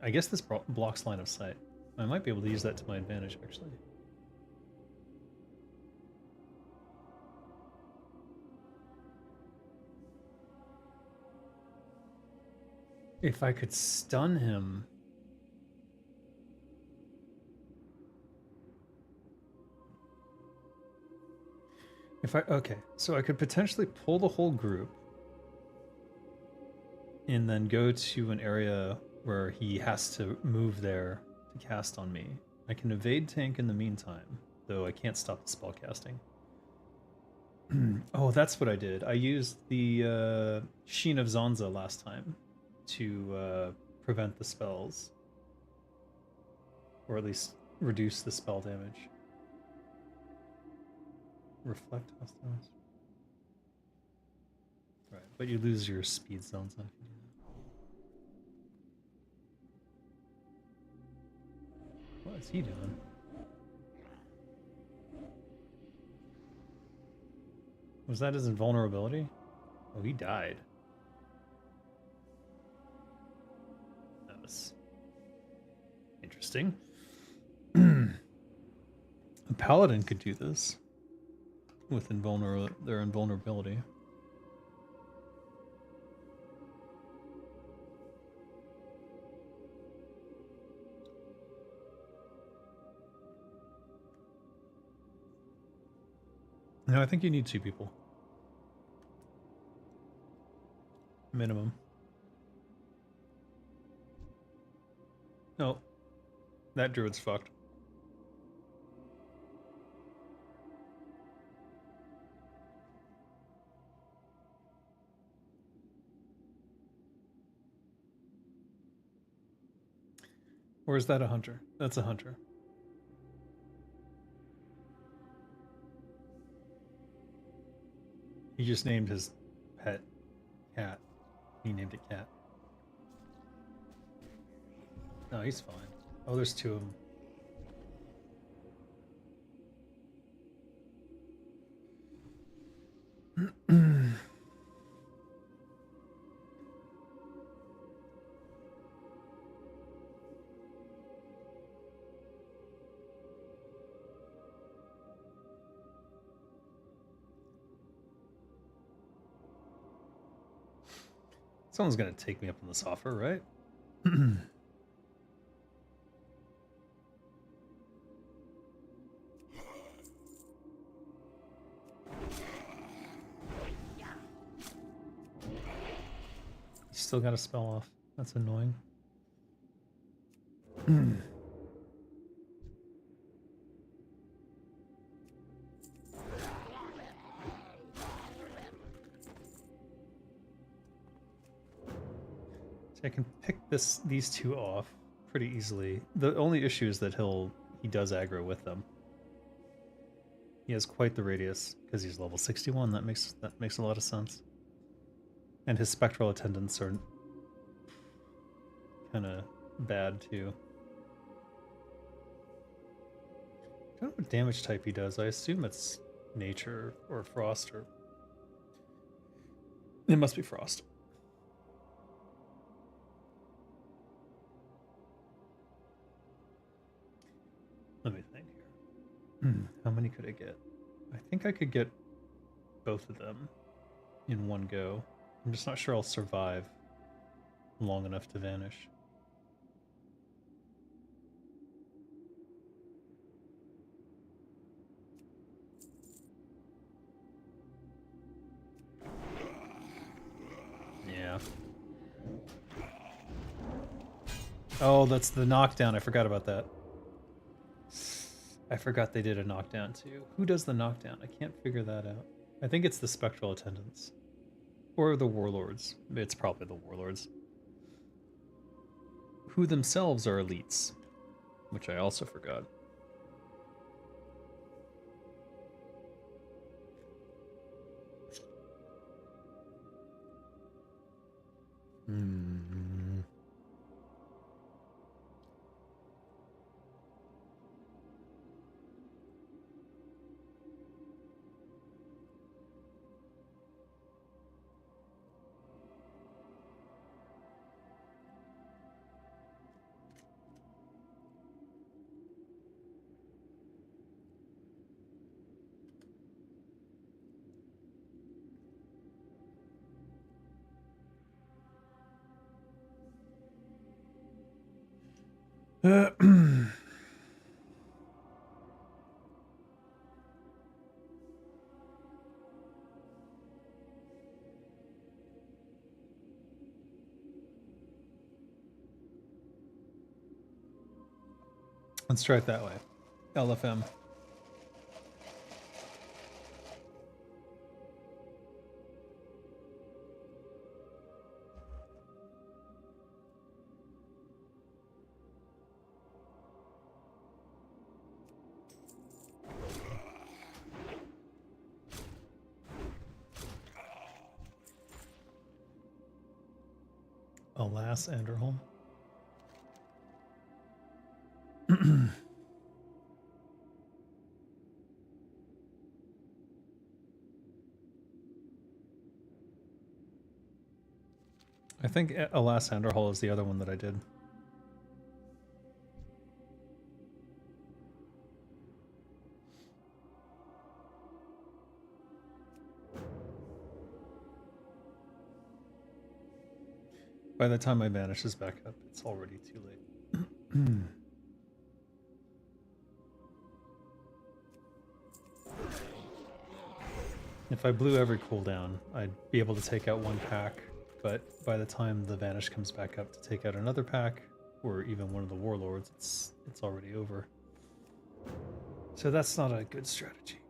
I guess this blocks line of sight. I might be able to use that to my advantage, actually. If I could stun him... Okay, so I could potentially pull the whole group and then go to an area where he has to move there to cast on me. I can evade tank in the meantime, though I can't stop the spell casting. Oh, that's what I did. I used the Sheen of Zanza last time to prevent the spells. Or at least reduce the spell damage. Reflect hostiles. Right, but you lose your speed zones if you do that. What is he doing? Was that his invulnerability? Oh, he died. That was interesting. A paladin could do this with their invulnerability. No, I think you need 2 people. Minimum. No. That druid's fucked. Or is that a hunter? That's a hunter. He just named his pet cat. He named it Cat. No, he's fine. Oh, there's 2 of them. Someone's gonna take me up on this offer, right? Still got a spell off. That's annoying. So I can pick these 2 off pretty easily. The only issue is that he does aggro with them. He has quite the radius because he's level 61. That makes a lot of sense. And his spectral attendants are kind of bad too. I don't know what damage type he does. I assume it's nature or frost, or it must be frost. Let me think here. How many could I get? I think I could get both of them in one go. I'm just not sure I'll survive long enough to vanish. Yeah. Oh, that's the knockdown. I forgot about that. I forgot they did a knockdown too. Who does the knockdown? I can't figure that out. I think it's the spectral attendants. Or the warlords. It's probably the warlords. Who themselves are elites. which I also forgot. Hmm. Let's try it that way. LFM. Alas, Anderholm. I think Alas, Anderhall is the other one that I did. By the time I vanish this back up, it's already too late. If I blew every cooldown, I'd be able to take out one pack, but by the time the vanish comes back up to take out another pack, or even one of the warlords, it's already over. So that's not a good strategy.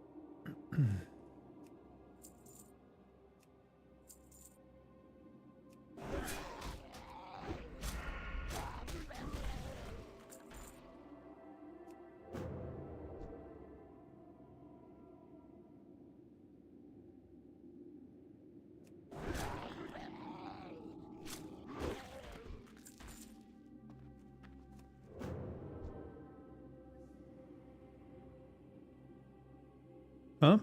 Huh?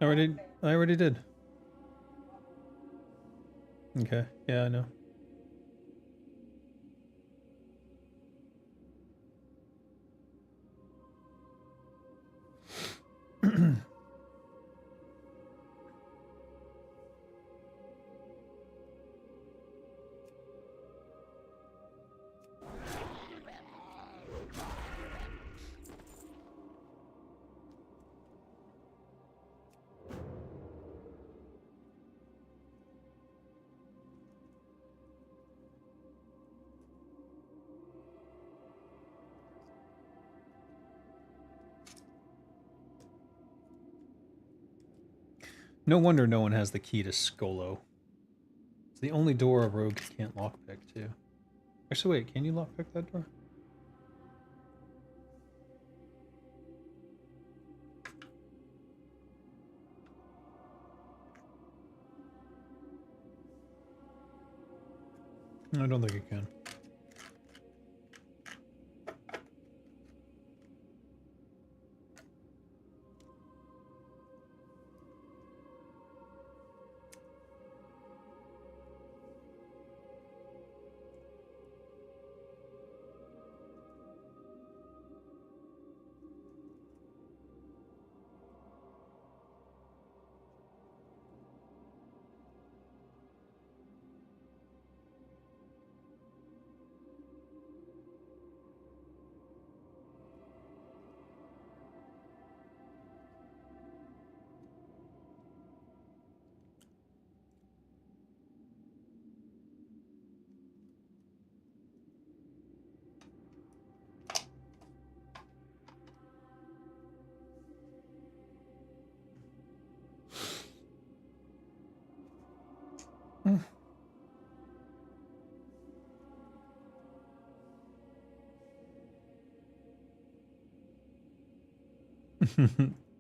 I already did. Okay, yeah, I know. No wonder no one has the key to Skolo. It's the only door a rogue can't lockpick, too. Actually, wait, can you lockpick that door? I don't think it can.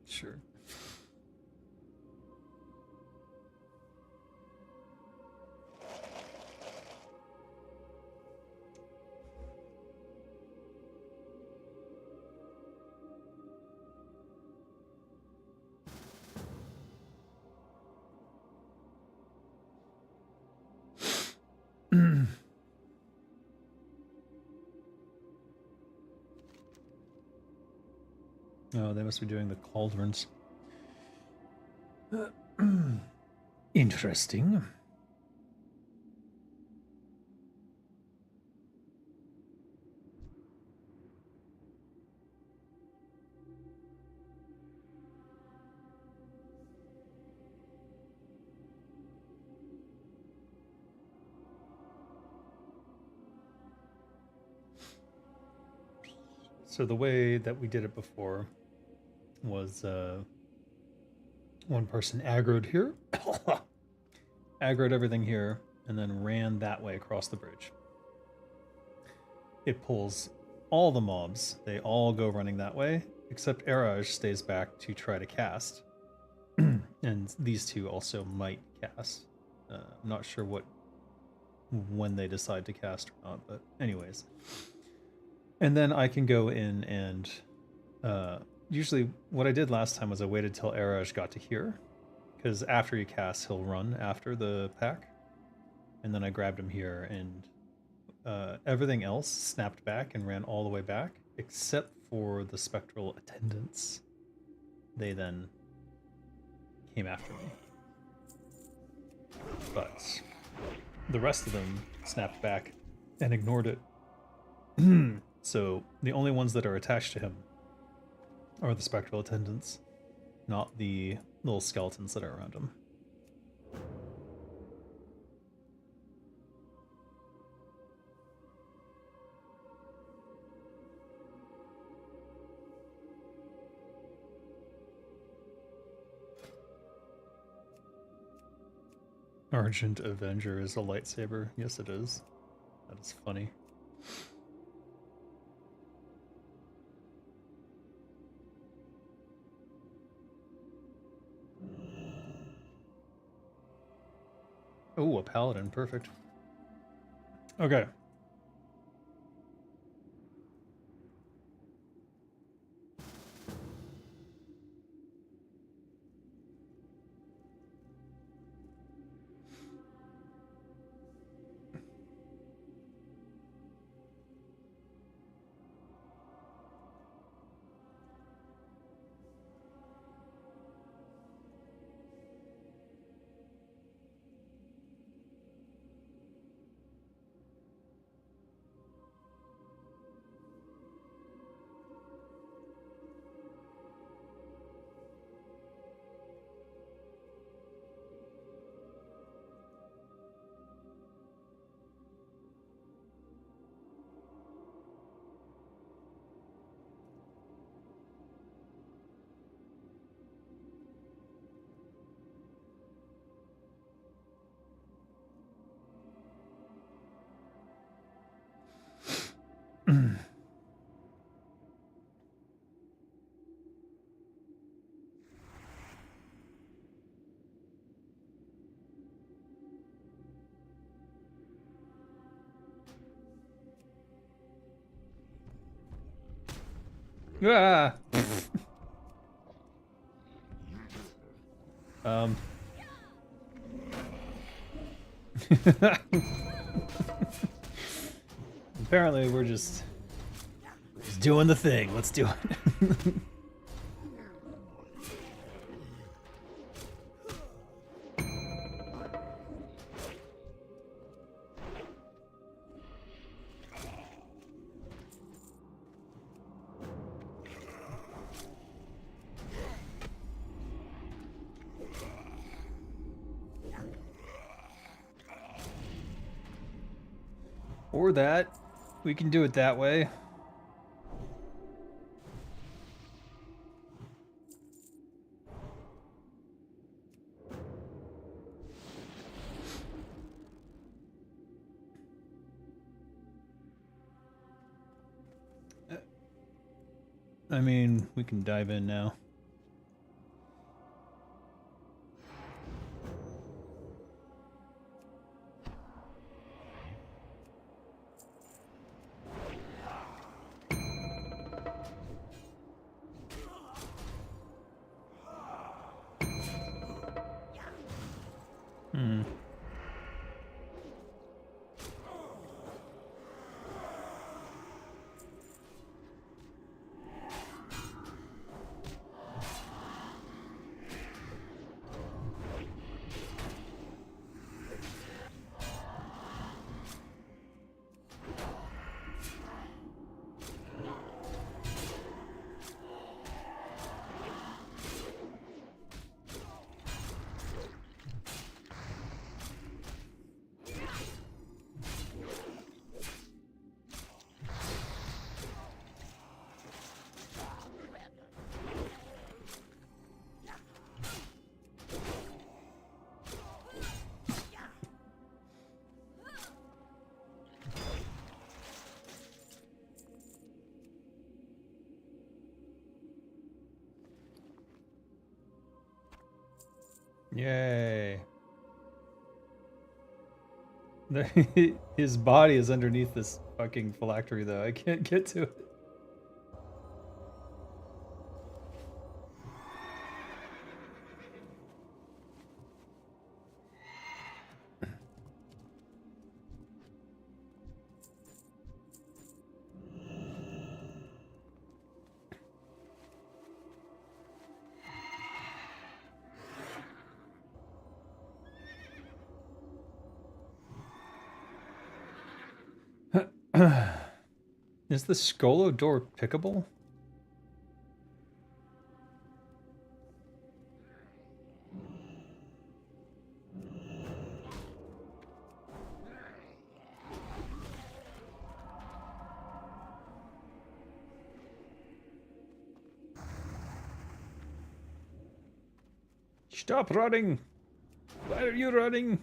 Sure. Oh, they must be doing the cauldrons. Interesting. So the way that we did it before was one person aggroed here, aggroed everything here, and then ran that way across the bridge. It pulls all the mobs. They all go running that way, except Eraj stays back to try to cast. And these two also might cast. I'm not sure when they decide to cast or not, but anyways. And then I can go in and usually what I did last time was I waited till Eraj got to here, because after he casts, he'll run after the pack. And then I grabbed him here, and everything else snapped back and ran all the way back, except for the spectral attendants. They then came after me. But the rest of them snapped back and ignored it. So the only ones that are attached to him are the spectral attendants, not the little skeletons that are around him. Argent Avenger is a lightsaber. Yes, it is. That is funny. Oh, a paladin. Perfect. Okay. Ah! um. Apparently, we're just doing the thing. Let's do it. Or that. We can do it that way. I mean, we can dive in now. Hmm. Yay. His body is underneath this fucking phylactery, though. I can't get to it. Is the Skolo door pickable? Stop running! Why are you running?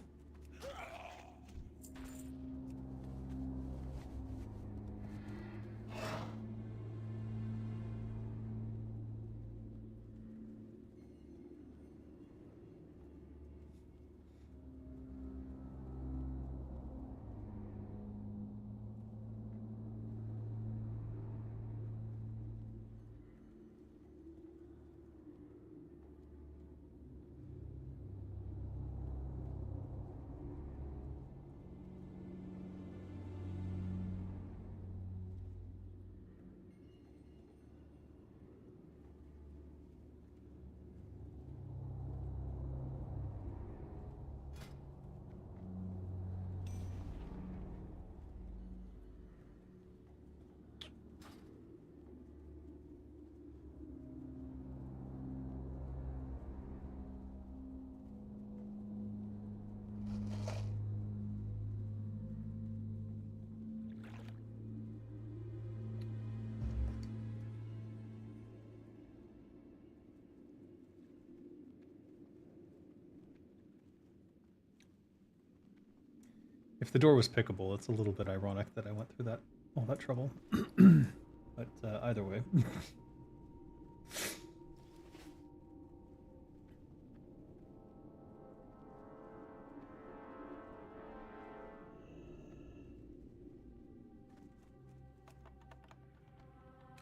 If the door was pickable, it's a little bit ironic that I went through all that trouble. But either way.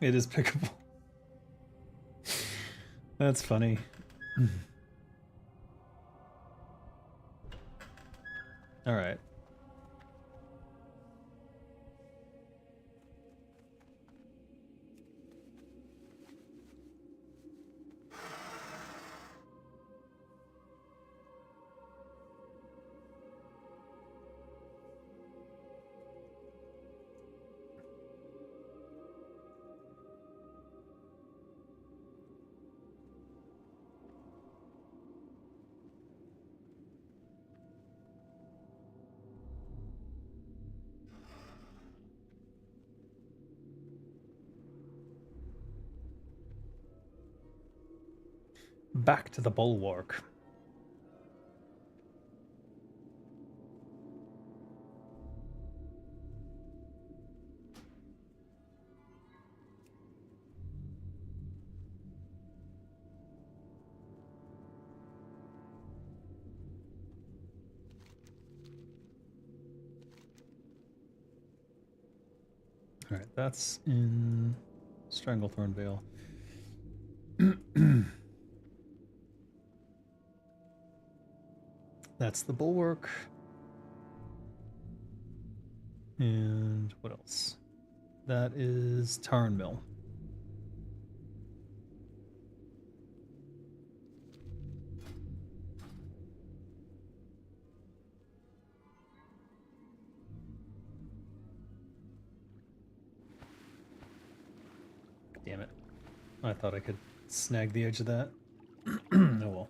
It is pickable. That's funny. All right. Back to the bulwark. All right, that's in Stranglethorn Vale. That's the bulwark. And what else? That is Tarn Mill. Damn it. I thought I could snag the edge of that. Oh well.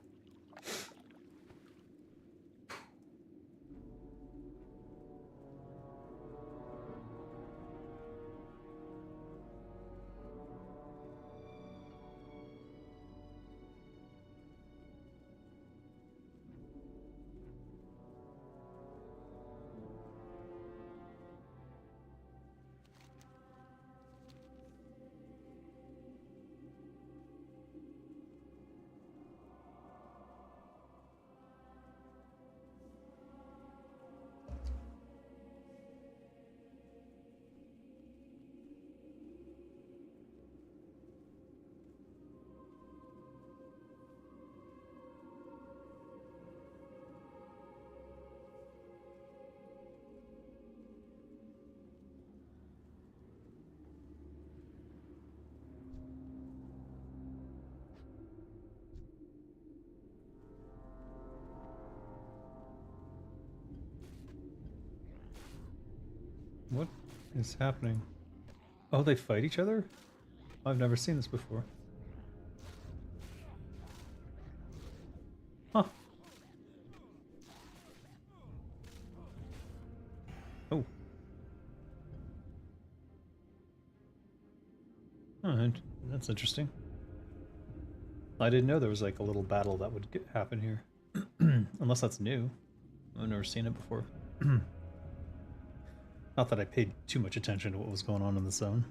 What is happening? Oh, they fight each other? I've never seen this before. Huh. Oh. Oh, that's interesting. I didn't know there was like a little battle that would happen here. Unless that's new. I've never seen it before. Not that I paid too much attention to what was going on in the zone.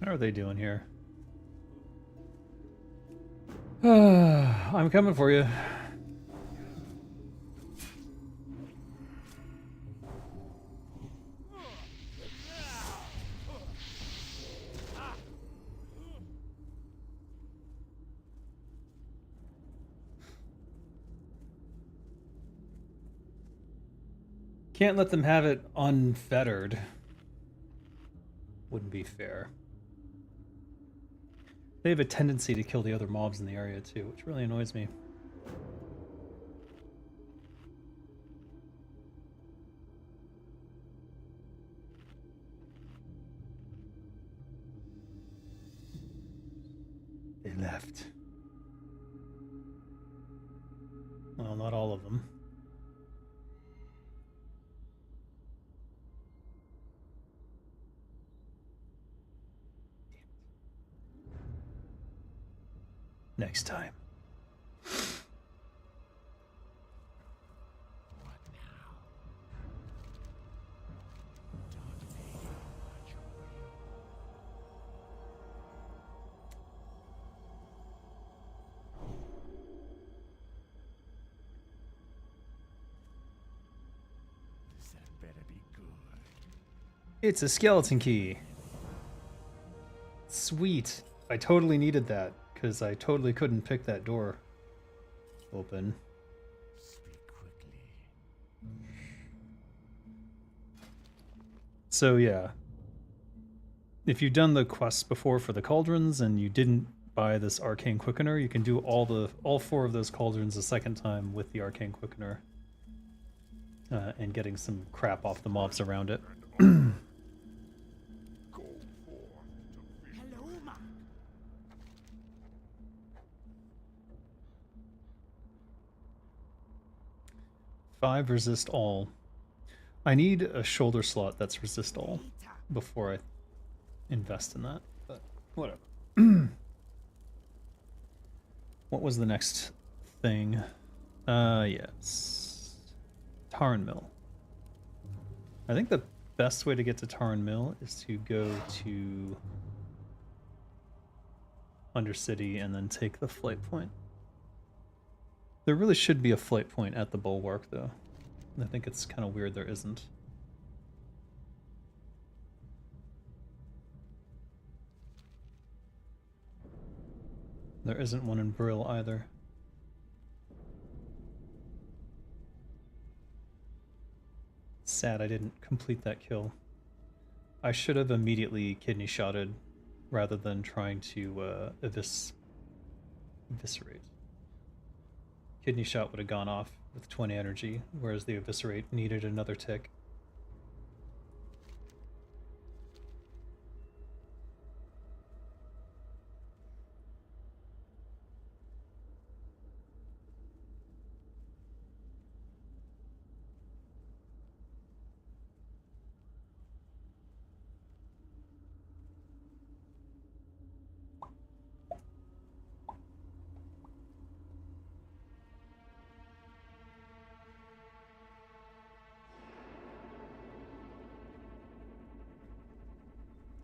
How are they doing here? I'm coming for you. Can't let them have it unfettered. Wouldn't be fair. They have a tendency to kill the other mobs in the area too, which really annoys me. They left. Well, not all of them. Next time. It's a skeleton key. Sweet. I totally needed that, because I totally couldn't pick that door open. So yeah. If you've done the quests before for the cauldrons and you didn't buy this arcane quickener, you can do all four of those cauldrons a second time with the arcane quickener. And getting some crap off the mobs around it. Five resist all. I need a shoulder slot that's resist all before I invest in that, but whatever. What was the next thing? Yes. Tarn Mill. I think the best way to get to Tarn Mill is to go to Undercity and then take the flight point. There really should be a flight point at the Bulwark, though. I think it's kind of weird there isn't. There isn't one in Brill either. Sad I didn't complete that kill. I should have immediately kidney shotted rather than trying to eviscerate. Kidney shot would have gone off with 20 energy, whereas the eviscerate needed another tick.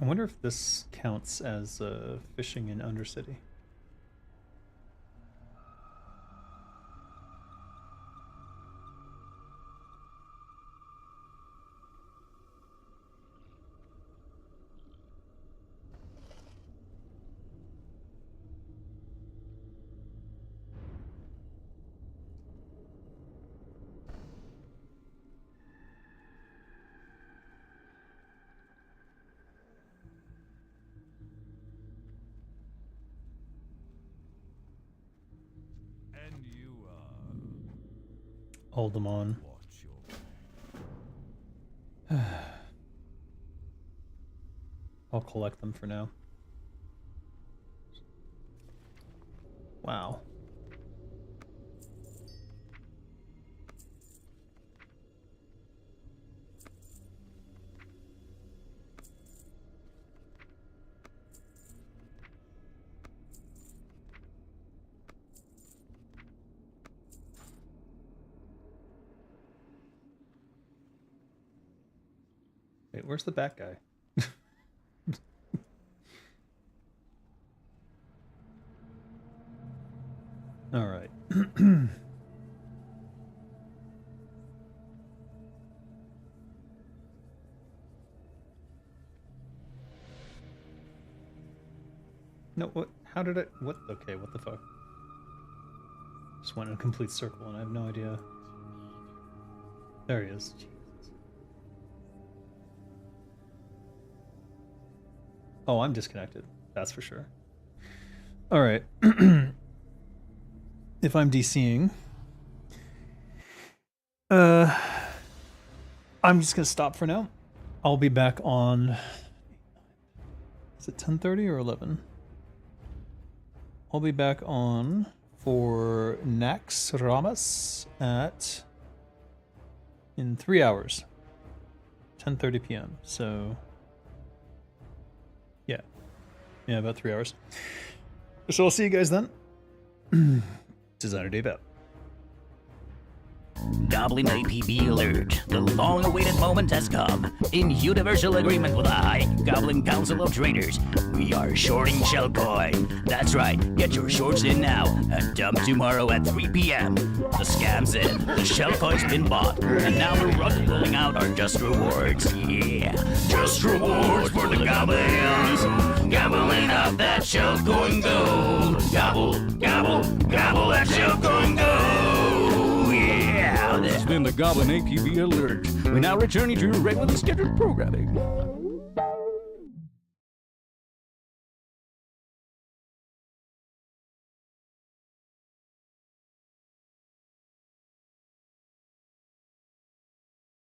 I wonder if this counts as fishing in Undercity. Hold them on. I'll collect them for now. Wow. Wait, where's the bat guy? All right. No, what? How did it? What? Okay, what the fuck? Just went in a complete circle and I have no idea. There he is. Oh, I'm disconnected. That's for sure. All right. If I'm DCing, I'm just gonna stop for now. I'll be back on. Is it 10:30 or 11? I'll be back on for Nax Ramas in 3 hours, 10:30 p.m. So. Yeah, about 3 hours. So I'll see you guys then. Designer Dave out.
Goblin APB alert. The long-awaited moment has come. In universal agreement with the High Goblin Council of Traders, we are shorting shell coin. That's right, get your shorts in now and dump tomorrow at 3 p.m. The scam's in, the shell coin's been bought, and now we're rolling out our just rewards. Yeah, just rewards for the goblins. Gobbling up that shell coin gold. Gobble, gobble, gobble that shell coin gold. Yeah.
This has been the Goblin APB Alert. We now return you to your regularly scheduled programming.